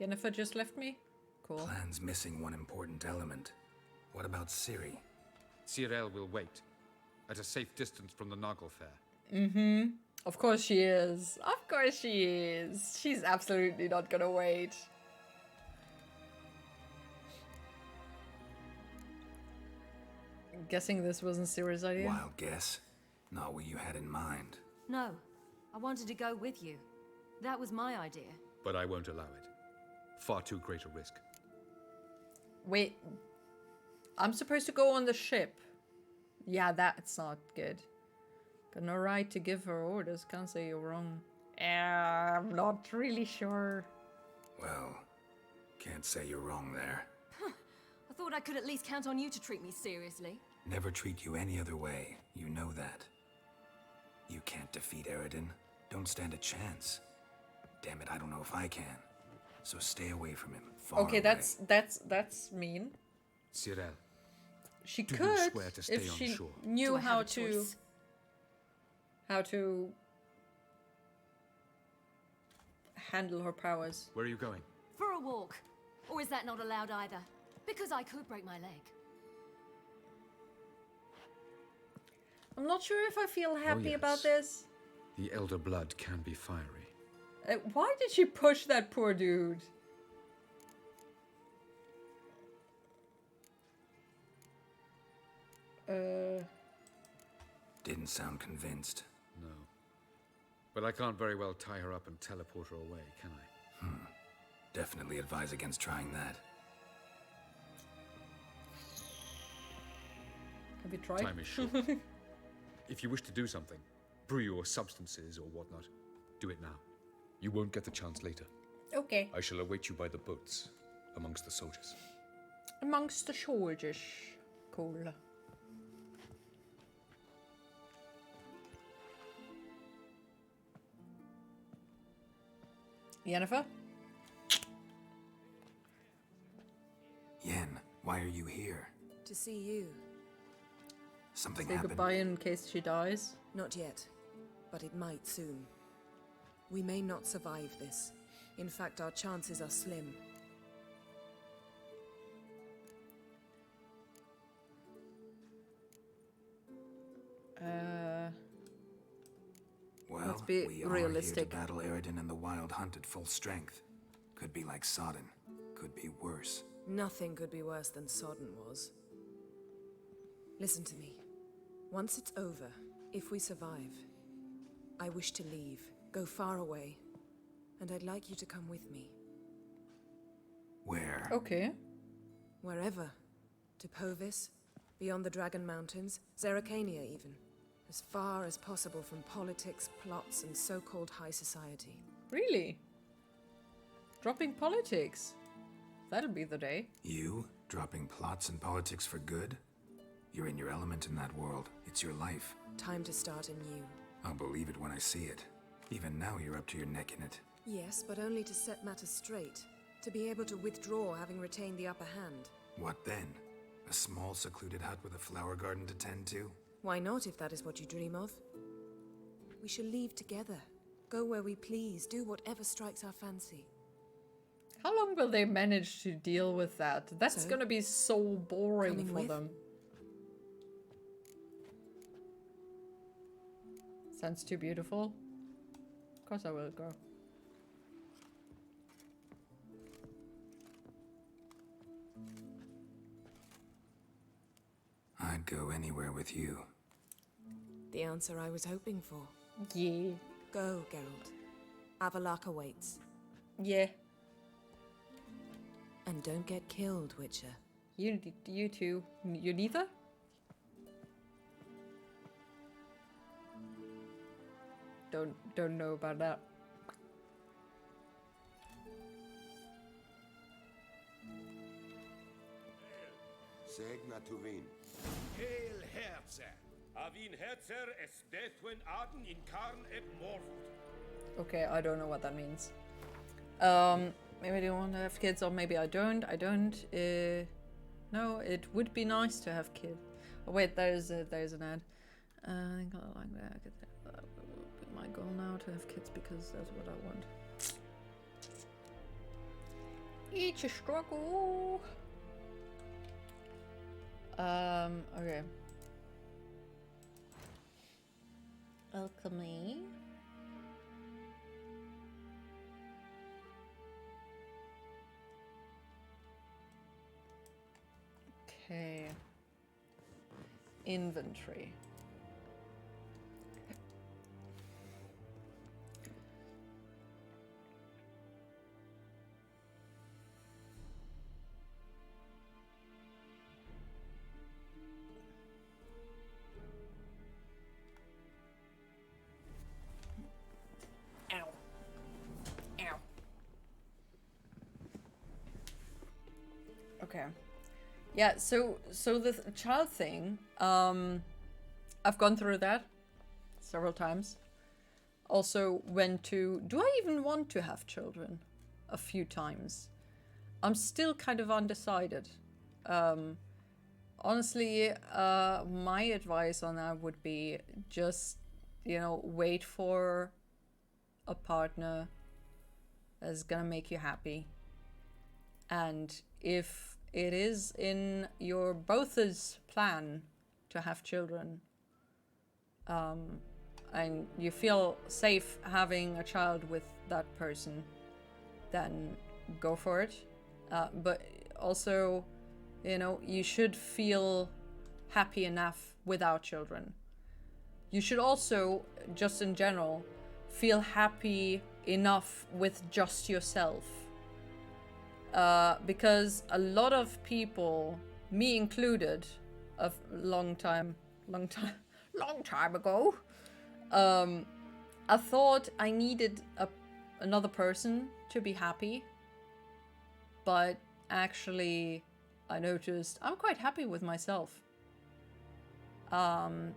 Yennefer just left me? Cool. Plan's missing one important element. What about Ciri? Cyril will wait, at a safe distance from the Naglfar. Mm-hmm. Of course she is. Of course she is. She's absolutely not gonna wait. I'm guessing this wasn't Ciri's idea. Wild guess. Not what you had in mind. No, I wanted to go with you. That was my idea. But I won't allow it. Far too great a risk. Wait. I'm supposed to go on the ship. Yeah, that's not good. Got no right to give her orders. Can't say you're wrong. I'm not really sure. Well, can't say you're wrong there. I thought I could at least count on you to treat me seriously. Never treat you any other way. You know that. You can't defeat Eredin. Don't stand a chance. Damn it, I don't know if I can. So stay away from him. Far Okay, away. that's mean. Cyril, She do could you swear to stay if on she shore? knew Do I have how a to choice? handle her powers. Where are you going? For a walk. Or is that not allowed either? Because I could break my leg. I'm not sure if I feel happy about yes. this. The elder blood can be fiery. Why did she push that poor dude? Didn't sound convinced. No. But I can't very well tie her up and teleport her away, can I? Definitely advise against trying that. Have you tried? Time is short. If you wish to do something, brew your substances or whatnot, do it now. You won't get the chance later. Okay. I shall await you by the boats, amongst the soldiers. Amongst the soldiers. Cool. Yennefer? Yen, why are you here? To see you. Something Say happened. goodbye in case she dies. Not yet, but it might soon. We may not survive this. In fact, our chances are slim. Well, let's be we realistic. are here to battle Eredin and the Wild Hunt at full strength. Could be like Sodden. Could be worse. Nothing could be worse than Sodden was. Listen to me. Once it's over, if we survive, I wish to leave, go far away, and I'd like you to come with me. Where? Okay. Wherever. To Povis, beyond the Dragon Mountains, Zerrikania even. As far as possible from politics, plots, and so-called high society. Really? Dropping politics? That'll be the day. You? Dropping plots and politics for good? You're in your element in that world. It's your life. Time to start anew. I'll believe it when I see it. Even now you're up to your neck in it. Yes, but only to set matters straight. To be able to withdraw having retained the upper hand. What then? A small secluded hut with a flower garden to tend to? Why not, if that is what you dream of? We shall leave together. Go where we please, do whatever strikes our fancy. How long will they manage to deal with that? That's So, gonna be so boring coming for with? them. Sounds too beautiful. Of course I will go. I'd go anywhere with you. The answer I was hoping for. Yeah. Go, Geralt. Avalok awaits. Yeah. And don't get killed, Witcher. You too. You neither? Don't know about that. Segna Tuvin. Hail Herzer! Avin Herzer es Deathwin Arden in Karn et Morwood. Okay, I don't know what that means. Maybe I don't want to have kids, or maybe I don't. I don't. No, it would be nice to have kids. Oh wait, there's an ad. I think I like that. That would be my goal now, to have kids, because that's what I want. It's a struggle. Okay. Alchemy. inventory. Okay. Yeah, so the child thing, I've gone through that several times. Also went to, do I even want to have children? A few times. I'm still kind of undecided. Honestly, my advice on that would be just, you know, wait for a partner that's gonna make you happy. And if it is in your both's plan to have children, and you feel safe having a child with that person, then go for it. But also, you know, you should feel happy enough without children. You should also, just in general, feel happy enough with just yourself. Because a lot of people, me included, a long time ago, I thought I needed another person to be happy. But actually, I noticed I'm quite happy with myself. And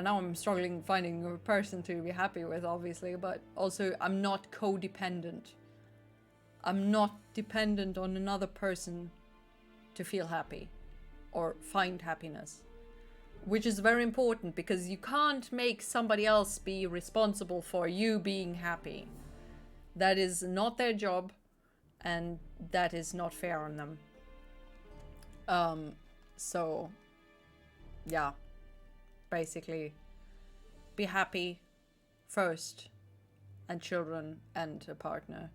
now I'm struggling finding a person to be happy with, obviously, but also I'm not codependent. I'm not dependent on another person to feel happy or find happiness, which is very important because you can't make somebody else be responsible for you being happy. That is not their job, and that is not fair on them. So yeah, basically be happy first, and children and a partner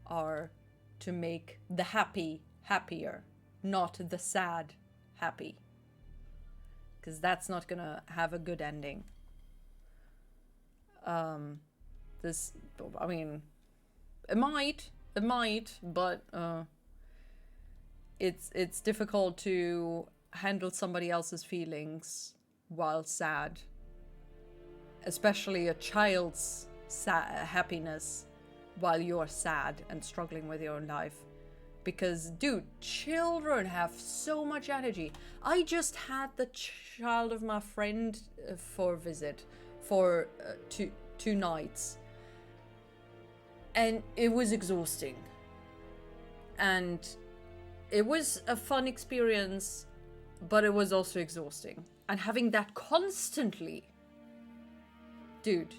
are to make the happy happier, not the sad happy, because that's not gonna have a good ending. This, I mean, it might, but it's difficult to handle somebody else's feelings while sad, especially a child's happiness while you're sad and struggling with your own life. Because, dude, children have so much energy. I just had the child of my friend for a visit for two nights. And it was exhausting. And it was a fun experience, but it was also exhausting. And having that constantly, dude,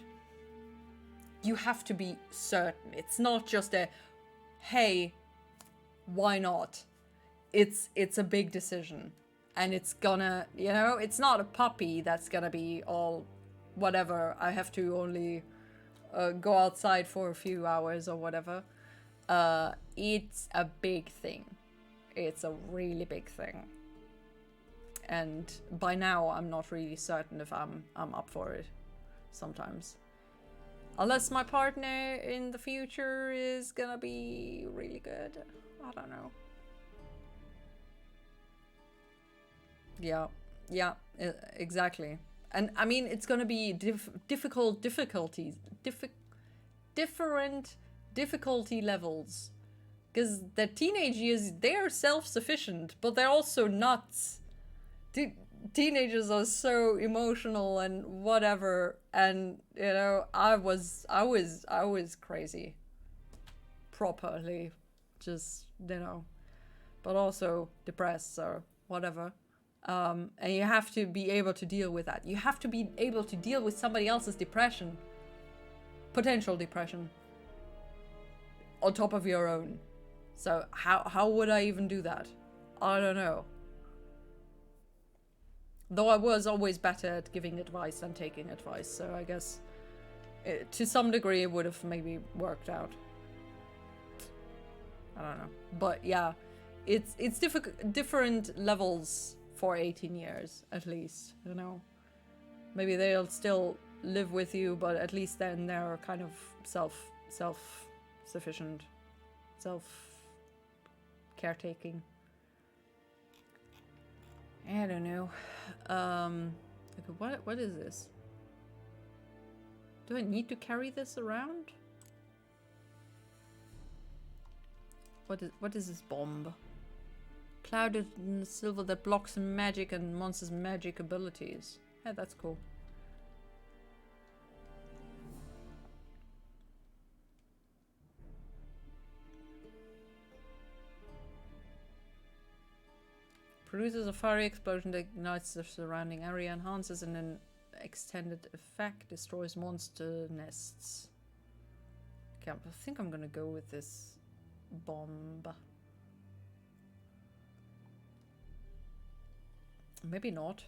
you have to be certain. It's not just a, hey, why not? It's a big decision. And it's gonna, you know, it's not a puppy that's gonna be all whatever. I have to only go outside for a few hours or whatever. It's a big thing. It's a really big thing. And by now, I'm not really certain if I'm up for it sometimes. Unless my partner in the future is gonna be really good. I don't know. Yeah, exactly. And I mean, it's gonna be different difficulty levels. Because the teenage years, they're self-sufficient, but they're also nuts. Teenagers are so emotional and whatever, and you know, I was crazy, properly, just, you know, but also depressed or whatever. And you have to be able to deal with that. You have to be able to deal with somebody else's depression, potential depression, on top of your own. So how would I even do that? I don't know. Though I was always better at giving advice than taking advice, so I guess to some degree it would have maybe worked out. I don't know. But yeah, it's different levels for 18 years at least, you know. Maybe they'll still live with you, but at least then they're kind of self-sufficient, self-caretaking. I don't know. Okay, what is this? Do I need to carry this around? What is this bomb? Clouded in silver that blocks magic and monsters' magic abilities. Yeah, that's cool. Produces a fiery explosion that ignites the surrounding area, enhances in an extended effect, destroys monster nests. Okay, I think I'm gonna go with this bomb. Maybe not.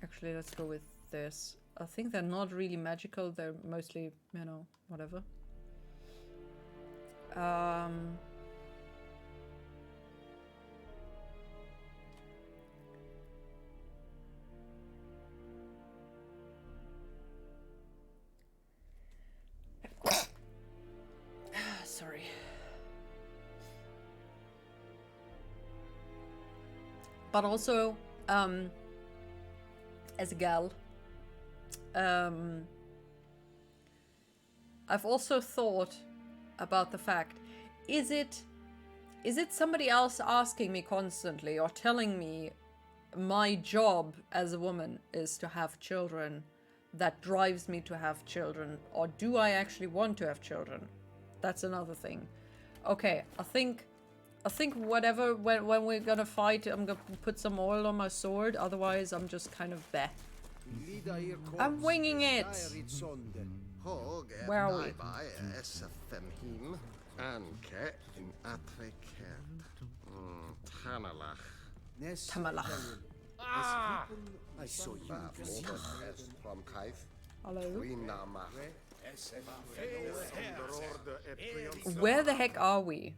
Actually, let's go with this. I think they're not really magical. They're mostly, you know, whatever. Sorry. But also, as a gal, I've also thought about the fact, is it somebody else asking me constantly or telling me my job as a woman is to have children that drives me to have children, or do I actually want to have children? That's another thing. Okay, I think whatever, when we're gonna fight, I'm gonna put some oil on my sword, otherwise I'm just kind of bleh. I'm winging it! Where are we? Tamalach. Ah! I saw you. Hello? Where the heck are we?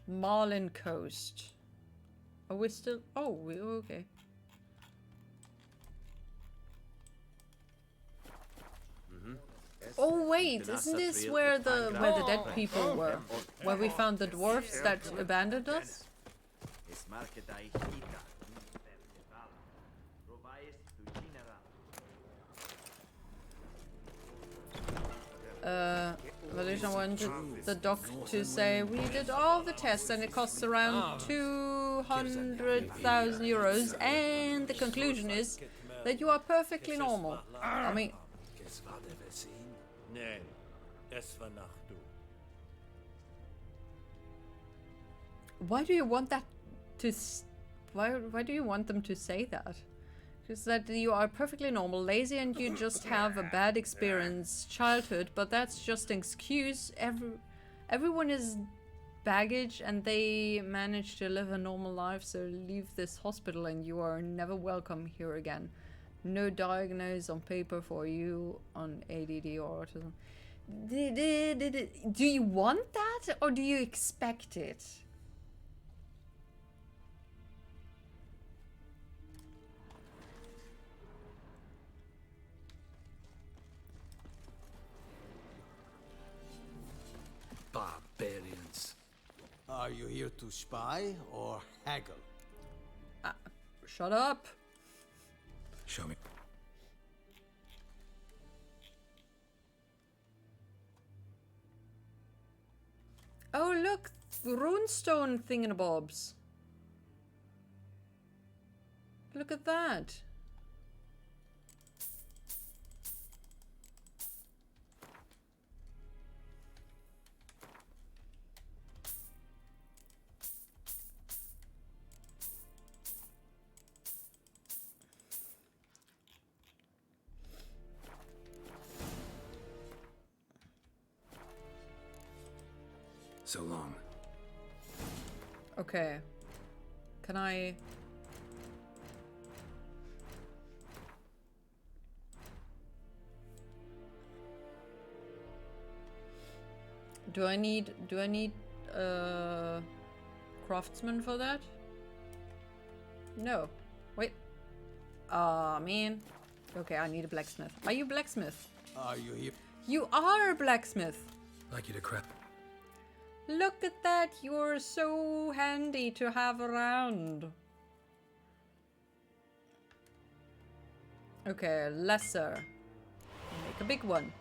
Marlin Coast. Are we still? Oh, we okay. Oh wait, isn't this where the dead people were? Where we found the dwarfs that abandoned us? Volition wanted the doc to say we did all the tests and it costs around 200,000 euros, and the conclusion is that you are perfectly normal. I mean, why do you want that to? Why do you want them to say that? Because that you are perfectly normal, lazy, and you just have a bad experience childhood. But that's just an excuse. Everyone is baggage, and they manage to live a normal life. So leave this hospital, and you are never welcome here again. No diagnosis on paper for you on ADD or autism. Do you want that, or do you expect it? Barbarians. Are you here to spy or haggle? Shut up. Show me. Oh look, runestone thingamabobs. Look at that. So long. Okay. Can I... Do I need craftsman for that? No. Wait. Ah, man. Okay, I need a blacksmith. Are you blacksmith? Are you here? You are a blacksmith. Like you to crap. Look at that. You're so handy to have around. Okay, lesser. Make a big one.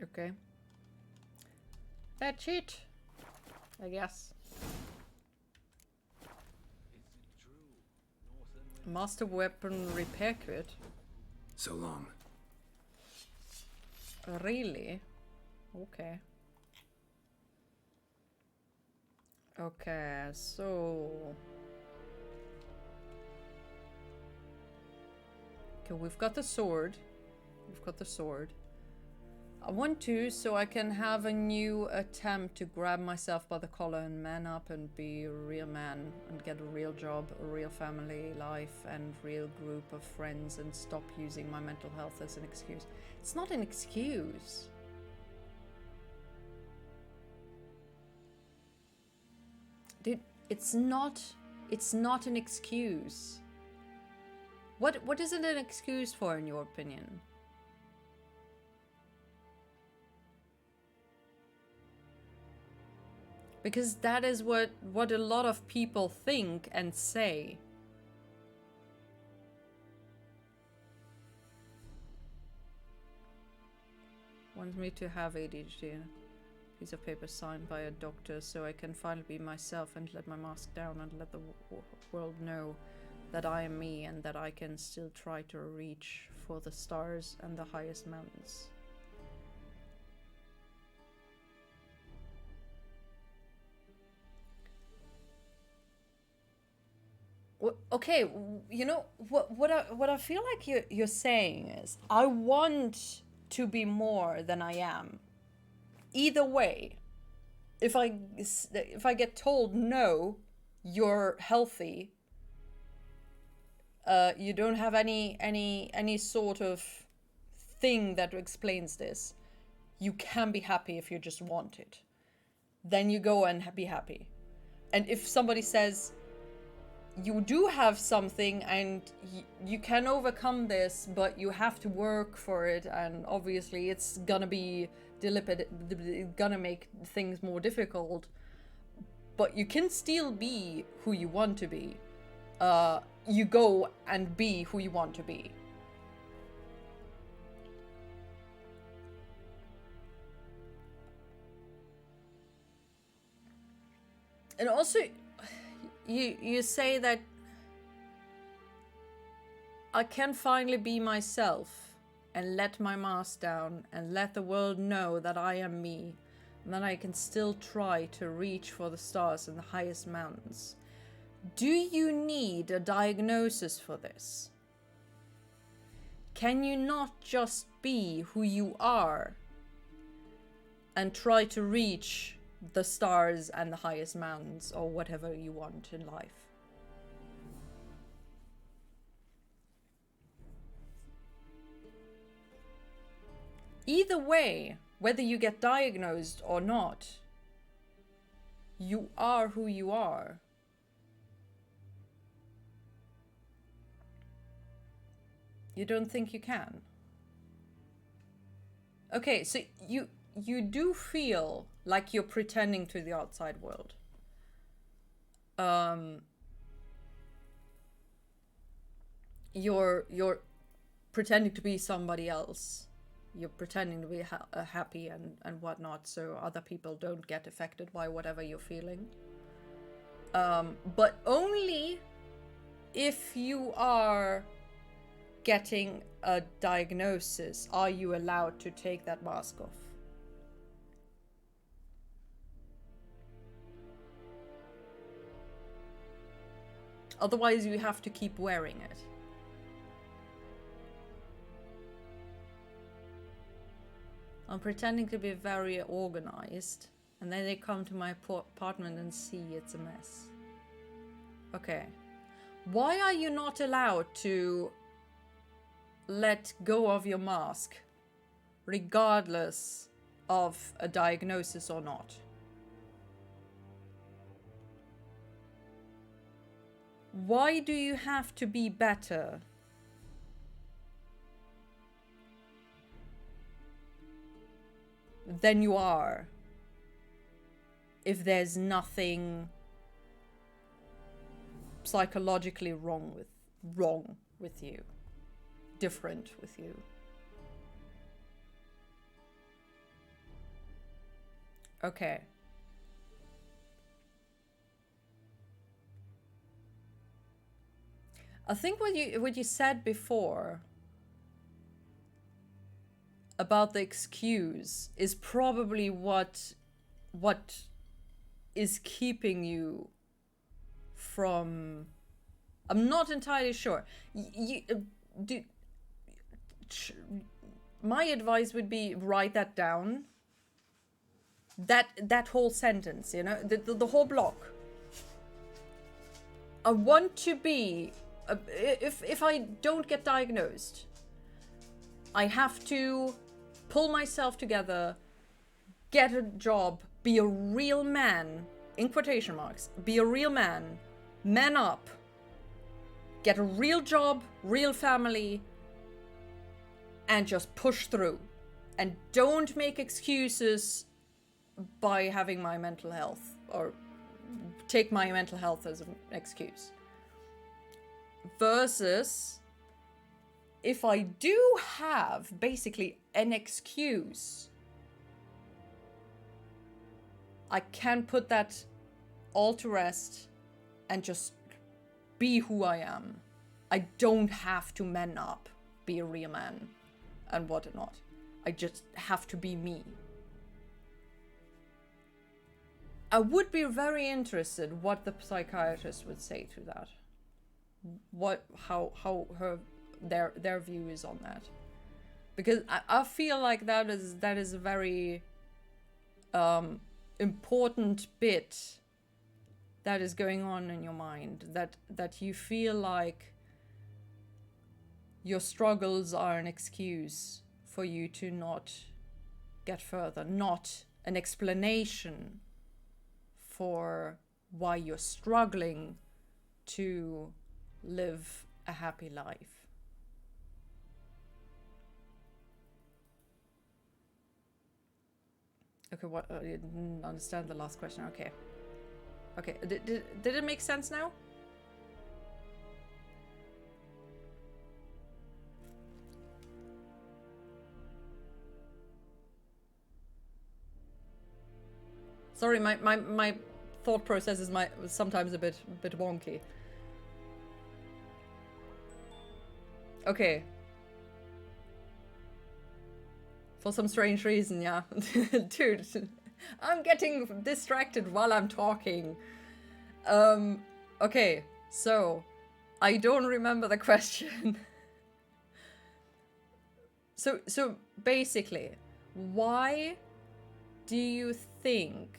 Okay. That's it, I guess. Master weapon repair kit. So long. Really? Okay. Okay, so... Okay, we've got the sword. We've got the sword. I want to, so I can have a new attempt to grab myself by the collar and man up and be a real man and get a real job, a real family life and real group of friends and stop using my mental health as an excuse. It's not an excuse. Dude, it's not an excuse. What is it an excuse for in your opinion? Because that is what a lot of people think and say. Wants me to have ADHD. Piece of paper signed by a doctor so I can finally be myself and let my mask down and let the world know that I am me and that I can still try to reach for the stars and the highest mountains. Okay, you know what I feel like you're saying is I want to be more than I am. Either way, if I get told no, you're healthy. You don't have any sort of thing that explains this. You can be happy if you just want it. Then you go and be happy. And if somebody says you do have something and you can overcome this, but you have to work for it, and obviously it's gonna be gonna make things more difficult, but you can still be who you want to be. You go and be who you want to be. And also, you say that I can finally be myself and let my mask down and let the world know that I am me, and that I can still try to reach for the stars and the highest mountains. Do you need a diagnosis for this? Can you not just be who you are and try to reach the stars and the highest mountains or whatever you want in life? Either way, whether you get diagnosed or not, you are who you are. You don't think you can? Okay, so you do feel like you're pretending to the outside world. You're pretending to be somebody else. You're pretending to be happy and whatnot, so other people don't get affected by whatever you're feeling. But only if you are getting a diagnosis, are you allowed to take that mask off? Otherwise, you have to keep wearing it. I'm pretending to be very organized, and then they come to my apartment and see it's a mess. Okay. Why are you not allowed to let go of your mask, regardless of a diagnosis or not? Why do you have to be better? Than you are, if there's nothing psychologically wrong with you, different with you. Okay. I think what you said before about the excuse is probably what is keeping you from. I'm not entirely sure. My advice would be write that down. That whole sentence, you know, the whole block. I want to be. If I don't get diagnosed, I have to pull myself together, get a job, be a real man, in quotation marks, be a real man, man up, get a real job, real family, and just push through. And don't make excuses by having my mental health, or take my mental health as an excuse. Versus, if I do have basically an excuse, I can put that all to rest and just be who I am. I don't have to man up, be a real man, and whatnot. I just have to be me. I would be very interested what the psychiatrist would say to that. How their view is on that, because I feel like that is a very important bit that is going on in your mind, that you feel like your struggles are an excuse for you to not get further, not an explanation for why you're struggling to live a happy life. Okay, what? I didn't understand the last question. Okay. Okay, did it make sense now? Sorry, my thought process is sometimes a bit wonky. Okay. For some strange reason, yeah. Dude, I'm getting distracted while I'm talking. Okay, so I don't remember the question. So basically, why do you think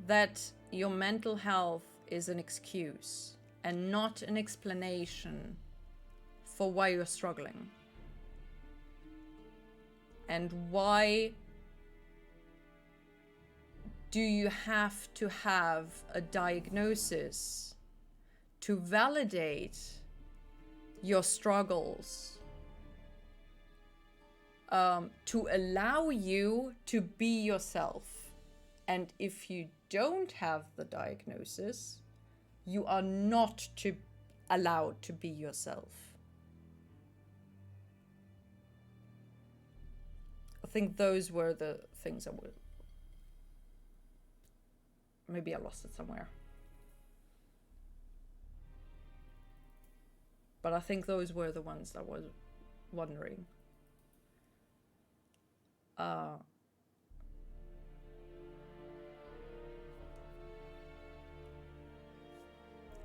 that your mental health is an excuse and not an explanation for why you're struggling? And why do you have to have a diagnosis to validate your struggles, to allow you to be yourself? And if you don't have the diagnosis, you are not allowed to be yourself. I think those were the things I would... Maybe I lost it somewhere. But I think those were the ones I was wondering.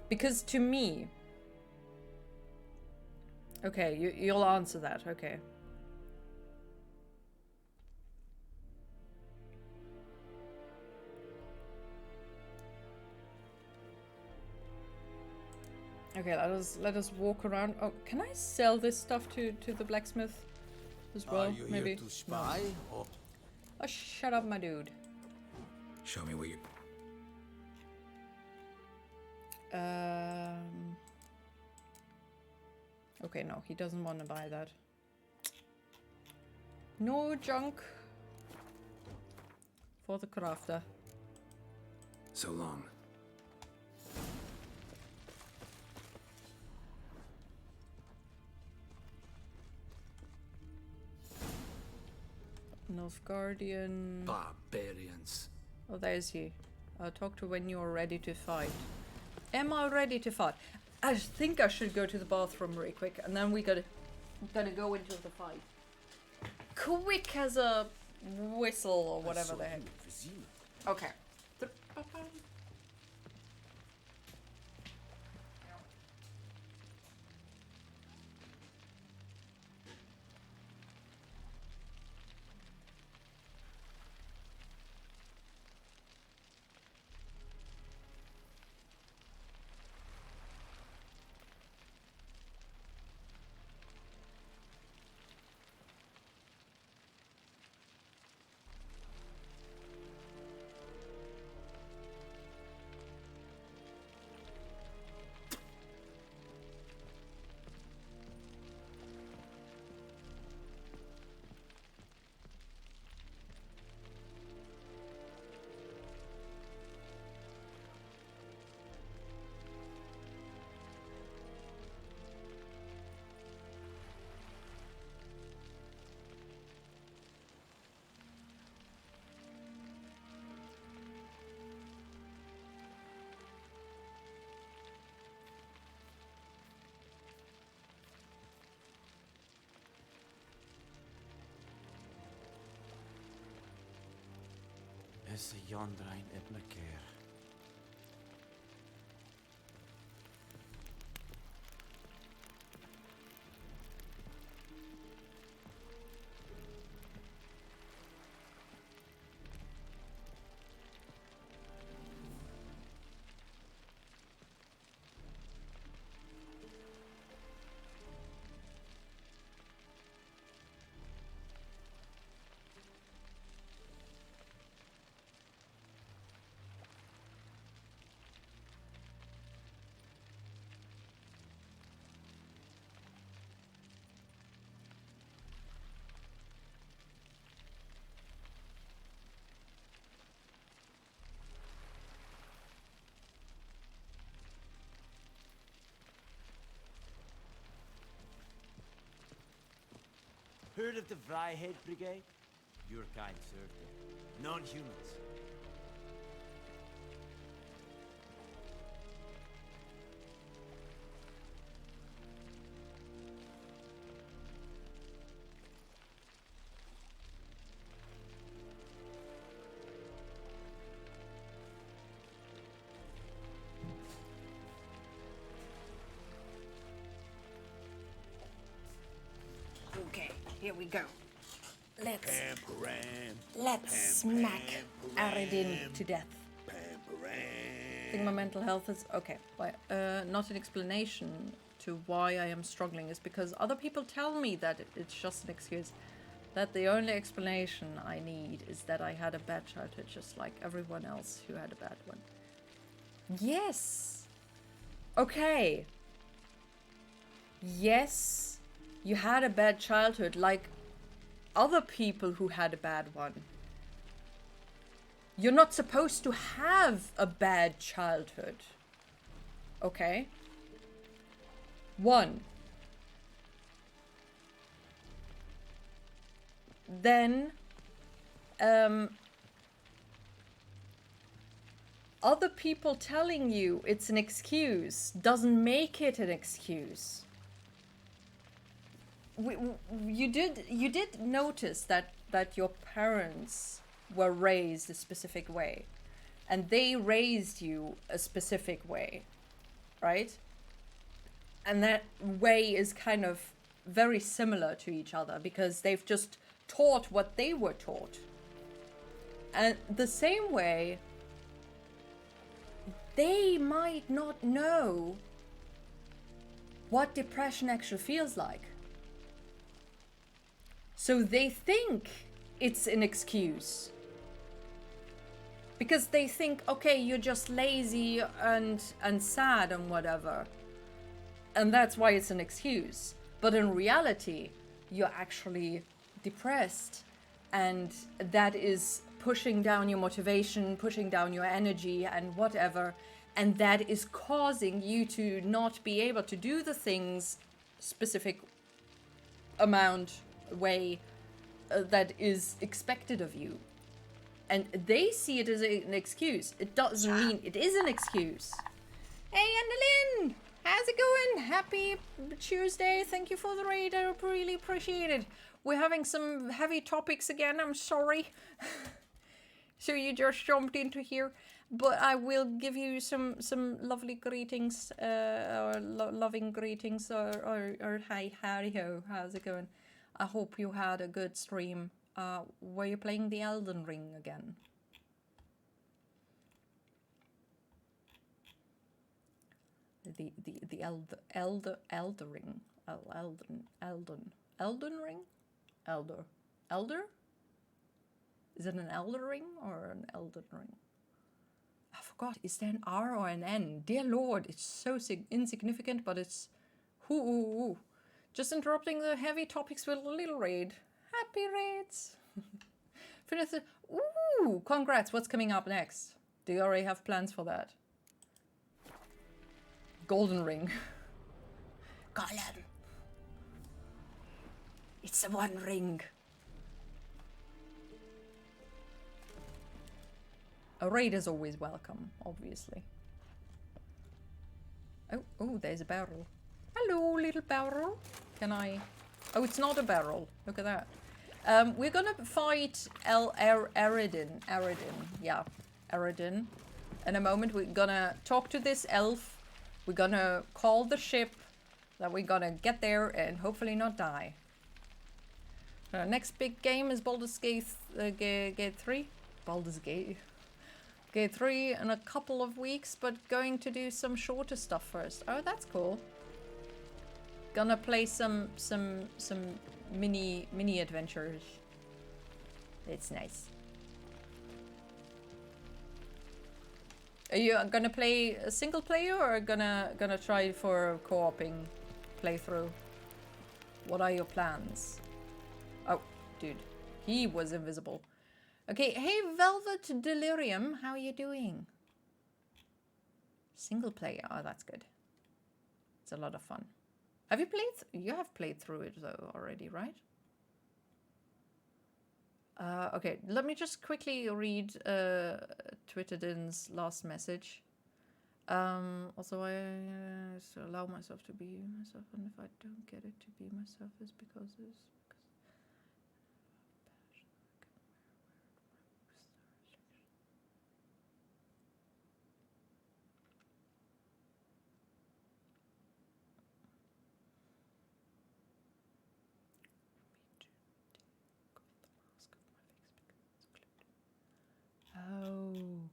Because to me... Okay, you'll answer that, okay. Okay, let us walk around. Oh, can I sell this stuff to the blacksmith as well? Are you maybe. here to spy, or? Oh, shut up, my dude. Show me what you... Okay, no, he doesn't want to buy that. No junk for the crafter. So long. Nilfgaardian. Barbarians. Oh, there's he. I'll talk to when you're ready to fight. Am I ready to fight? I think I should go to the bathroom really quick, and then we gotta go into the fight. Quick as a whistle or whatever the heck. Okay. Is Jondrain Ibn Keir. Heard of the Vryheid Brigade? Your kind served it. Non-humans. Okay, here we go. Let's Let's smack Aradin to death. I think my mental health is okay. Why? Not an explanation to why I am struggling is because other people tell me that it's just an excuse. That the only explanation I need is that I had a bad childhood, just like everyone else who had a bad one. Yes. Okay. Yes, you had a bad childhood, like other people who had a bad one. You're not supposed to have a bad childhood. Okay? 1. Then, other people telling you it's an excuse doesn't make it an excuse. you did notice that your parents were raised a specific way, and they raised you a specific way, right? And that way is kind of very similar to each other because they've just taught what they were taught. And the same way, they might not know what depression actually feels like. So they think it's an excuse. Because they think, okay, you're just lazy and sad and whatever. And that's why it's an excuse. But in reality, you're actually depressed. And that is pushing down your motivation, pushing down your energy and whatever. And that is causing you to not be able to do the things specific amount way that is expected of you. And they see it as an excuse. It doesn't mean it is an excuse. Hey, Annalyn! How's it going? Happy Tuesday. Thank you for the raid. I really appreciate it. We're having some heavy topics again. I'm sorry. So you just jumped into here. But I will give you some lovely greetings, or loving greetings, or hi, howdy ho, how's it going? I hope you had a good stream. Were you playing the Elden Ring again? The Elder Ring, Elden Ring, Elder? Is it an Elder Ring or an Elden Ring? I forgot. Is there an R or an N? Dear Lord, it's so insignificant, but it's whoo. Just interrupting the heavy topics with a little raid. Happy raids. Finish it. Ooh, congrats. What's coming up next? Do you already have plans for that? Golden Ring. Gollum. It's the one ring. A raid is always welcome, obviously. Oh, there's a barrel. Hello, little barrel. Can I... Oh, it's not a barrel. Look at that. We're gonna fight Eredin. Yeah, Eredin. In a moment, we're gonna talk to this elf. We're gonna call the ship. That we're gonna get there and hopefully not die. Next big game is Baldur's Gate 3. Baldur's Gate. Gate 3 in a couple of weeks, but going to do some shorter stuff first. Oh, that's cool. Gonna play some mini adventures. It's nice. Are you gonna play a single player or gonna try for a co-oping playthrough? What are your plans? Oh, dude, he was invisible. Okay, hey Velvet Delirium, how are you doing? Single player, oh that's good. It's a lot of fun. Have you played? You have played through it though already, right? Okay, let me just quickly read Twitterdin's last message. Also, I allow myself to be myself, and if I don't get it to be myself, it's because it's.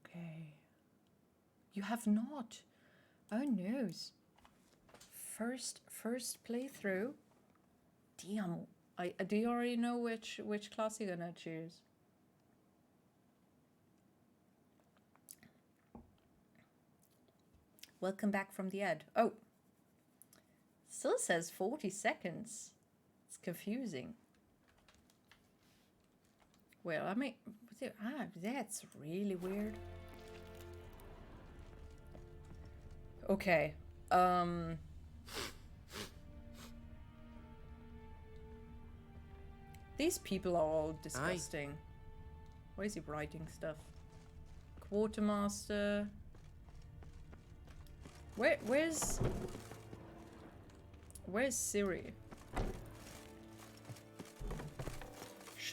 Okay. You have not. Oh no. First playthrough. Damn. Do you already know which class you're gonna choose? Welcome back from the ad. Oh. Still says 40 seconds. It's confusing. Well, I mean, that's really weird. Okay. These people are all disgusting. Aye. Why is he writing stuff? Quartermaster. Where's Siri?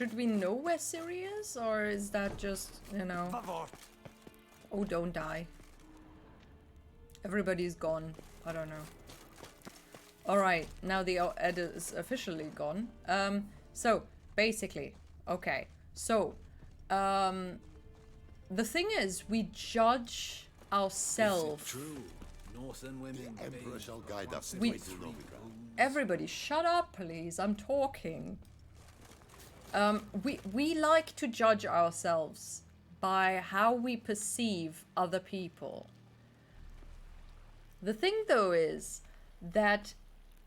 should we know where Ciri is, or is that just, you know? Oh, don't die. Everybody's gone. I don't know. Alright, now the Ed is officially gone. So, basically, okay. So, the thing is, we judge ourselves. True. Northern women. The Emperor shall guide us. Everybody, shut up, please. I'm talking. We like to judge ourselves by how we perceive other people. The thing, though, is that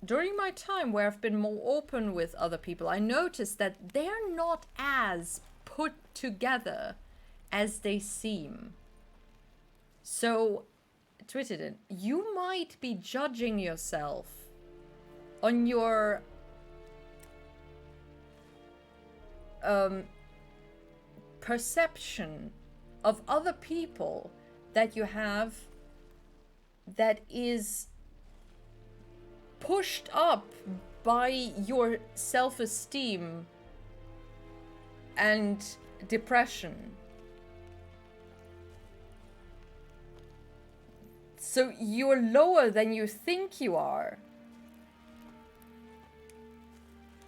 during my time where I've been more open with other people, I noticed that they're not as put together as they seem. So, Twitterden, you might be judging yourself on your perception of other people that you have that is pushed up by your self-esteem and depression. So you're lower than you think you are.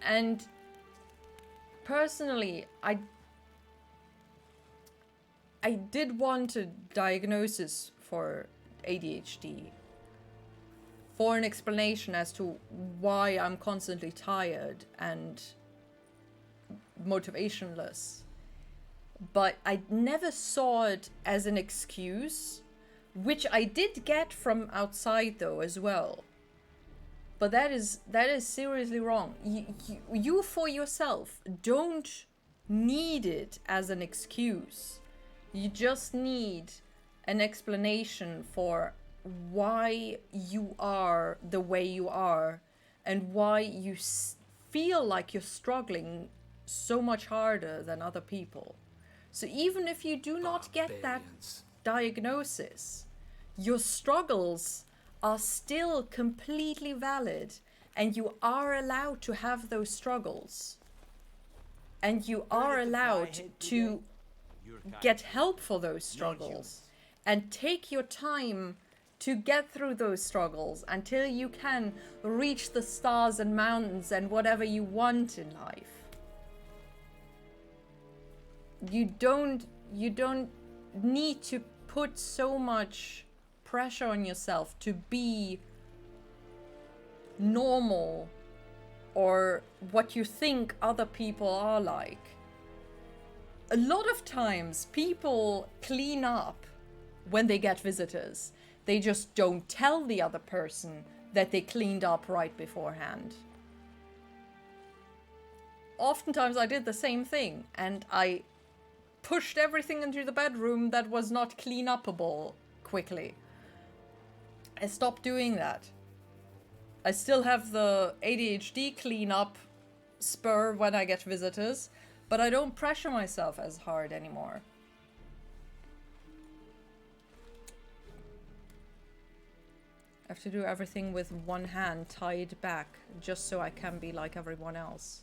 And personally, I did want a diagnosis for ADHD, for an explanation as to why I'm constantly tired and motivationless. But I never saw it as an excuse, which I did get from outside though as well. But that is seriously wrong. You for yourself don't need it as an excuse. You just need an explanation for why you are the way you are and why you feel like you're struggling so much harder than other people. So even if you do not get that diagnosis, your struggles are still completely valid, and you are allowed to have those struggles. And you are allowed to get help for those struggles and take your time to get through those struggles until you can reach the stars and mountains and whatever you want in life. You don't need to put so much pressure on yourself to be normal or what you think other people are like. A lot of times people clean up when they get visitors. They just don't tell the other person that they cleaned up right beforehand. Oftentimes I did the same thing, and I pushed everything into the bedroom that was not clean upable quickly. I stopped doing that. I still have the ADHD cleanup spur when I get visitors, but I don't pressure myself as hard anymore. I have to do everything with one hand tied back just so I can be like everyone else.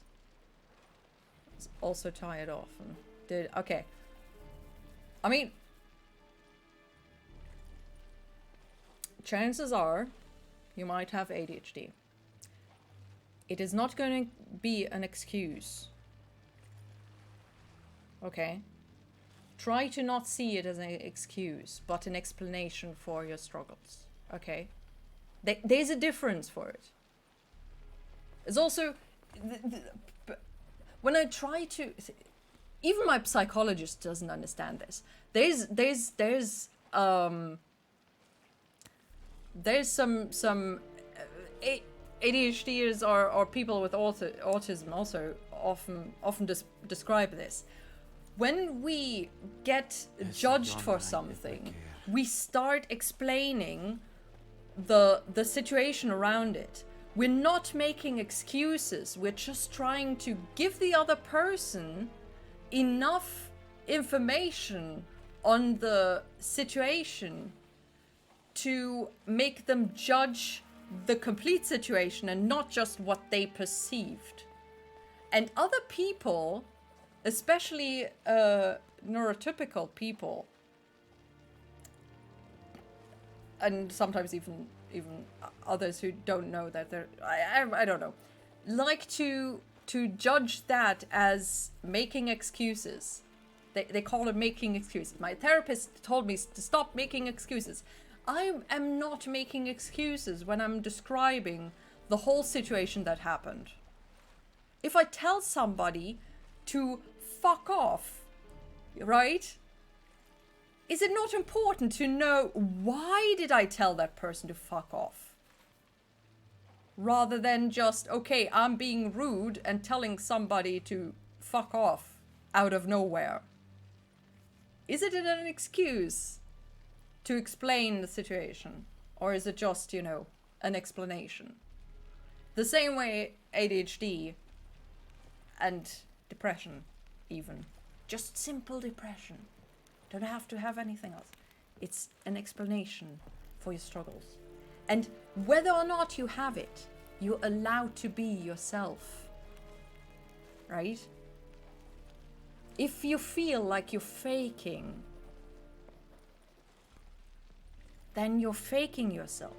It's also tied off and did okay. I mean, chances are you might have ADHD. It is not going to be an excuse. Okay? Try to not see it as an excuse, but an explanation for your struggles. Okay? There's a difference for it. It's also... when I try to... Even my psychologist doesn't understand this. There's some ADHDers or people with autism also often describe this. When we get judged for something, we start explaining the situation around it. We're not making excuses. We're just trying to give the other person enough information on the situation to make them judge the complete situation and not just what they perceived. And other people especially neurotypical people, and sometimes even others who don't know that they're I don't know, like to judge that as making excuses. They call it making excuses. My therapist told me to stop making excuses. I am not making excuses when I'm describing the whole situation that happened. If I tell somebody to fuck off, right? Is it not important to know why did I tell that person to fuck off? Rather than just, okay, I'm being rude and telling somebody to fuck off out of nowhere. Is it an excuse to explain the situation? Or is it just, you know, an explanation? The same way ADHD and depression, even. Just simple depression. Don't have to have anything else. It's an explanation for your struggles. And whether or not you have it, you're allowed to be yourself. Right? If you feel like you're faking, then you're faking yourself.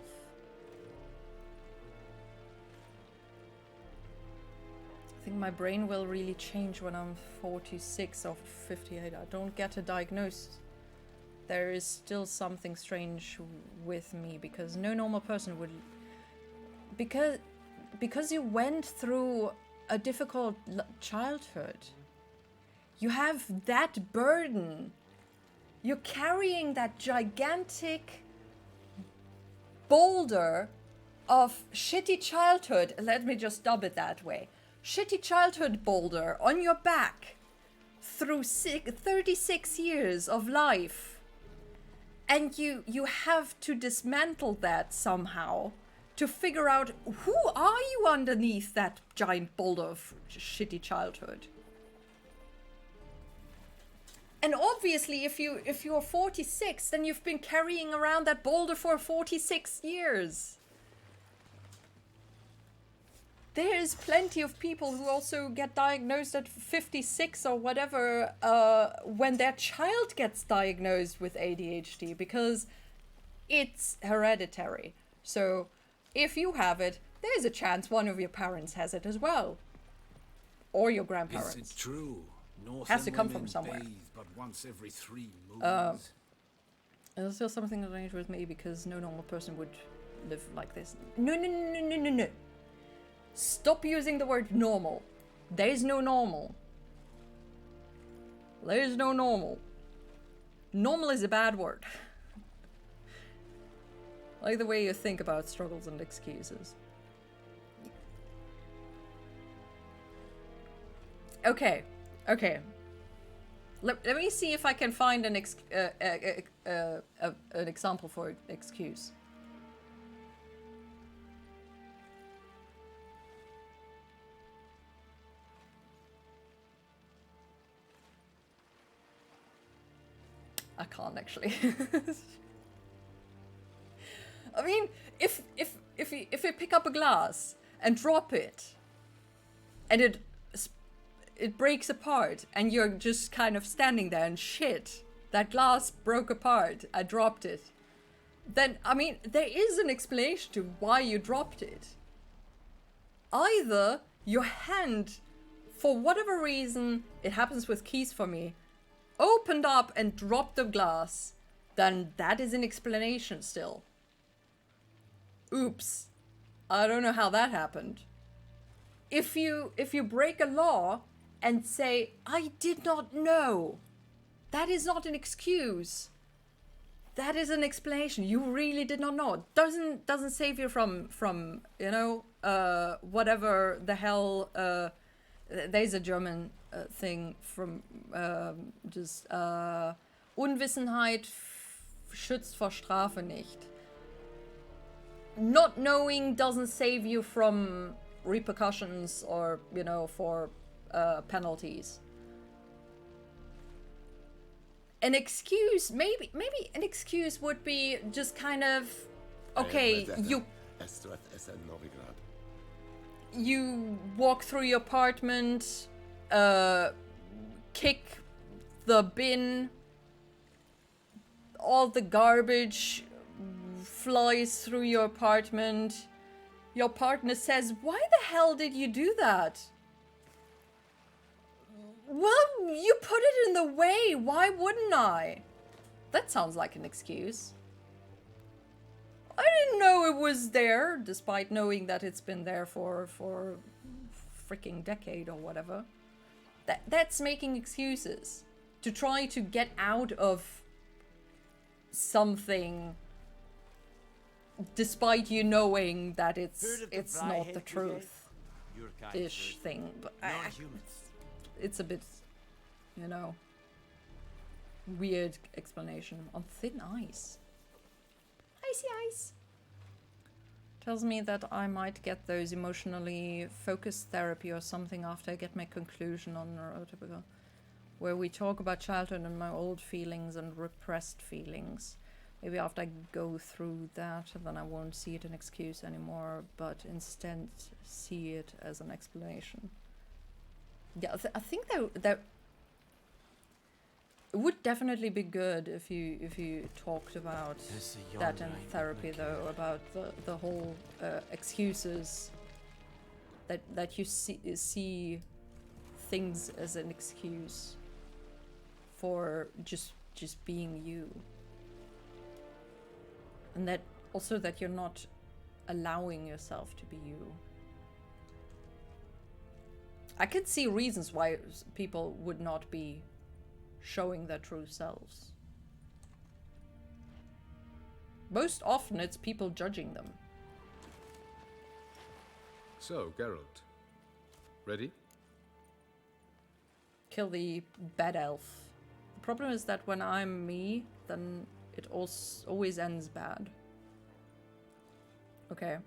I think my brain will really change when I'm 46 or 58. I don't get a diagnosis. There is still something strange with me because no normal person would... Because you went through a difficult childhood. You have that burden. You're carrying that gigantic boulder of shitty childhood. Let me just dub it that way. Shitty childhood boulder on your back through 36 years of life. And you have to dismantle that somehow to figure out who are you underneath that giant boulder of shitty childhood. And obviously, if you're 46, then you've been carrying around that boulder for 46 years. There's plenty of people who also get diagnosed at 56 or whatever when their child gets diagnosed with ADHD because it's hereditary. So if you have it, there's a chance one of your parents has it as well. Or your grandparents. Is it true? Northern Has to come from women somewhere. bathe but once every 3 moons. There's still something strange with me because no normal person would live like this. No. Stop using the word normal. There's no normal. There's no normal. Normal is a bad word. I like the way you think about struggles and excuses. Okay. Let me see if I can find an example for excuse. I can't actually. I mean, if you pick up a glass and drop it, and it breaks apart, and you're just kind of standing there and shit, that glass broke apart, I dropped it. Then, I mean, there is an explanation to why you dropped it. Either your hand, for whatever reason, it happens with keys for me, opened up and dropped the glass, then that is an explanation still. Oops. I don't know how that happened. If you break a law and say, I did not know, that is not an excuse. That is an explanation. You really did not know. Doesn't save you from you know, whatever the hell, there's a German thing from just Unwissenheit schützt vor Strafe nicht. Not knowing doesn't save you from repercussions or, you know, for penalties. An excuse, maybe an excuse would be just kind of, okay, you walk through your apartment, kick the bin, all the garbage flies through your apartment. Your partner says, "Why the hell did you do that?" "Well, you put it in the way. Why wouldn't I?" That sounds like an excuse. "I didn't know it was there," despite knowing that it's been there for freaking decade or whatever. That's making excuses to try to get out of something, despite you knowing that it's not the truth ish thing. But it's a bit, you know, weird explanation on thin ice. Icy ice. Tells me that I might get those emotionally focused therapy or something after I get my conclusion on Neurotypical, where we talk about childhood and my old feelings and repressed feelings. Maybe after I go through that, then I won't see it an excuse anymore, but instead see it as an explanation. Yeah, I think that it would definitely be good if you talked about that in therapy, though, about the whole excuses that you see things as an excuse for just being you, and that also that you're not allowing yourself to be you. I could see reasons why people would not be showing their true selves. Most often it's people judging them. So, Geralt, ready? Kill the bad elf. The problem is that when I'm me, then it always ends bad. Okay.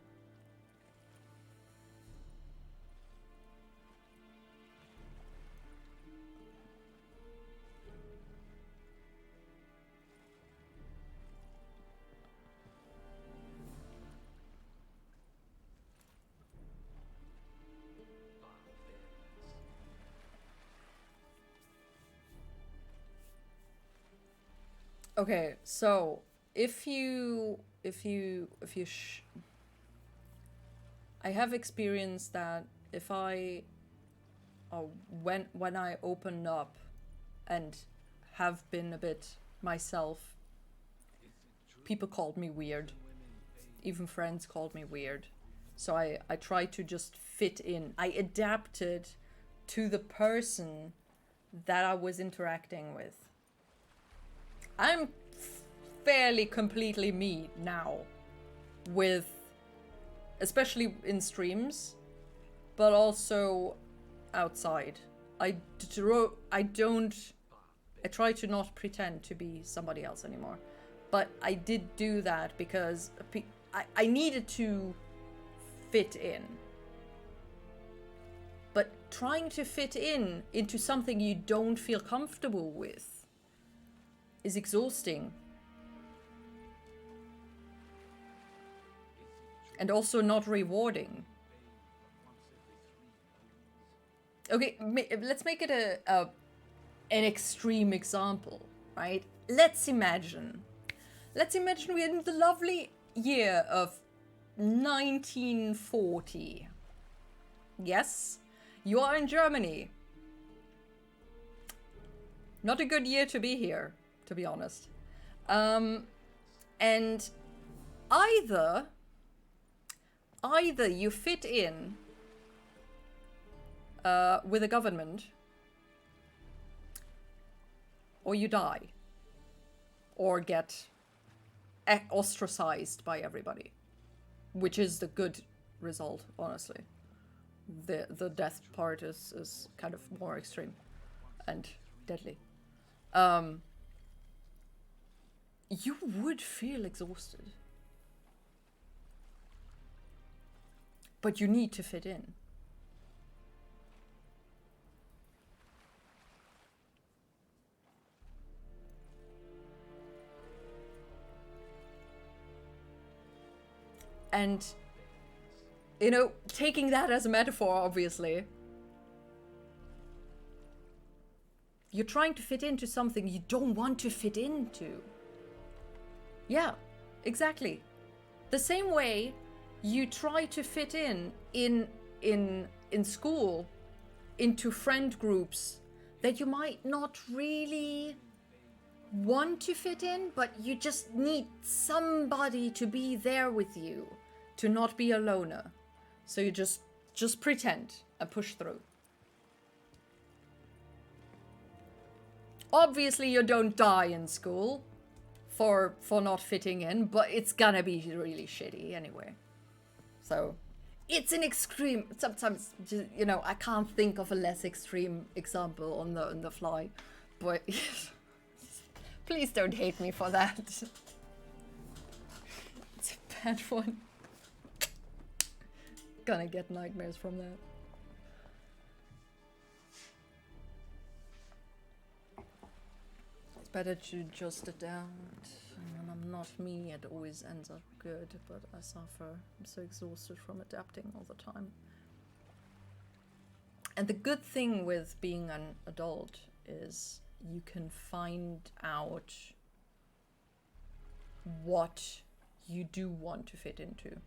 Okay, so I have experienced that if I, when I open up and have been a bit myself, people called me weird. Even friends called me weird. So I tried to just fit in. I adapted to the person that I was interacting with. I'm fairly completely me now, with, especially in streams, but also outside. I try to not pretend to be somebody else anymore. But I did do that because I needed to fit in. But trying to fit into something you don't feel comfortable with is exhausting. And also not rewarding. Okay, let's make it an extreme example, right? Let's imagine we're in the lovely year of 1940. Yes, you are in Germany. Not a good year to be here, to be honest. And either you fit in with the government, or you die, or get ostracized by everybody, which is the good result, honestly. The death part is kind of more extreme and deadly. You would feel exhausted. But you need to fit in. And, you know, taking that as a metaphor, obviously, You're trying to fit into something you don't want to fit into. Yeah, exactly. The same way you try to fit in school into friend groups that you might not really want to fit in, but you just need somebody to be there with you, to not be a loner. So you just pretend and push through. Obviously you don't die in school for not fitting in, but it's gonna be really shitty anyway. So it's an extreme, sometimes, you know, I can't think of a less extreme example on the fly, but please don't hate me for that. It's a bad one. Gonna get nightmares from that. It's better to just adapt. And I'm not me, it always ends up good, but I suffer. I'm so exhausted from adapting all the time. And the good thing with being an adult is you can find out what you do want to fit into.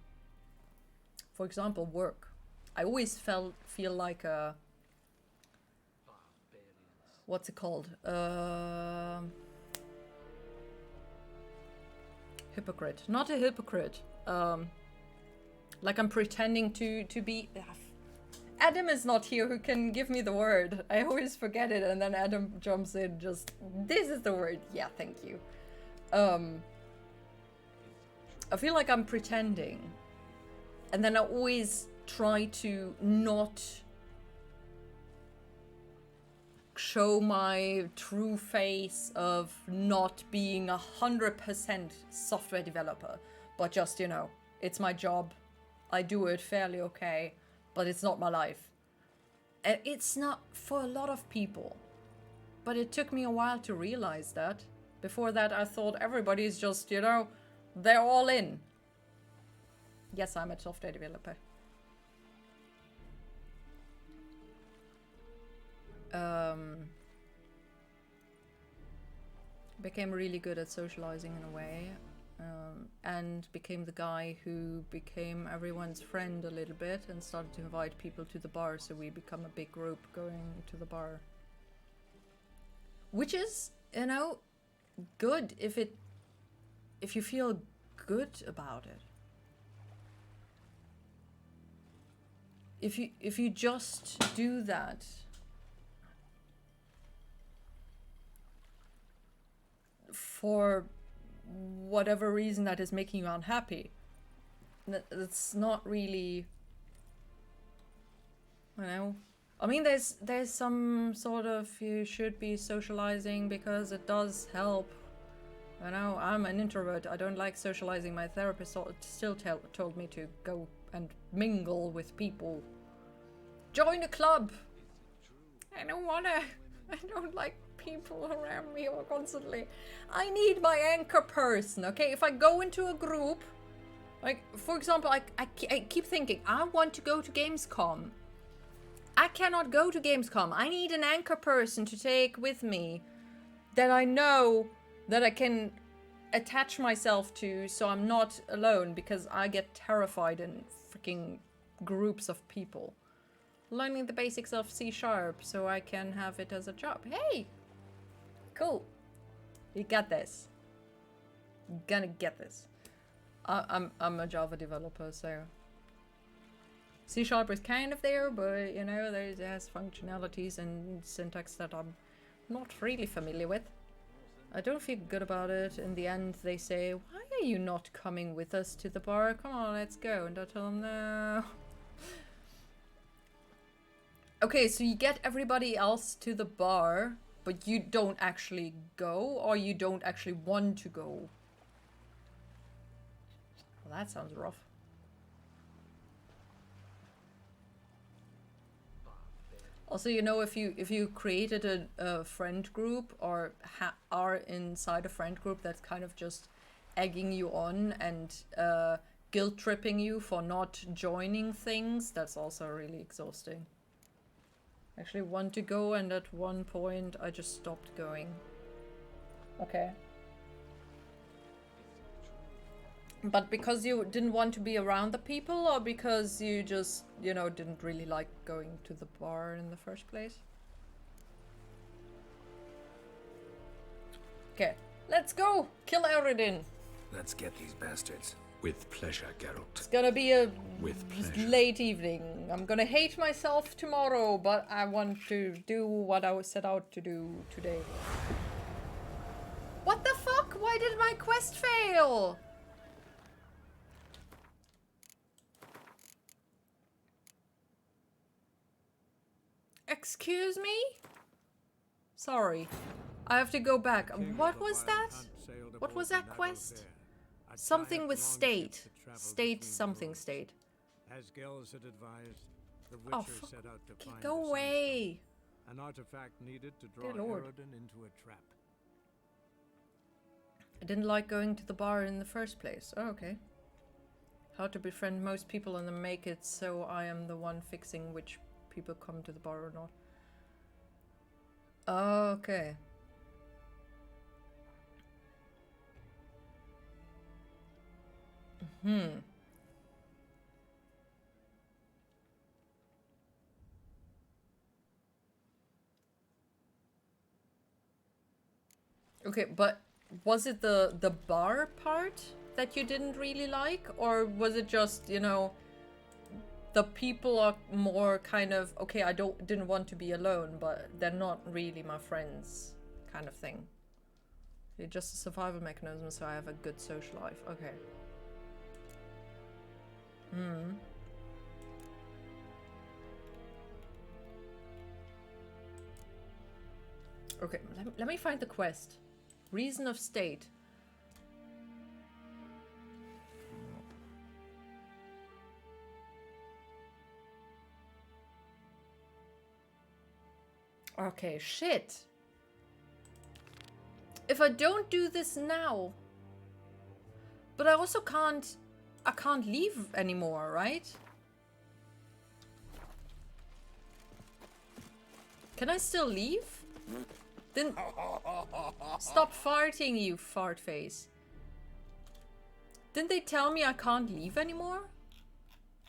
For example, work. I always feel like a... What's it called? Hypocrite. Not a hypocrite. Like I'm pretending to be... Adam is not here who can give me the word. I always forget it and then Adam jumps in just... This is the word. Yeah, thank you. I feel like I'm pretending. And then I always try to not show my true face of not being 100% software developer, but just, you know, it's my job. I do it fairly okay, but it's not my life. And it's not for a lot of people. But it took me a while to realize that. Before that, I thought everybody's just, you know, they're all in. Yes, I'm a software developer. Became really good at socializing in a way, and became the guy who became everyone's friend a little bit and started to invite people to the bar, so we become a big group going to the bar. Which is, you know, good if you feel good about it. If you just do that for whatever reason that is making you unhappy, that's not really, you know. I mean, there's some sort of, you should be socializing because it does help. You know, I'm an introvert. I don't like socializing. My therapist still told me to go and mingle with people. Join a club. I don't wanna. I don't like people around me or constantly. I need my anchor person, okay? If I go into a group, like, for example, I keep thinking, I want to go to Gamescom. I cannot go to Gamescom. I need an anchor person to take with me that I know that I can attach myself to, so I'm not alone, because I get terrified in freaking groups of people. Learning the basics of C# so I can have it as a job. Hey! Cool. You got this. You're gonna get this. I'm a Java developer, so C# is kind of there, but you know, it has functionalities and syntax that I'm not really familiar with. I don't feel good about it. In the end, they say, why are you not coming with us to the bar? Come on, let's go. And I tell them, no. Okay, so you get everybody else to the bar, but you don't actually go, or you don't actually want to go. Well, that sounds rough. Also, you know, if you created a friend group or are inside a friend group that's kind of just egging you on and guilt tripping you for not joining things, that's also really exhausting. Actually want to go, and at one point I just stopped going. Okay. But because you didn't want to be around the people, or because you just, you know, didn't really like going to the bar in the first place? Okay, let's go! Kill Eredin! Let's get these bastards. With pleasure, Geralt. It's gonna be a With pleasure. late evening. I'm gonna hate myself tomorrow, but I want to do what I set out to do today. What the fuck? Why did my quest fail? Excuse me? Sorry. I have to go back. What was that? What was that quest? Something with state. State something state. As Gels had advised, the Oh, Witcher fuck. set out to find Go the away. Sunstone, an artifact needed to draw Dear Lord. Eredin into a trap. I didn't like going to the bar in the first place. Oh, okay. How to befriend most people and then make it so I am the one fixing which people come to the bar or not. Okay. Okay, but was it the bar part that you didn't really like, or was it just, you know, the people are more kind of okay, didn't want to be alone, but they're not really my friends kind of thing. It's just a survival mechanism so I have a good social life. Okay. Okay, let me find the quest. Reason of state. Okay, shit. If I don't do this now, but I also can't leave anymore, right? Can I still leave? Then stop farting, you fart face. Didn't they tell me I can't leave anymore?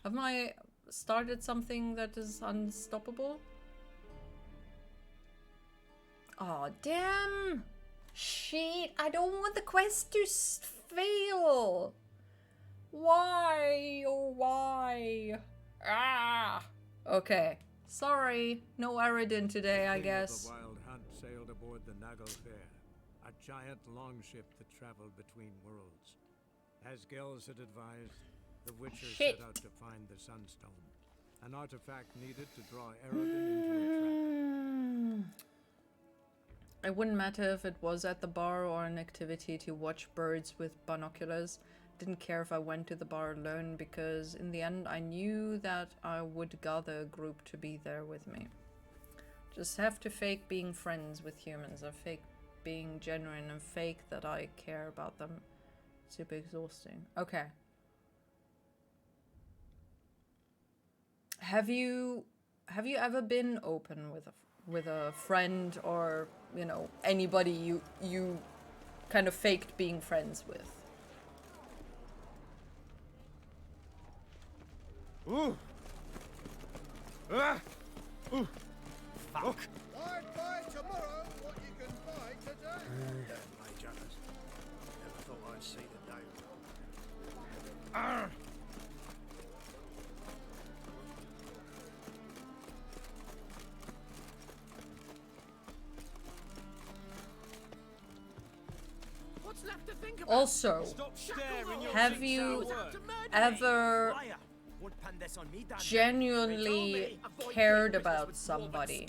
Have I started something that is unstoppable? Oh damn! Shit! I don't want the quest to fail. Why? Oh why? Ah! Okay. Sorry. No Eredin today, I guess. The wild hunt sailed aboard the Naglfare, a giant longship that traveled between worlds. As Gels had advised, the Witcher Shit. set out to find the Sunstone, an artifact needed to draw Eredin into a trap. It wouldn't matter if it was at the bar or an activity to watch birds with binoculars. Didn't care if I went to the bar alone, because in the end I knew that I would gather a group to be there with me. Just have to fake being friends with humans. I fake being genuine and fake that I care about them. Super exhausting. Okay. Have you ever been open with a friend, or, you know, anybody you kind of faked being friends with? Ooh. Ah. Ooh. Fuck. I'd buy tomorrow what you can buy today. My Jonas. Never thought I'd see the day. What's left to think about? Also, Stop staring your have big you sour. ever Liar. Won't pan this on me, damn. genuinely cared about somebody?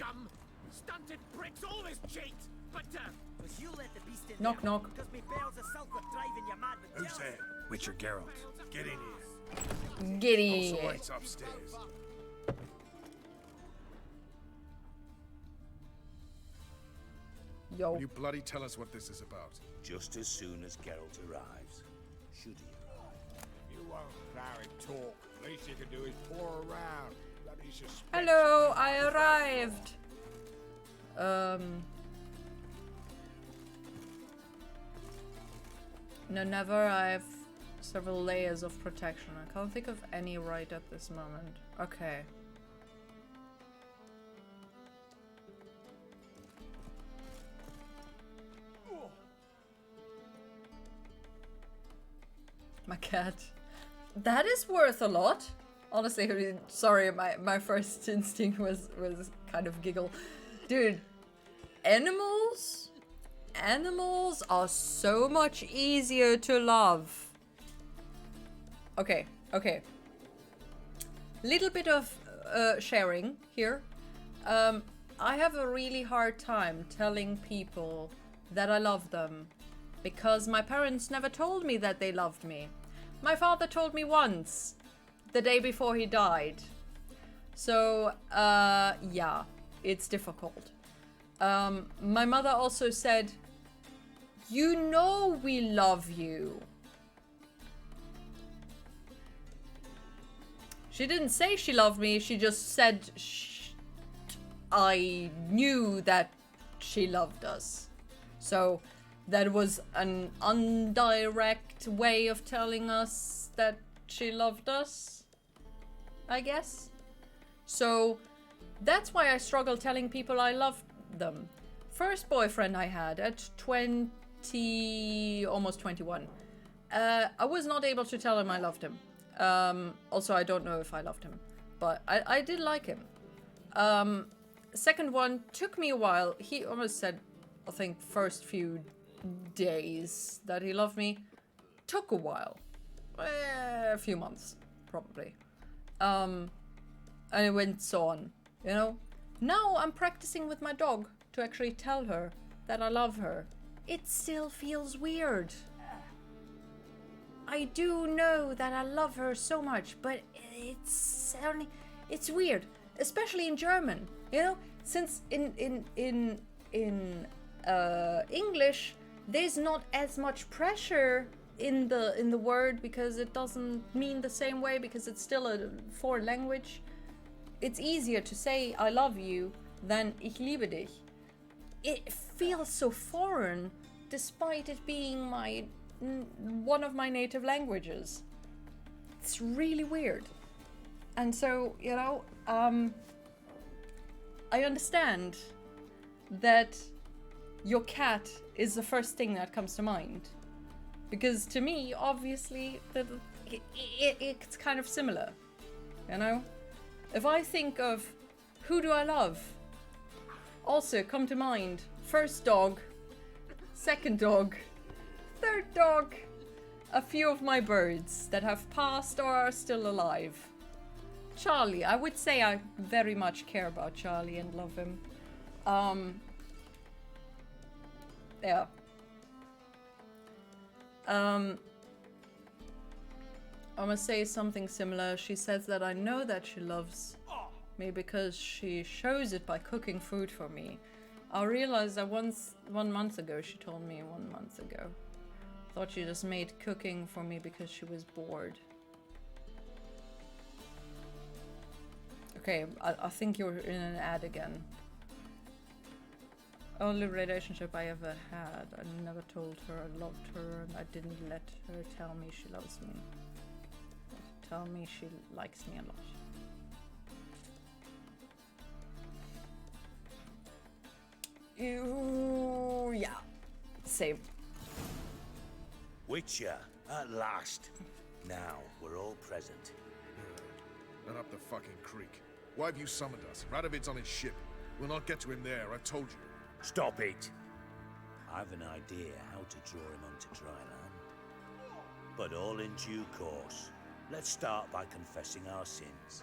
Stunted pricks always cheat, but Cause you let the beast in Knock, there. knock. Cause me bells of silk were driving you mad with Who's jealousy. there? Witcher Geralt. Get in here. Giddy. Also, it's upstairs. Yo. Will you bloody tell us what this is about? Just as soon as Geralt arrives. Should he arrive? You won't marry talk. Least you can do is pour around. Bloody Hello, I arrived. No, never. I have several layers of protection. I can't think of any right at this moment. Okay. My cat. That is worth a lot. Honestly, I mean, sorry, my first instinct was kind of giggle. Dude, animals are so much easier to love. Okay. Little bit of sharing here. I have a really hard time telling people that I love them because my parents never told me that they loved me. My father told me once, the day before he died. So, yeah, it's difficult. My mother also said, "You know we love you." She didn't say she loved me, she just said I knew that she loved us. So that was an indirect way of telling us that she loved us, I guess. So that's why I struggle telling people I love them. First boyfriend I had at 20, almost 21. I was not able to tell him I loved him. Also, I don't know if I loved him, but I did like him. Second one took me a while. He almost said, I think, first few days that he loved me. Took a while. A few months, probably. And it went on, you know? Now I'm practicing with my dog to actually tell her that I love her. It still feels weird. I do know that I love her so much, but it's weird, especially in German, you know, since in English there's not as much pressure in the word because it doesn't mean the same way because it's still a foreign language. It's easier to say I love you than ich liebe dich. It feels so foreign despite it being one of my native languages. It's really weird. And so, you know, I understand that your cat is the first thing that comes to mind. Because to me, obviously, it's kind of similar, you know? If I think of who do I love, also come to mind, first dog, second dog, third dog, a few of my birds that have passed or are still alive. Charlie, I would say I very much care about Charlie and love him. Yeah. I must say something similar. She says that I know that she loves me because she shows it by cooking food for me. I realized that 1 month ago, she told me 1 month ago. Thought she just made cooking for me because she was bored. Okay, I think you're in an ad again. Only relationship I ever had. I never told her I loved her and I didn't let her tell me she loves me. Tell me she likes me a lot. Yeah, same. Witcher, at last. Now we're all present. And up the fucking creek. Why have you summoned us? Radovid's on his ship. We'll not get to him there, I've told you. Stop it! I've an idea how to draw him onto dry land. But all in due course. Let's start by confessing our sins.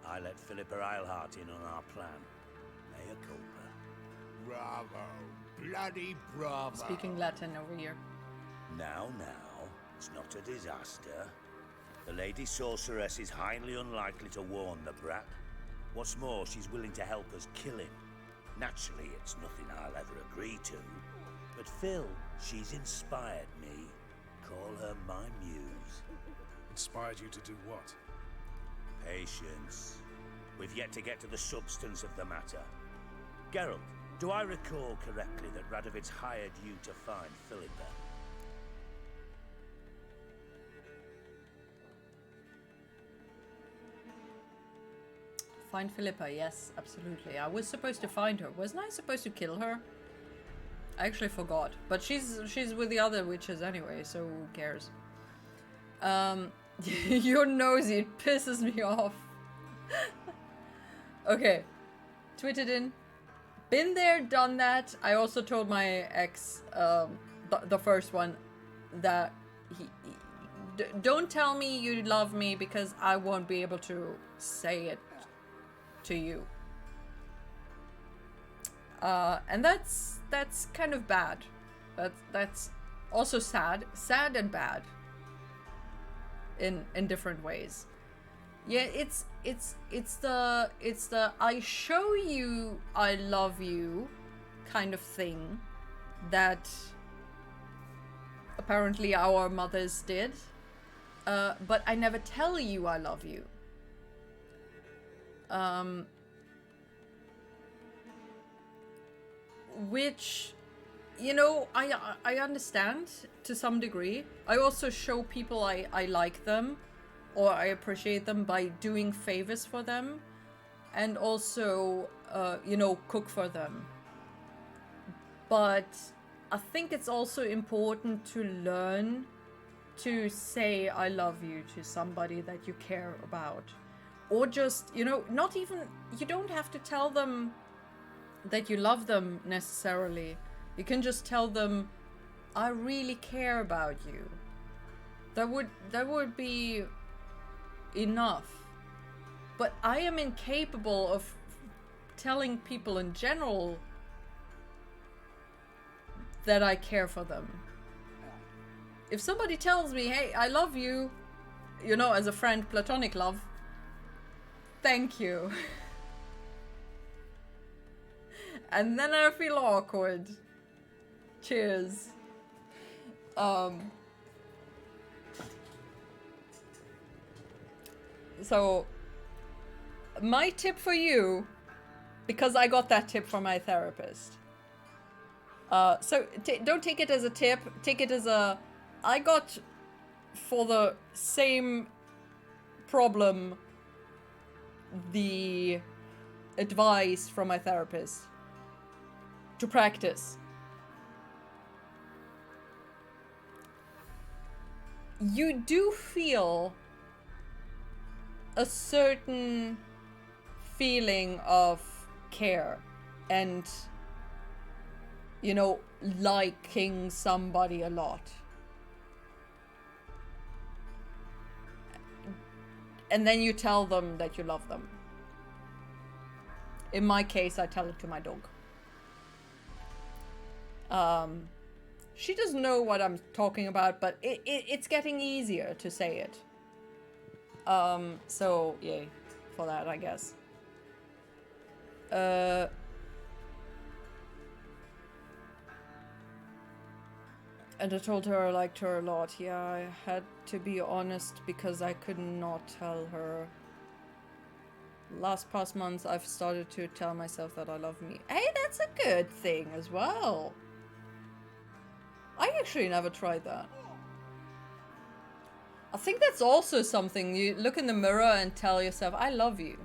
I let Philippa Eilhart in on our plan. Mea culpa. Bravo. Bloody bravo. Speaking Latin over here. Now, it's not a disaster. The Lady Sorceress is highly unlikely to warn the brat. What's more, she's willing to help us kill him. Naturally, it's nothing I'll ever agree to. But Phil, she's inspired me. Call her my muse. Inspired you to do what? Patience. We've yet to get to the substance of the matter. Geralt, do I recall correctly that Radovid's hired you to find Philippa? Find Philippa, yes, absolutely. I was supposed to find her. Wasn't I supposed to kill her? I actually forgot. But she's with the other witches anyway, so who cares? You're nosy, it pisses me off. Okay. Tweeted in. Been there, done that. I also told my ex, the first one, that don't tell me you love me because I won't be able to say it to you. And that's kind of bad. That's also sad and bad in different ways. Yeah, it's the I show you I love you kind of thing that apparently our mothers did, but I never tell you I love you. Which, you know, I understand to some degree. I also show people I like them or I appreciate them by doing favors for them, and also, you know, cook for them. But I think it's also important to learn to say I love you to somebody that you care about. Or just, you know, not even, you don't have to tell them that you love them necessarily. You can just tell them, I really care about you. That would be enough. But I am incapable of telling people in general that I care for them. If somebody tells me, hey, I love you, you know, as a friend, platonic love, thank you. And then I feel awkward. Cheers. So, my tip for you, because I got that tip from my therapist. So, don't take it as a tip. Take it as a... I got, for the same problem, the advice from my therapist to practice. You do feel a certain feeling of care and, you know, liking somebody a lot. And then you tell them that you love them. In my case, I tell it to my dog. She doesn't know what I'm talking about, but it's getting easier to say it. So, yay for that, I guess. And I told her I liked her a lot. Yeah, I had to be honest because I could not tell her. Past months, I've started to tell myself that I love me. Hey, that's a good thing as well. I actually never tried that. I think that's also something. You look in the mirror and tell yourself, I love you.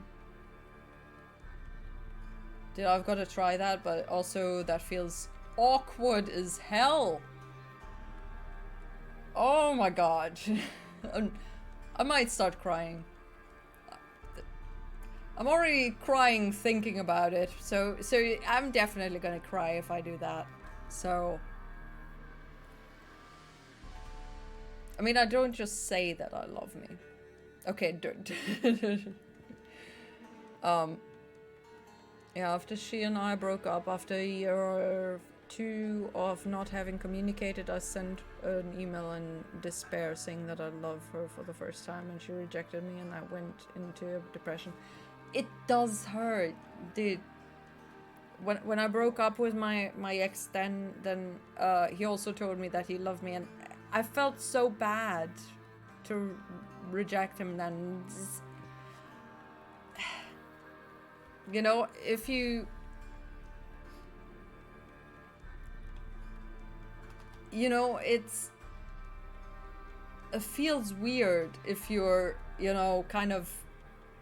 I've got to try that, but also that feels awkward as hell. Oh my god. I might start crying. I'm already crying thinking about it, so I'm definitely gonna cry if I do that. So, I mean, I don't just say that I love me. Okay, don't. Yeah, after she and I broke up, after a year or two of not having communicated, I sent an email in despair saying that I love her for the first time, and she rejected me, and I went into a depression. It does hurt, dude. When I broke up with my ex, then he also told me that he loved me, and I felt so bad to reject him then. You know, if you... You know, it feels weird if you're, you know, kind of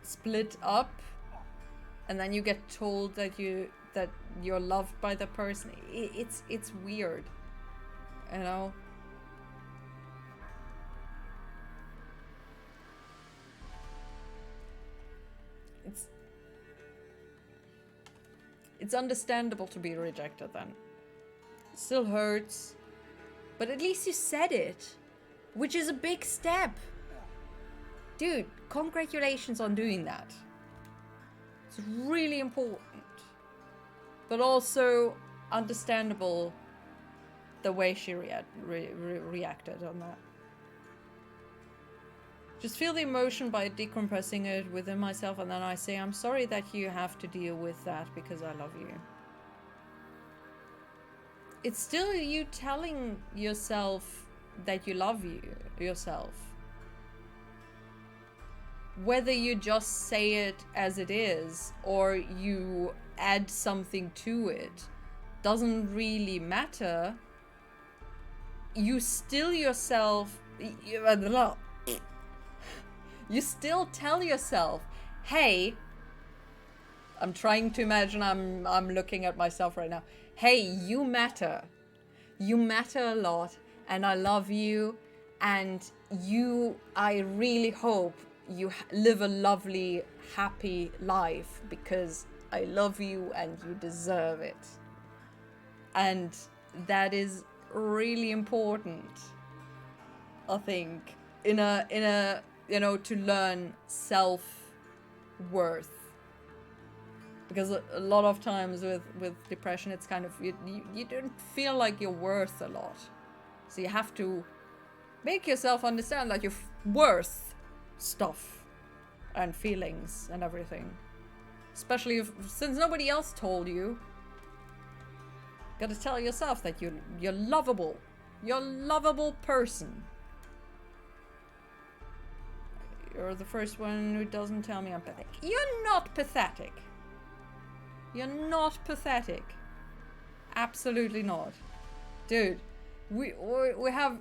split up and then you get told that you're loved by the person. It's weird, you know. It's understandable to be rejected then. It still hurts, but at least you said it, which is a big step. Dude, congratulations on doing that. It's really important, but also understandable the way she reacted on that. Just feel the emotion by decompressing it within myself, and then I say, I'm sorry that you have to deal with that because I love you. It's still you telling yourself that you love yourself. Whether you just say it as it is or you add something to it doesn't really matter. You still yourself... You still tell yourself, hey, I'm trying to imagine I'm looking at myself right now. Hey, you matter. You matter a lot, and I love you, and I really hope you live a lovely, happy life because I love you and you deserve it. And that is really important, I think, in a you know, to learn self-worth. Because a lot of times with depression, it's kind of, you don't feel like you're worth a lot. So you have to make yourself understand that you're worth stuff and feelings and everything. Especially since nobody else told you. Gotta tell yourself that you're lovable. You're a lovable person. You're the first one who doesn't tell me I'm pathetic. You're not pathetic. You're not pathetic. Absolutely not. Dude, we have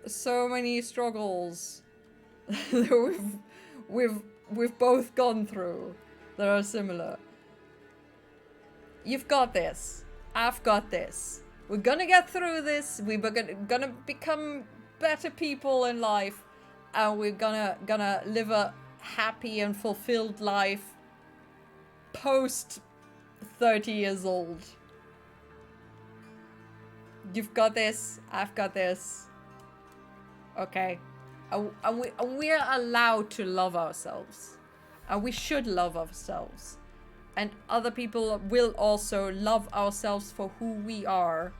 so many struggles that we've both gone through that are similar. You've got this. I've got this. We're gonna get through this. We're gonna become better people in life. And we're gonna live a happy and fulfilled life post 30 years old. You've got this. I've got this. Okay. And we're allowed to love ourselves. And we should love ourselves. And other people will also love ourselves for who we are.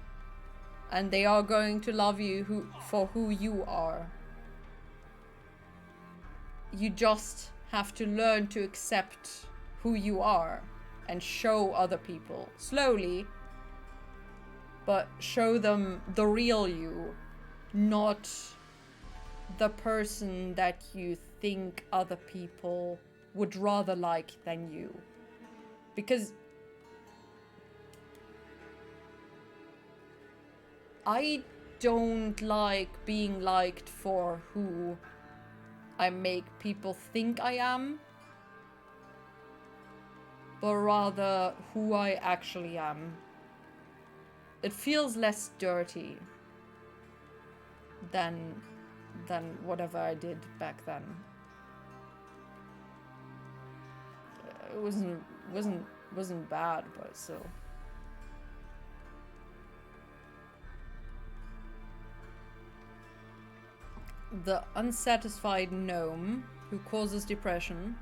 And they are going to love you for who you are. You just have to learn to accept who you are and show other people slowly, but show them the real you, not the person that you think other people would rather like than you. Because I don't like being liked for who I make people think I am, but rather who I actually am. It feels less dirty than whatever I did back then. It wasn't bad, but still. The unsatisfied gnome who causes depression,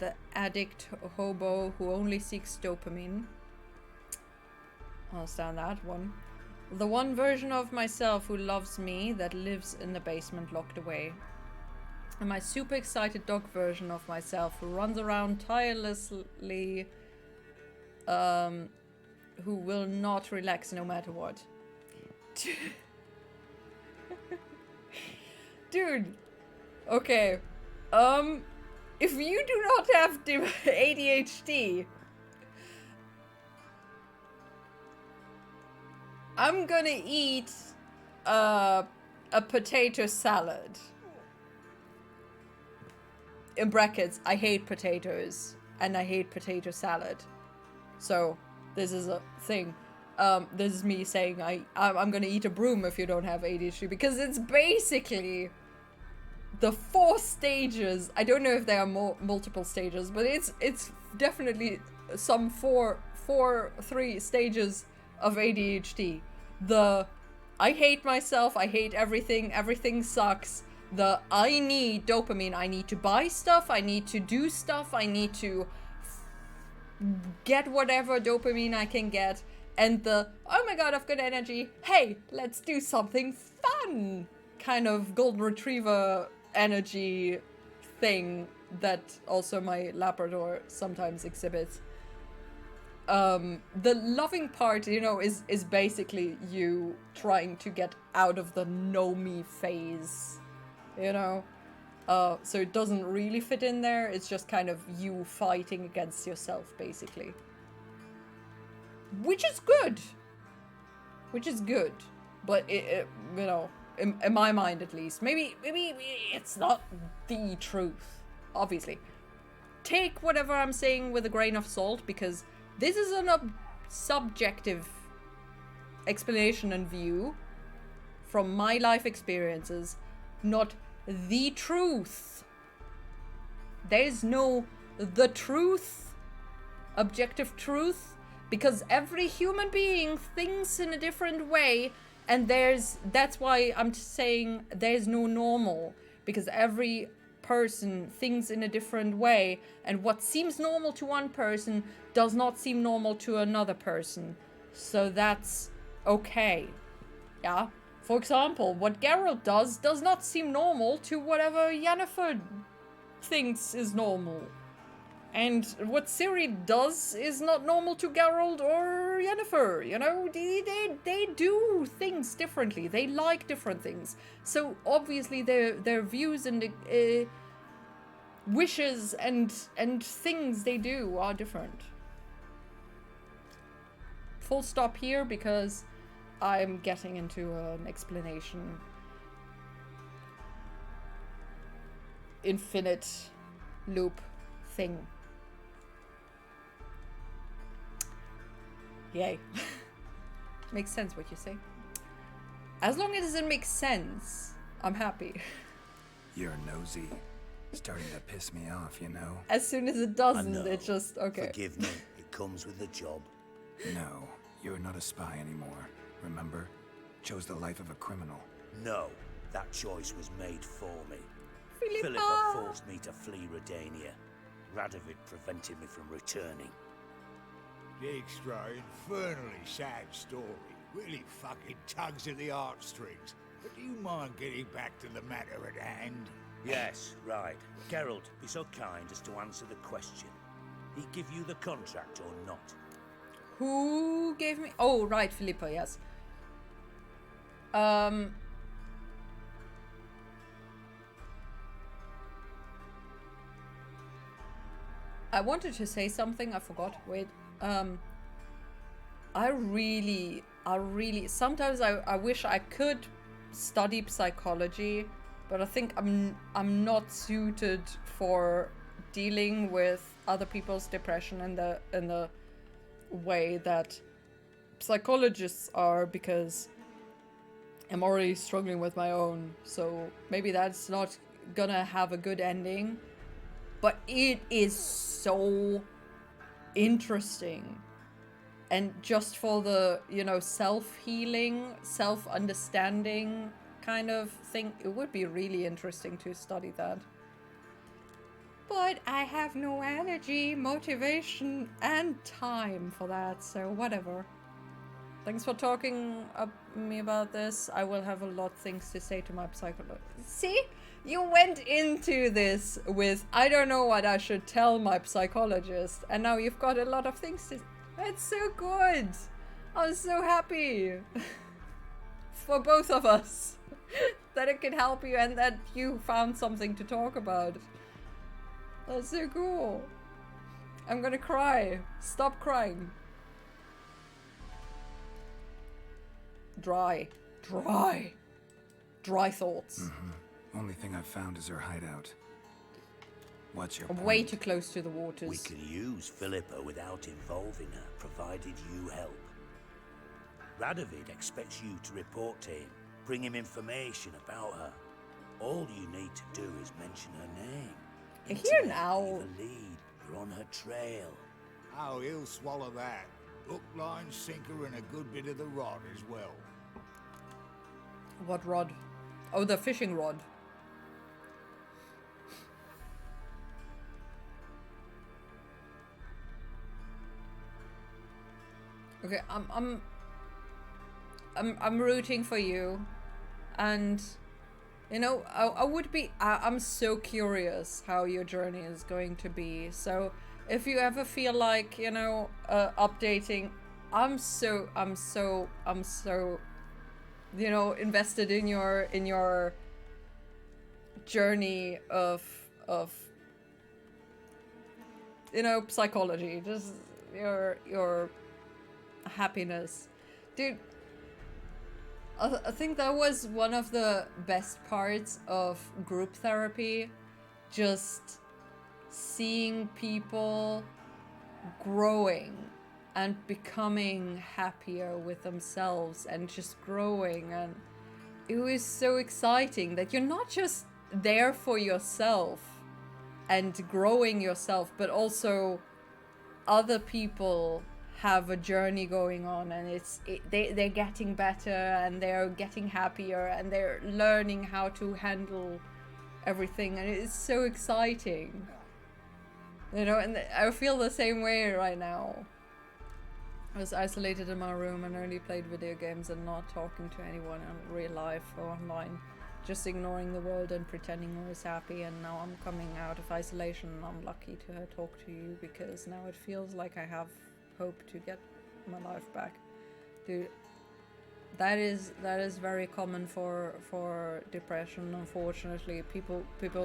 the addict hobo who only seeks dopamine. I'll stand that one. The one version of myself who loves me that lives in the basement locked away. And my super excited dog version of myself who runs around tirelessly, who will not relax no matter what. Dude, okay, if you do not have ADHD, I'm gonna eat a potato salad. In brackets, I hate potatoes and I hate potato salad. So this is a thing. This is me saying I'm gonna eat a broom if you don't have ADHD, because it's basically the 4 stages. I don't know if there are multiple stages, but it's definitely some 3 stages of ADHD. The I hate myself, I hate everything, everything sucks. The I need dopamine, I need to buy stuff, I need to do stuff, I need to get whatever dopamine I can get. And the, oh my god, I've got energy, hey, let's do something fun, kind of golden retriever energy thing that also my Labrador sometimes exhibits. The loving part, you know, is basically you trying to get out of the know me phase, you know? So it doesn't really fit in there, it's just kind of you fighting against yourself, basically. Which is good! Which is good. But, it you know, in my mind at least, maybe it's not the truth, obviously. Take whatever I'm saying with a grain of salt, because this is an subjective explanation and view from my life experiences, not the truth. There's no the truth, objective truth, because every human being thinks in a different way, and that's why I'm saying there's no normal, because every person thinks in a different way, and what seems normal to one person does not seem normal to another person. So that's okay. Yeah? For example, what Geralt does not seem normal to whatever Yennefer thinks is normal. And what Ciri does is not normal to Geralt or Yennefer, you know? They do things differently. They like different things. So obviously their views and wishes and things they do are different. Full stop here, because I'm getting into an explanation. Infinite loop thing. Yay. Makes sense what you say. As long as it makes sense, I'm happy. You're nosy. Starting to piss me off, you know? As soon as it doesn't, it's just, okay. Forgive me, it comes with the job. No, you're not a spy anymore. Remember? Chose the life of a criminal. No, that choice was made for me. Philippa forced me to flee Redania. Radovid prevented me from returning. The extra infernally sad story really fucking tugs at the heartstrings. But do you mind getting back to the matter at hand? Yes, right. Geralt, be so kind as to answer the question. He give you the contract or not? Who gave me... Oh, right, Philippa, yes. I wanted to say something, I forgot. Wait. I really... Sometimes I wish I could study psychology, but I think I'm not suited for dealing with other people's depression in the way that psychologists are, because I'm already struggling with my own, so maybe that's not gonna have a good ending. But it is so interesting. And just for the, you know, self-healing, self-understanding kind of thing, it would be really interesting to study that. But I have no energy, motivation, and time for that, so whatever. Thanks for talking me about this. I will have a lot of things to say to my psychologist. See? You went into this with, I don't know what I should tell my psychologist, and now you've got a lot of things to... That's so good! I'm so happy! For both of us. That it can help you and that you found something to talk about. That's so cool. I'm gonna cry. Stop crying. Dry. Dry. Dry thoughts. Only thing I've found is her hideout. What's your Way point? too close to the waters. We can use Philippa without involving her, provided you help. Radovid expects you to report to him, bring him information about her. All you need to do is mention her name. Here now. Leave a lead. You're on her trail. Oh, he'll swallow that. Hook, line, sinker, and a good bit of the rod as well. What rod? Oh, the fishing rod. Okay, I'm rooting for you, and you know I would be. I'm so curious how your journey is going to be. So if you ever feel like, you know, updating, I'm so you know, invested in your journey of you know, psychology, just your happiness, dude. I think that was one of the best parts of group therapy, just seeing people growing and becoming happier with themselves and just growing. And it was so exciting that you're not just there for yourself and growing yourself, but also other people have a journey going on, and they're getting better and they're getting happier and they're learning how to handle everything, and it's so exciting, you know. And I feel the same way right now. I was isolated in my room and only played video games and not talking to anyone in real life or online, just ignoring the world and pretending I was happy. And now I'm coming out of isolation and I'm lucky to talk to you, because now it feels like I have hope to get my life back. Dude, that is very common for depression. Unfortunately, people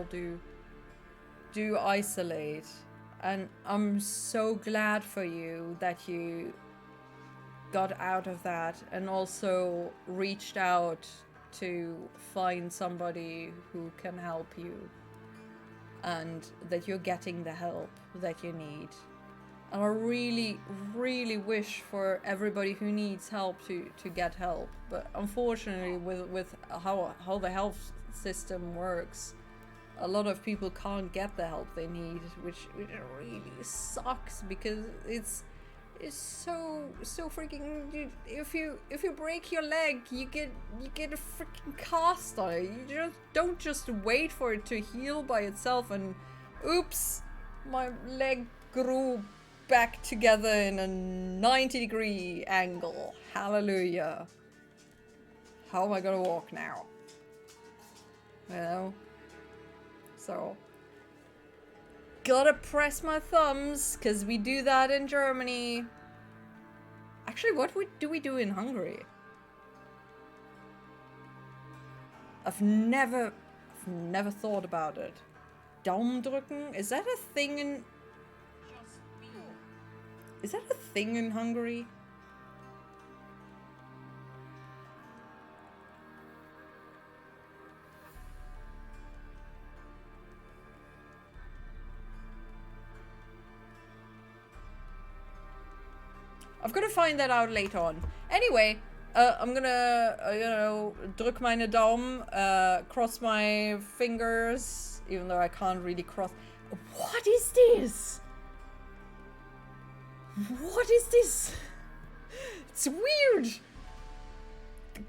do isolate, and I'm so glad for you that you got out of that and also reached out to find somebody who can help you, and that you're getting the help that you need. And I really, really wish for everybody who needs help to get help. But unfortunately, with how the health system works, a lot of people can't get the help they need, which really sucks, because it's so freaking. Dude, if you break your leg, you get a freaking cast on it. You don't just wait for it to heal by itself and oops, my leg grew back together in a 90-degree angle. Hallelujah. How am I gonna walk now? You know? So, gotta press my thumbs, because we do that in Germany. Actually, what do we do in Hungary? I've never thought about it. Daumendrücken? Is that a thing in... Is that a thing in Hungary? I've got to find that out later on. Anyway, I'm gonna, you know, drück meine Daumen, cross my fingers, even though I can't really cross. What is this? What is this? It's weird.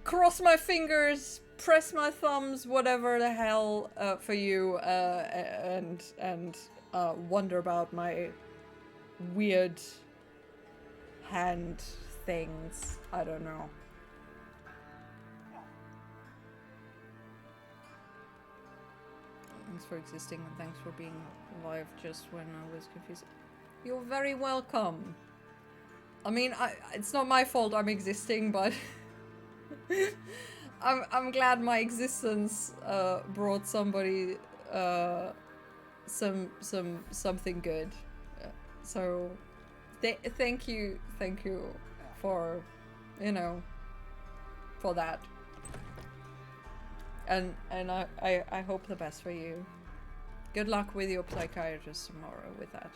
Cross my fingers, press my thumbs, whatever the hell, for you, and wonder about my weird hand things. I don't know. Thanks for existing, and thanks for being alive just when I was confused. You're very welcome. I mean, it's not my fault I'm existing, but I'm glad my existence brought somebody something good. So thank you for, you know, for that. And I hope the best for you. Good luck with your psychiatrist tomorrow with that.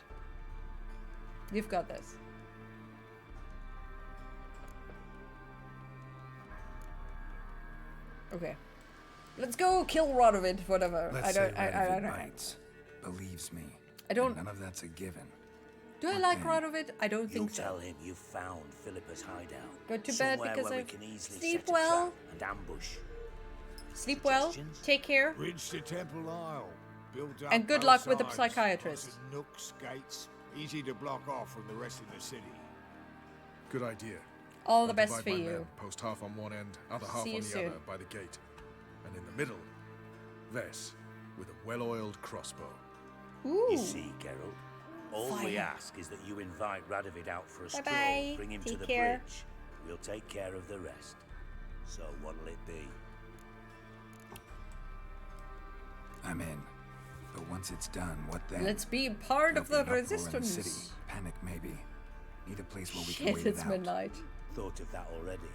You've got this. Okay. Let's go kill Radovid, whatever. Let's I don't Radovid know. bites, believes me. I don't- None of that's a given. Do I like Radovid? I don't You think so. tell him you found Philippa's hideout. Go to bed somewhere because where I we can easily sleep set a well. trap and ambush. Sleep well. Take care. Bridge to Temple Isle. Built up And good both luck with the sides. psychiatrist. Lots of nooks, gates, easy to block off from the rest of the city. Good idea. All the I'll best divide for my you. men, post half on one end, other half See on you the soon. other by the gate. And in the middle, Vess with a well-oiled crossbow. You see, Geralt, all we Fire. ask is that you invite Radovid out for a stroll, Bye-bye. bring him to Take the care. bridge. We'll take care of the rest. So what'll it be? I'm in. But once it's done, what then? Let's be part of the There'll be an uproar in the resistance. city. Panic, maybe. Need a place where we can Shit, wait it's it out. midnight. Thought of that already.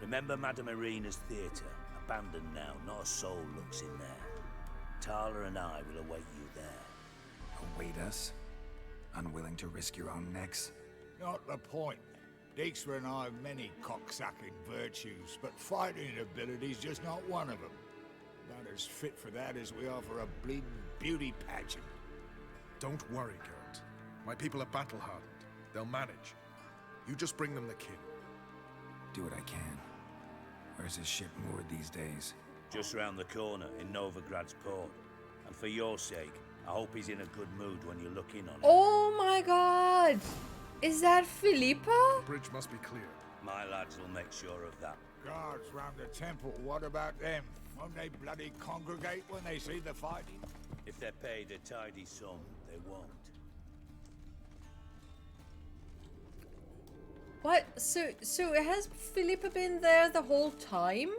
Remember Madame Irina's theatre? Abandoned now, not a soul looks in there. Tala and I will await you there. Await us? Unwilling to risk your own necks? Not the point. Dijkstra and I have many cocksucking virtues, but fighting ability's just not one of them. Not as fit for that as we are for a bleeding beauty pageant. Don't worry, Geralt. My people are battle-hardened. They'll manage. You just bring them the kin. Do what I can. Where's his ship moored these days? Just round the corner in Novigrad's port. And for your sake, I hope he's in a good mood when you look in on him. Oh my god! Is that Philippa? Bridge must be clear. My lads will make sure of that. Guards round the temple, what about them? Won't they bloody congregate when they see the fighting? If they're paid a tidy sum, they won't. What? So has Philippa been there the whole time?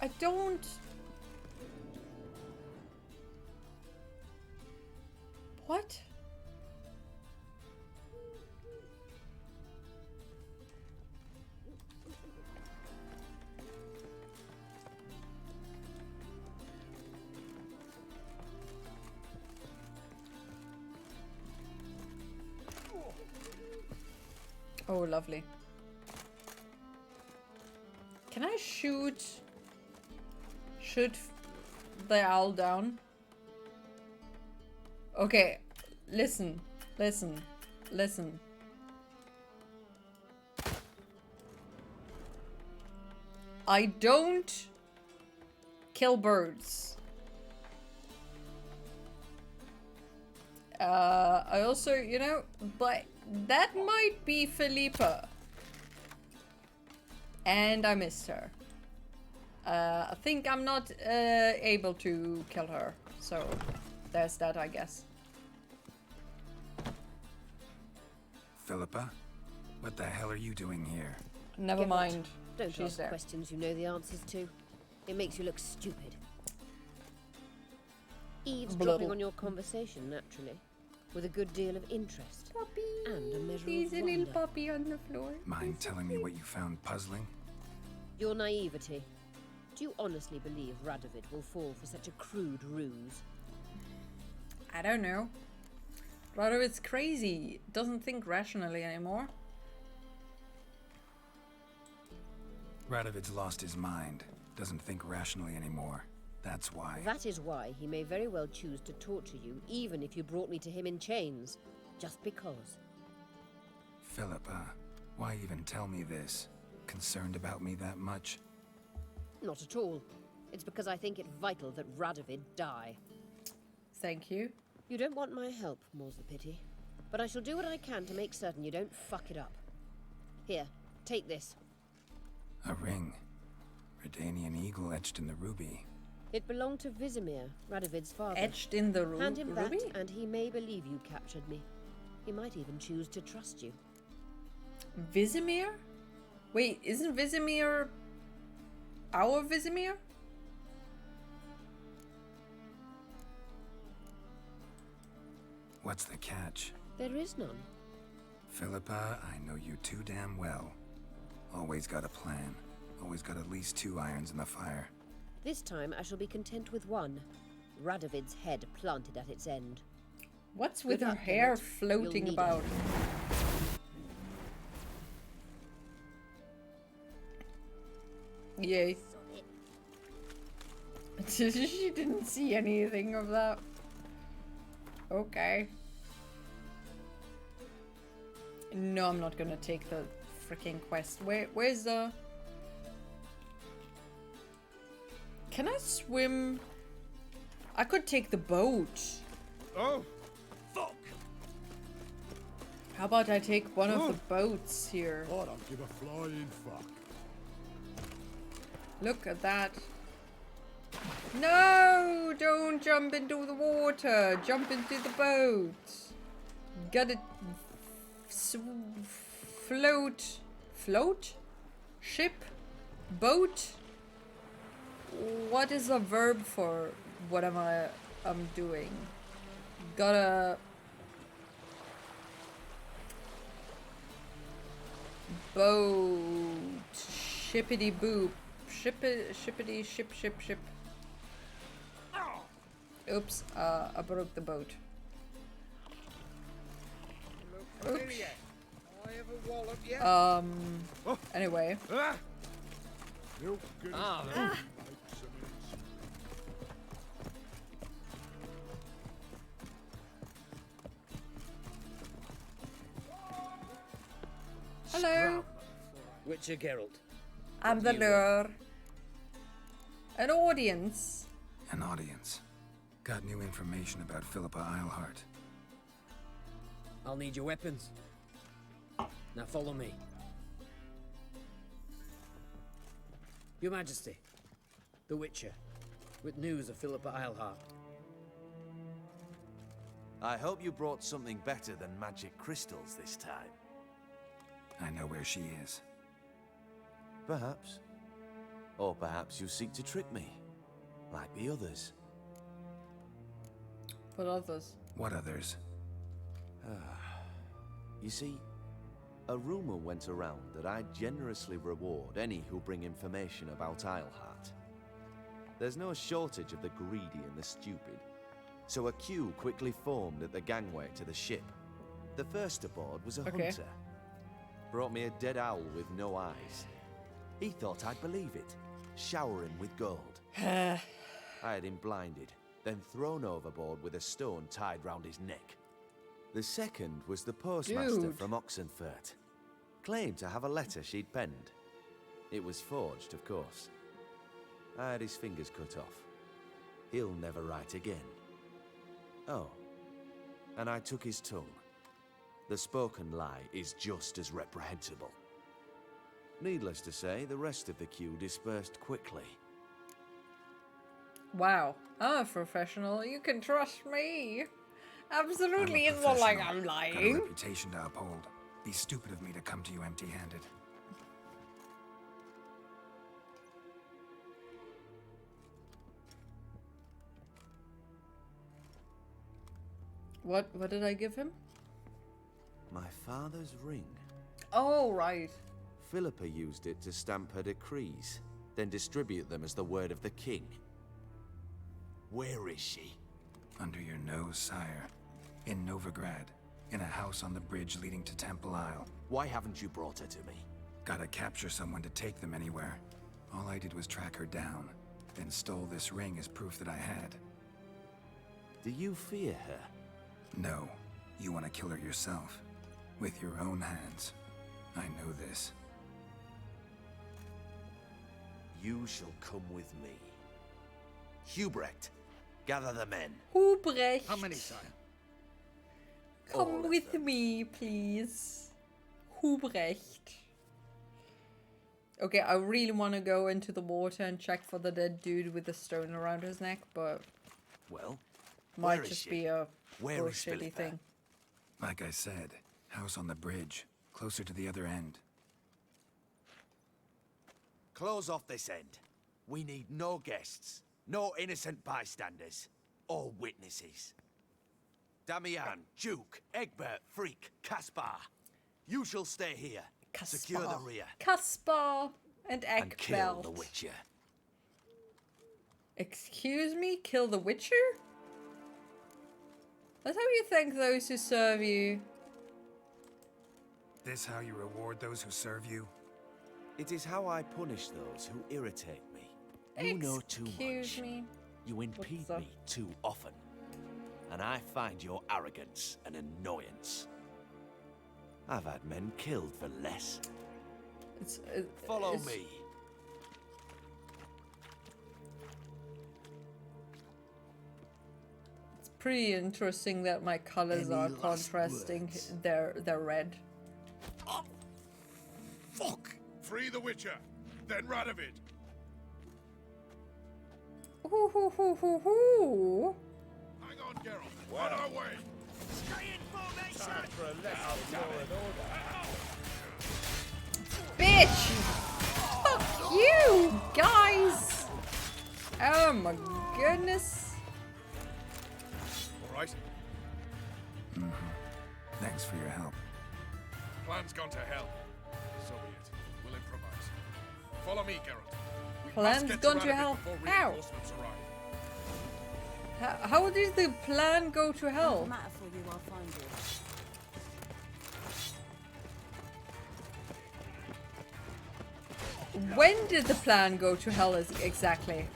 I don't... What? Oh, lovely. Can I shoot the owl down? Okay, listen. I don't kill birds. I also, you know, but that might be Philippa. And I missed her. I think I'm not able to kill her. So there's that, I guess. Philippa? What the hell are you doing here? Never Geralt, mind. Don't She's ask there. questions you know the answers to. It makes you look stupid. Eavesdropping on your conversation, naturally. With a good deal of interest. Puppy. And a measure He's of a little wonder. puppy on the floor. Mind telling me what you found puzzling? Your naivety. Do you honestly believe Radovid will fall for such a crude ruse? I don't know. Rather, it's crazy. Doesn't think rationally anymore. Radovid's lost his mind. Doesn't think rationally anymore. That's why. That is why he may very well choose to torture you, even if you brought me to him in chains. Just because. Philippa, why even tell me this? Concerned about me that much? Not at all. It's because I think it vital that Radovid die. Thank you. You don't want my help, more's the pity. But I shall do what I can to make certain you don't fuck it up. Here, take this. A ring. Redanian eagle etched in the ruby. It belonged to Vizimir, Radovid's father. Etched in the Hand him ruby? that, and he may believe you captured me. He might even choose to trust you. Vizimir? Wait, isn't Vizimir Our Vizimir? What's the catch? There is none. Philippa, I know you too damn well. Always got a plan. Always got at least 2 irons in the fire. This time I shall be content with one. Radovid's head planted at its end. What's with Good her luck, hair Emmett. floating You'll need about? Yay. She didn't see anything of that. Okay. No, I'm not gonna take the freaking quest. Where's the... Can I swim? I could take the boat. Oh, fuck! How about I take one of the boats here? I don't give a flying fuck. Look at that. No! Don't jump into the water. Jump into the boat. Gotta float. Float? Ship? Boat? What is a verb for whatever I'm doing? Gotta... Boat. Shippity boop. Shippity ship. Oops, I broke the boat. Oops. Anyway. Hello. Witcher Geralt. I'm the lure. An audience. An audience. Got new information about Philippa Eilhart. I'll need your weapons. Now follow me. Your Majesty, the Witcher, with news of Philippa Eilhart. I hope you brought something better than magic crystals this time. I know where she is. Perhaps. Or perhaps you seek to trick me, like the others. What others? What others? You see, a rumor went around that I'd generously reward any who bring information about Eilhart. There's no shortage of the greedy and the stupid, so a queue quickly formed at the gangway to the ship. The first aboard was a hunter. Brought me a dead owl with no eyes. He thought I'd believe it, shower him with gold. I had him blinded, then thrown overboard with a stone tied round his neck. The second was the postmaster from Oxenfurt. Claimed to have a letter she'd penned. It was forged, of course. I had his fingers cut off. He'll never write again. Oh, and I took his tongue. The spoken lie is just as reprehensible. Needless to say, the rest of the queue dispersed quickly. Wow. I'm a professional. You can trust me. Absolutely. It's not like I'm Got a lying. reputation to uphold. Be stupid of me to come to you empty-handed. What did I give him? My father's ring. Oh, right. Philippa used it to stamp her decrees, then distribute them as the word of the king. Where is she? Under your nose, sire. In Novigrad. In a house on the bridge leading to Temple Isle. Why haven't you brought her to me? Gotta capture someone to take them anywhere. All I did was track her down, then stole this ring as proof that I had. Do you fear her? No. You want to kill her yourself. With your own hands. I know this. You shall come with me. Hubrecht, gather the men. Hubrecht. How many, sire? Come with me, please. Hubrecht. Okay, I really want to go into the water and check for the dead dude with the stone around his neck, but... Well, might just be a Where is bullshitty Philippa? thing. Like I said, house on the bridge. Closer to the other end. Close off this end. We need no guests, no innocent bystanders, or witnesses. Damian, Duke, Egbert, Freak, Caspar. You shall stay here. Secure the rear. Caspar and And kill Egbert. the Witcher. Excuse me? Kill the Witcher? That's how you thank those who serve you. This how you reward those who serve you? It is how I punish those who irritate me. You know too Excuse much. me. You impede up? me too often. And I find your arrogance an annoyance. I've had men killed for less. Follow it's- me. It's pretty interesting that my colors Any are last contrasting. words? They're red. Fuck! Free the Witcher, then Radovid. Ooh, hoo, hoo, hoo, hoo. Hang on, Geralt. On our way. Stay in formation! Time for a lesson law and order. Bitch! Fuck you, guys! Oh my goodness. All right. Thanks for your help. Plan's gone to hell. So be it. We'll improvise. Follow me, Geralt. We Plan's must get gone to to Radovid hell? before How? reinforcements arrive. How did the plan go to hell? matter for you, I'll find you. When did the plan go to hell exactly?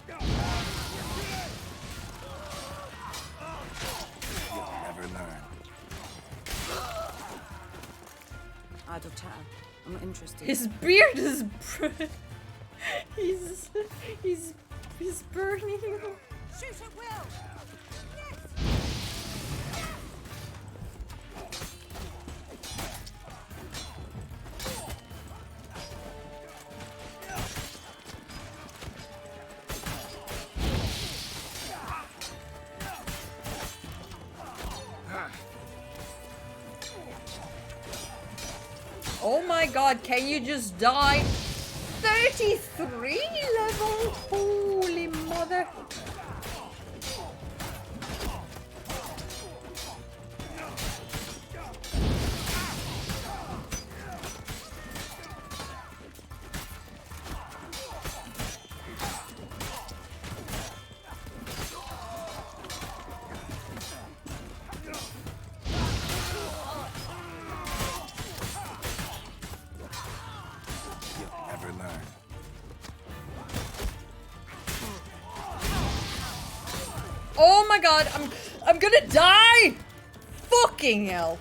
You'll never learn. Idle chatter. I'm not interested. His beard is he's burning. Shoot at will! Oh my god, can you just die? 33 level? Holy mother. You'll never learn. Oh my god, I'm gonna die! Fucking hell.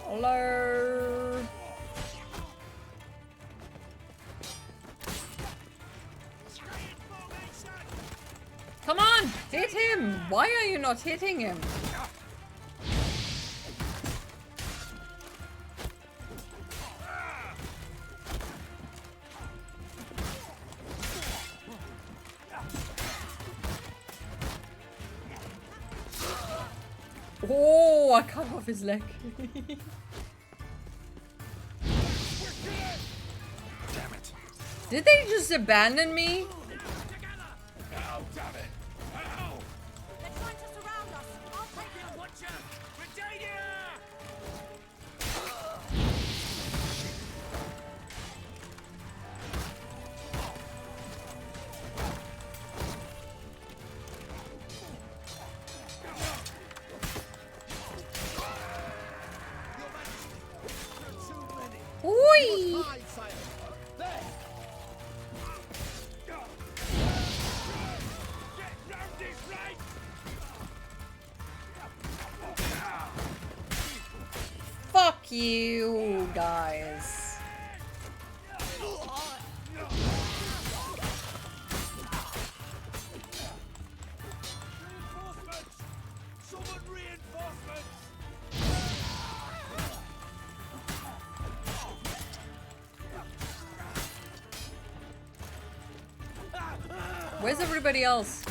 Hello. Come on, hit him! Why are you not hitting him? Oh, I cut off his leg. Damn it. Did they just abandon me? Oh, damn it! Ow! They're trying to surround us! I'll take you, Watcher! Brigadia! Oi! Fuck you, guys. Summon reinforcements! Where's everybody else?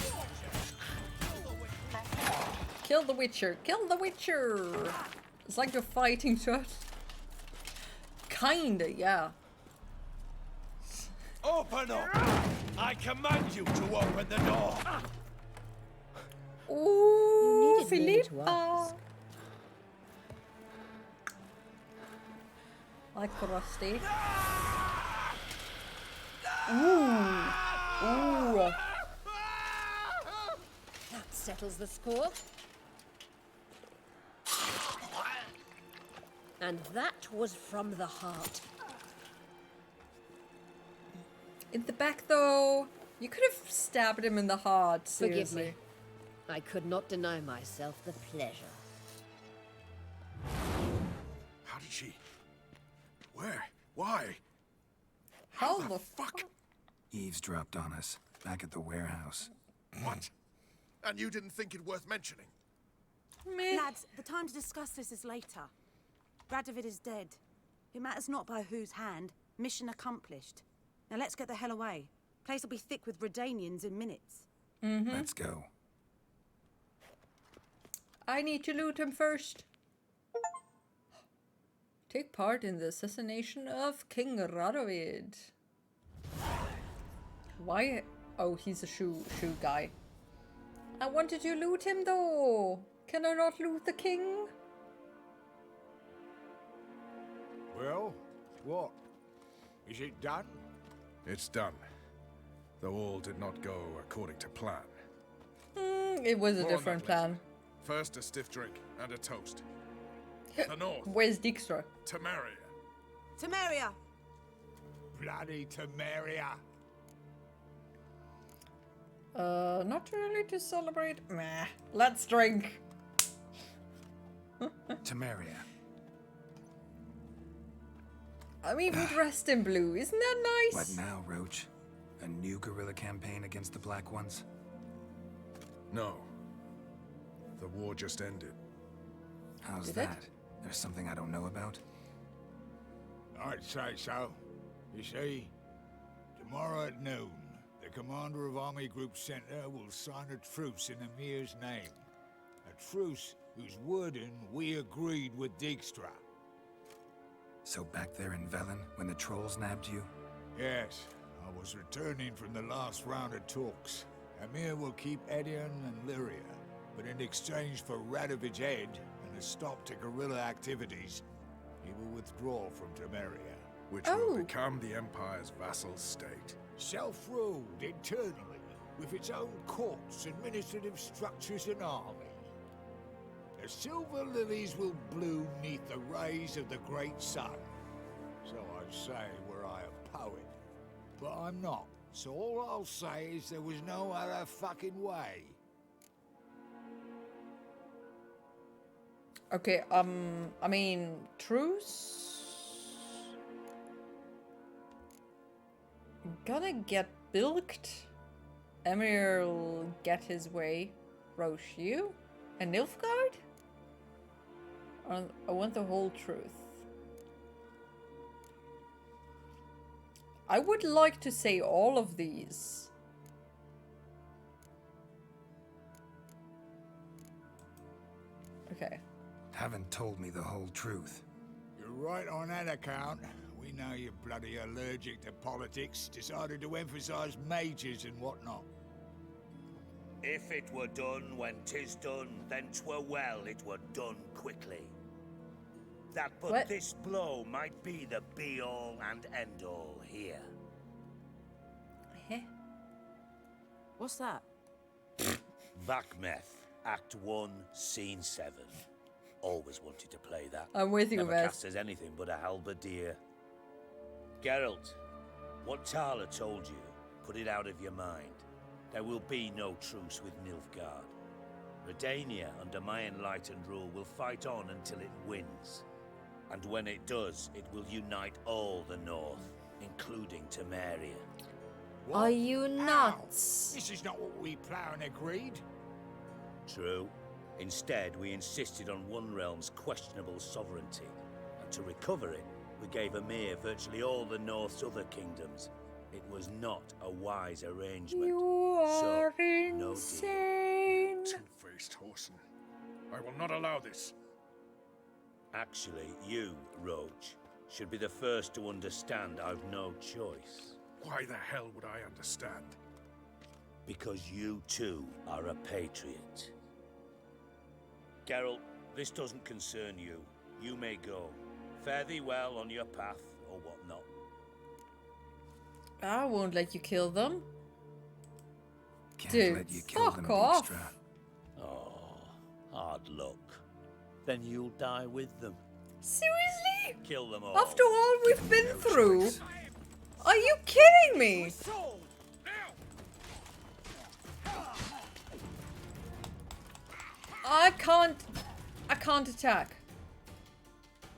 Kill the Witcher! Kill the Witcher! It's like you're fighting to it. Kinda, yeah. Open up! I command you to open the door! Ooh, You needed me to Philippa! ask. Like Rusty. Ooh! Ooh! That settles the score. And that was from the heart. In the back, though. You could have stabbed him in the heart, seriously. Forgive me. I could not deny myself the pleasure. How did she? Where? Why? How the fuck? Eavesdropped on us, back at the warehouse. What? And you didn't think it worth mentioning? Lads, the time to discuss this is later. Radovid is dead. It matters not by whose hand. Mission accomplished. Now let's get the hell away. Place will be thick with Redanians in minutes. Let's go. I need to loot him first. Take part in the assassination of King Radovid. Why? Oh, he's a shoe guy. I wanted to loot him though. Can I not loot the king? Well, what? Is it done? It's done. Though all did not go according to plan. It was a More on different that later. plan. First, a stiff drink and a toast. The North. Where's Dijkstra? Temeria. Temeria! Bloody Temeria. Not too early to celebrate. Meh. Let's drink. Temeria. I'm even dressed in blue. Isn't that nice? What now, Roach? A new guerrilla campaign against the Black Ones? No. The war just ended. How's Did that? There's something I don't know about? I'd say so. You see, tomorrow at noon, the commander of Army Group Center will sign a truce in Emir's name. A truce whose wording we agreed with Dijkstra. So back there in Velen, when the trolls nabbed you? Yes, I was returning from the last round of talks. Emir will keep Edion and Lyria, but in exchange for Radovid's head and a stop to guerrilla activities, he will withdraw from Temeria. Which will become the Empire's vassal state. Self-ruled internally, with its own courts, administrative structures and army. The silver lilies will bloom neath the rays of the great sun. So I'd say were I a poet. But I'm not. So all I'll say is there was no other fucking way. Okay, I mean, truce? I'm gonna get bilked. Emir'll get his way. Roche, you? A Nilfgaard? I want the whole truth. I would like to say all of these. Okay. Haven't told me the whole truth. You're right on that account. We know you're bloody allergic to politics. Decided to emphasize majors and whatnot. If it were done when 'tis done, then 'twere well it were done quickly. That but What? this blow might be the be-all and end-all here. What's that? Vakmeth, Act 1, Scene 7. Always wanted to play that. I'm with you, Never Beth. cast as anything but a halberdier. Geralt, what Tala told you, put it out of your mind. There will be no truce with Nilfgaard. Redania, under my enlightened rule, will fight on until it wins. And when it does, it will unite all the North, including Temeria. Are you nuts? This is not what we planned and agreed. True. Instead, we insisted on one realm's questionable sovereignty. And to recover it, we gave Emir virtually all the North's other kingdoms. It was not a wise arrangement. You are so, no insane. Two-faced Whoreson. I will not allow this. Actually, you, Roach, should be the first to understand I've no choice. Why the hell would I understand? Because you too are a patriot. Geralt, this doesn't concern you. You may go. Fare thee well on your path or whatnot. I won't let you kill them. Can't Dude, let you kill fuck them, off. Dijkstra. Oh, hard luck. Then you'll die with them. Seriously? Kill them all. After all we've been through? Are you kidding me? I can't attack.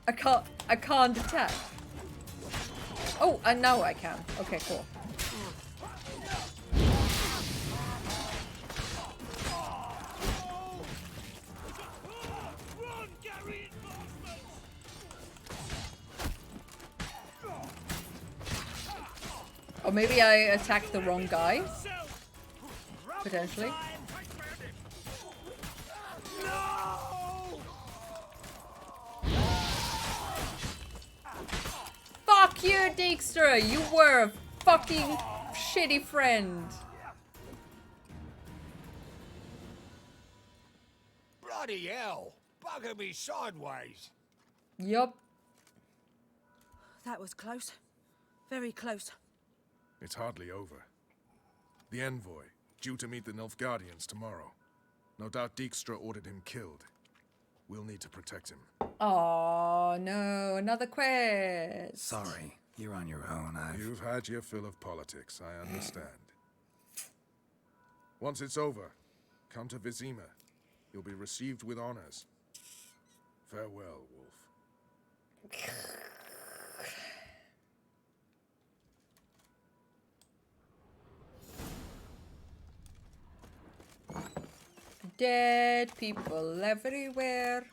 I can't attack. Oh, and now I can. Okay, cool. Or maybe I attacked the wrong guy. Potentially. Fuck you, Dijkstra! You were a fucking shitty friend. Bloody hell! Bugger me sideways! Yup. That was close. Very close. It's hardly over. The envoy, due to meet the Nilfgaardians tomorrow. No doubt Dijkstra ordered him killed. We'll need to protect him. Oh no, another quest. Sorry, you're on your own. You've had your fill of politics, I understand. Once it's over, come to Vizima. You'll be received with honors. Farewell, Wolf. Dead people everywhere.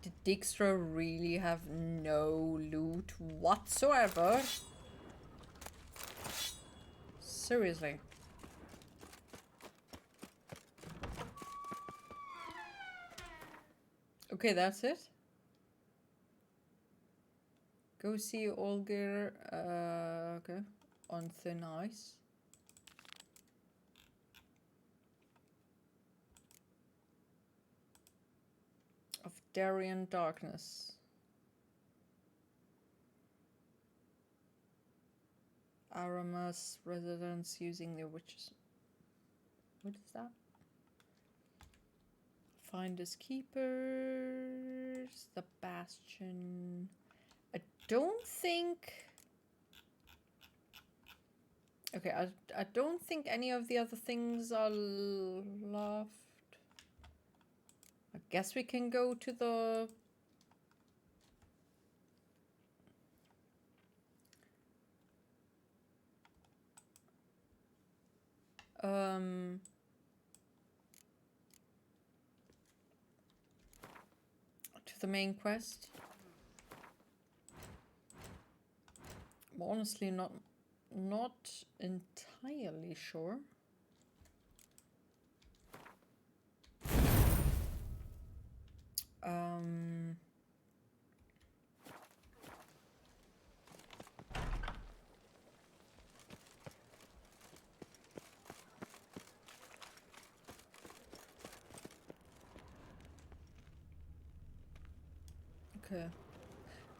Did Dijkstra really have no loot whatsoever? Seriously. Okay, that's it. Go see Olgir, okay, on thin ice. Of Darien Darkness. Aramis residents using their witches. What is that? Finders Keepers, the Bastion. I don't think... Okay, I don't think any of the other things are left. I guess we can go to the... to the main quest. I'm honestly not entirely sure. Okay,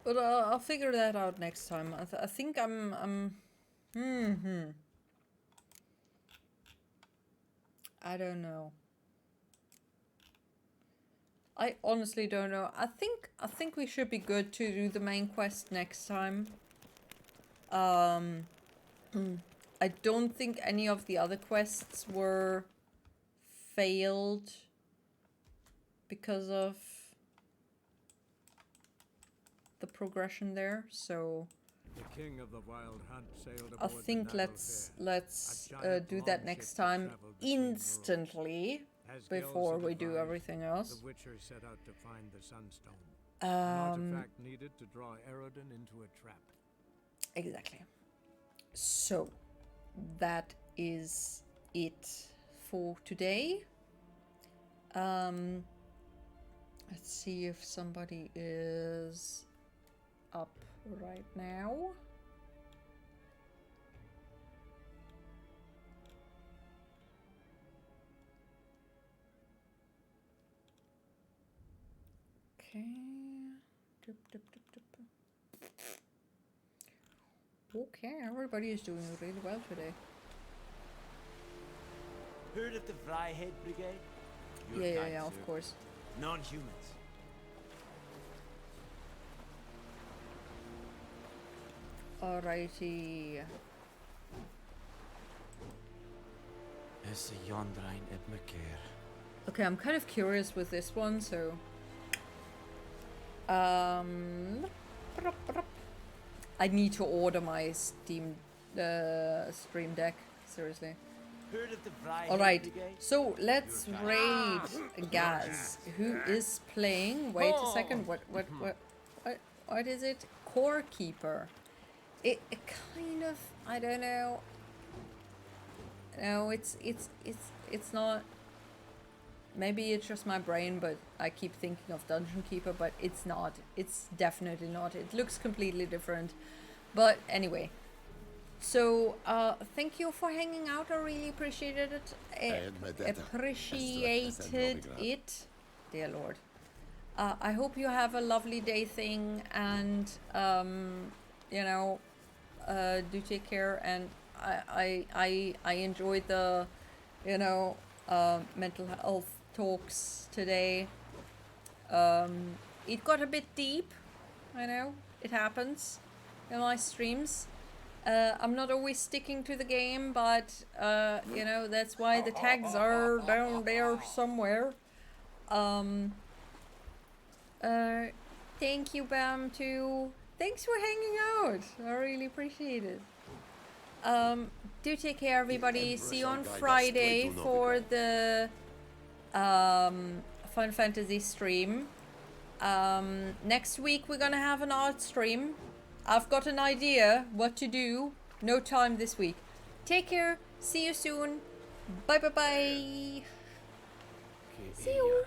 but I'll figure that out next time. I think I'm I don't know. I honestly don't know. I think we should be good to do the main quest next time. I don't think any of the other quests were failed because of the progression there, so The king of the Wild Hunt sailed I aboard think the let's Naglfair, do that next time instantly before we do everything else. The Witcher set out to find the Sunstone, Um, an artifact needed to draw Eredin into a trap. Exactly. So that is it for today. Let's see if somebody is up right now. Okay. Dip, dip, dip, dip. Okay, everybody is doing really well today. Heard of the Fryhead Brigade? Yeah, of course. Non-humans. Alrighty. It's a Yondrain Edmacare. Okay, I'm kind of curious with this one, so I need to order my Stream Deck, seriously. Heard of the Fryhead Alright, Brigade? so let's raid Gaz, who is playing, wait a second, what is it? Core Keeper. It kind of, I don't know. No, it's not. Maybe it's just my brain, but I keep thinking of Dungeon Keeper, but it's not. It's definitely not. It looks completely different. But anyway. So, thank you for hanging out. I really appreciated it. Appreciated it. Dear Lord. I hope you have a lovely day thing, and, you know, do take care, and I enjoyed the, you know, mental health talks today. It got a bit deep, I know, it happens in my streams. I'm not always sticking to the game, but, you know, that's why the tags are down there somewhere. Thank you, Bam, too. Thanks for hanging out. I really appreciate it. Do take care, everybody. See you on Friday for the Final Fantasy stream. Next week we're gonna have an art stream. I've got an idea what to do. No time this week. Take care. See you soon. Bye bye bye. See you.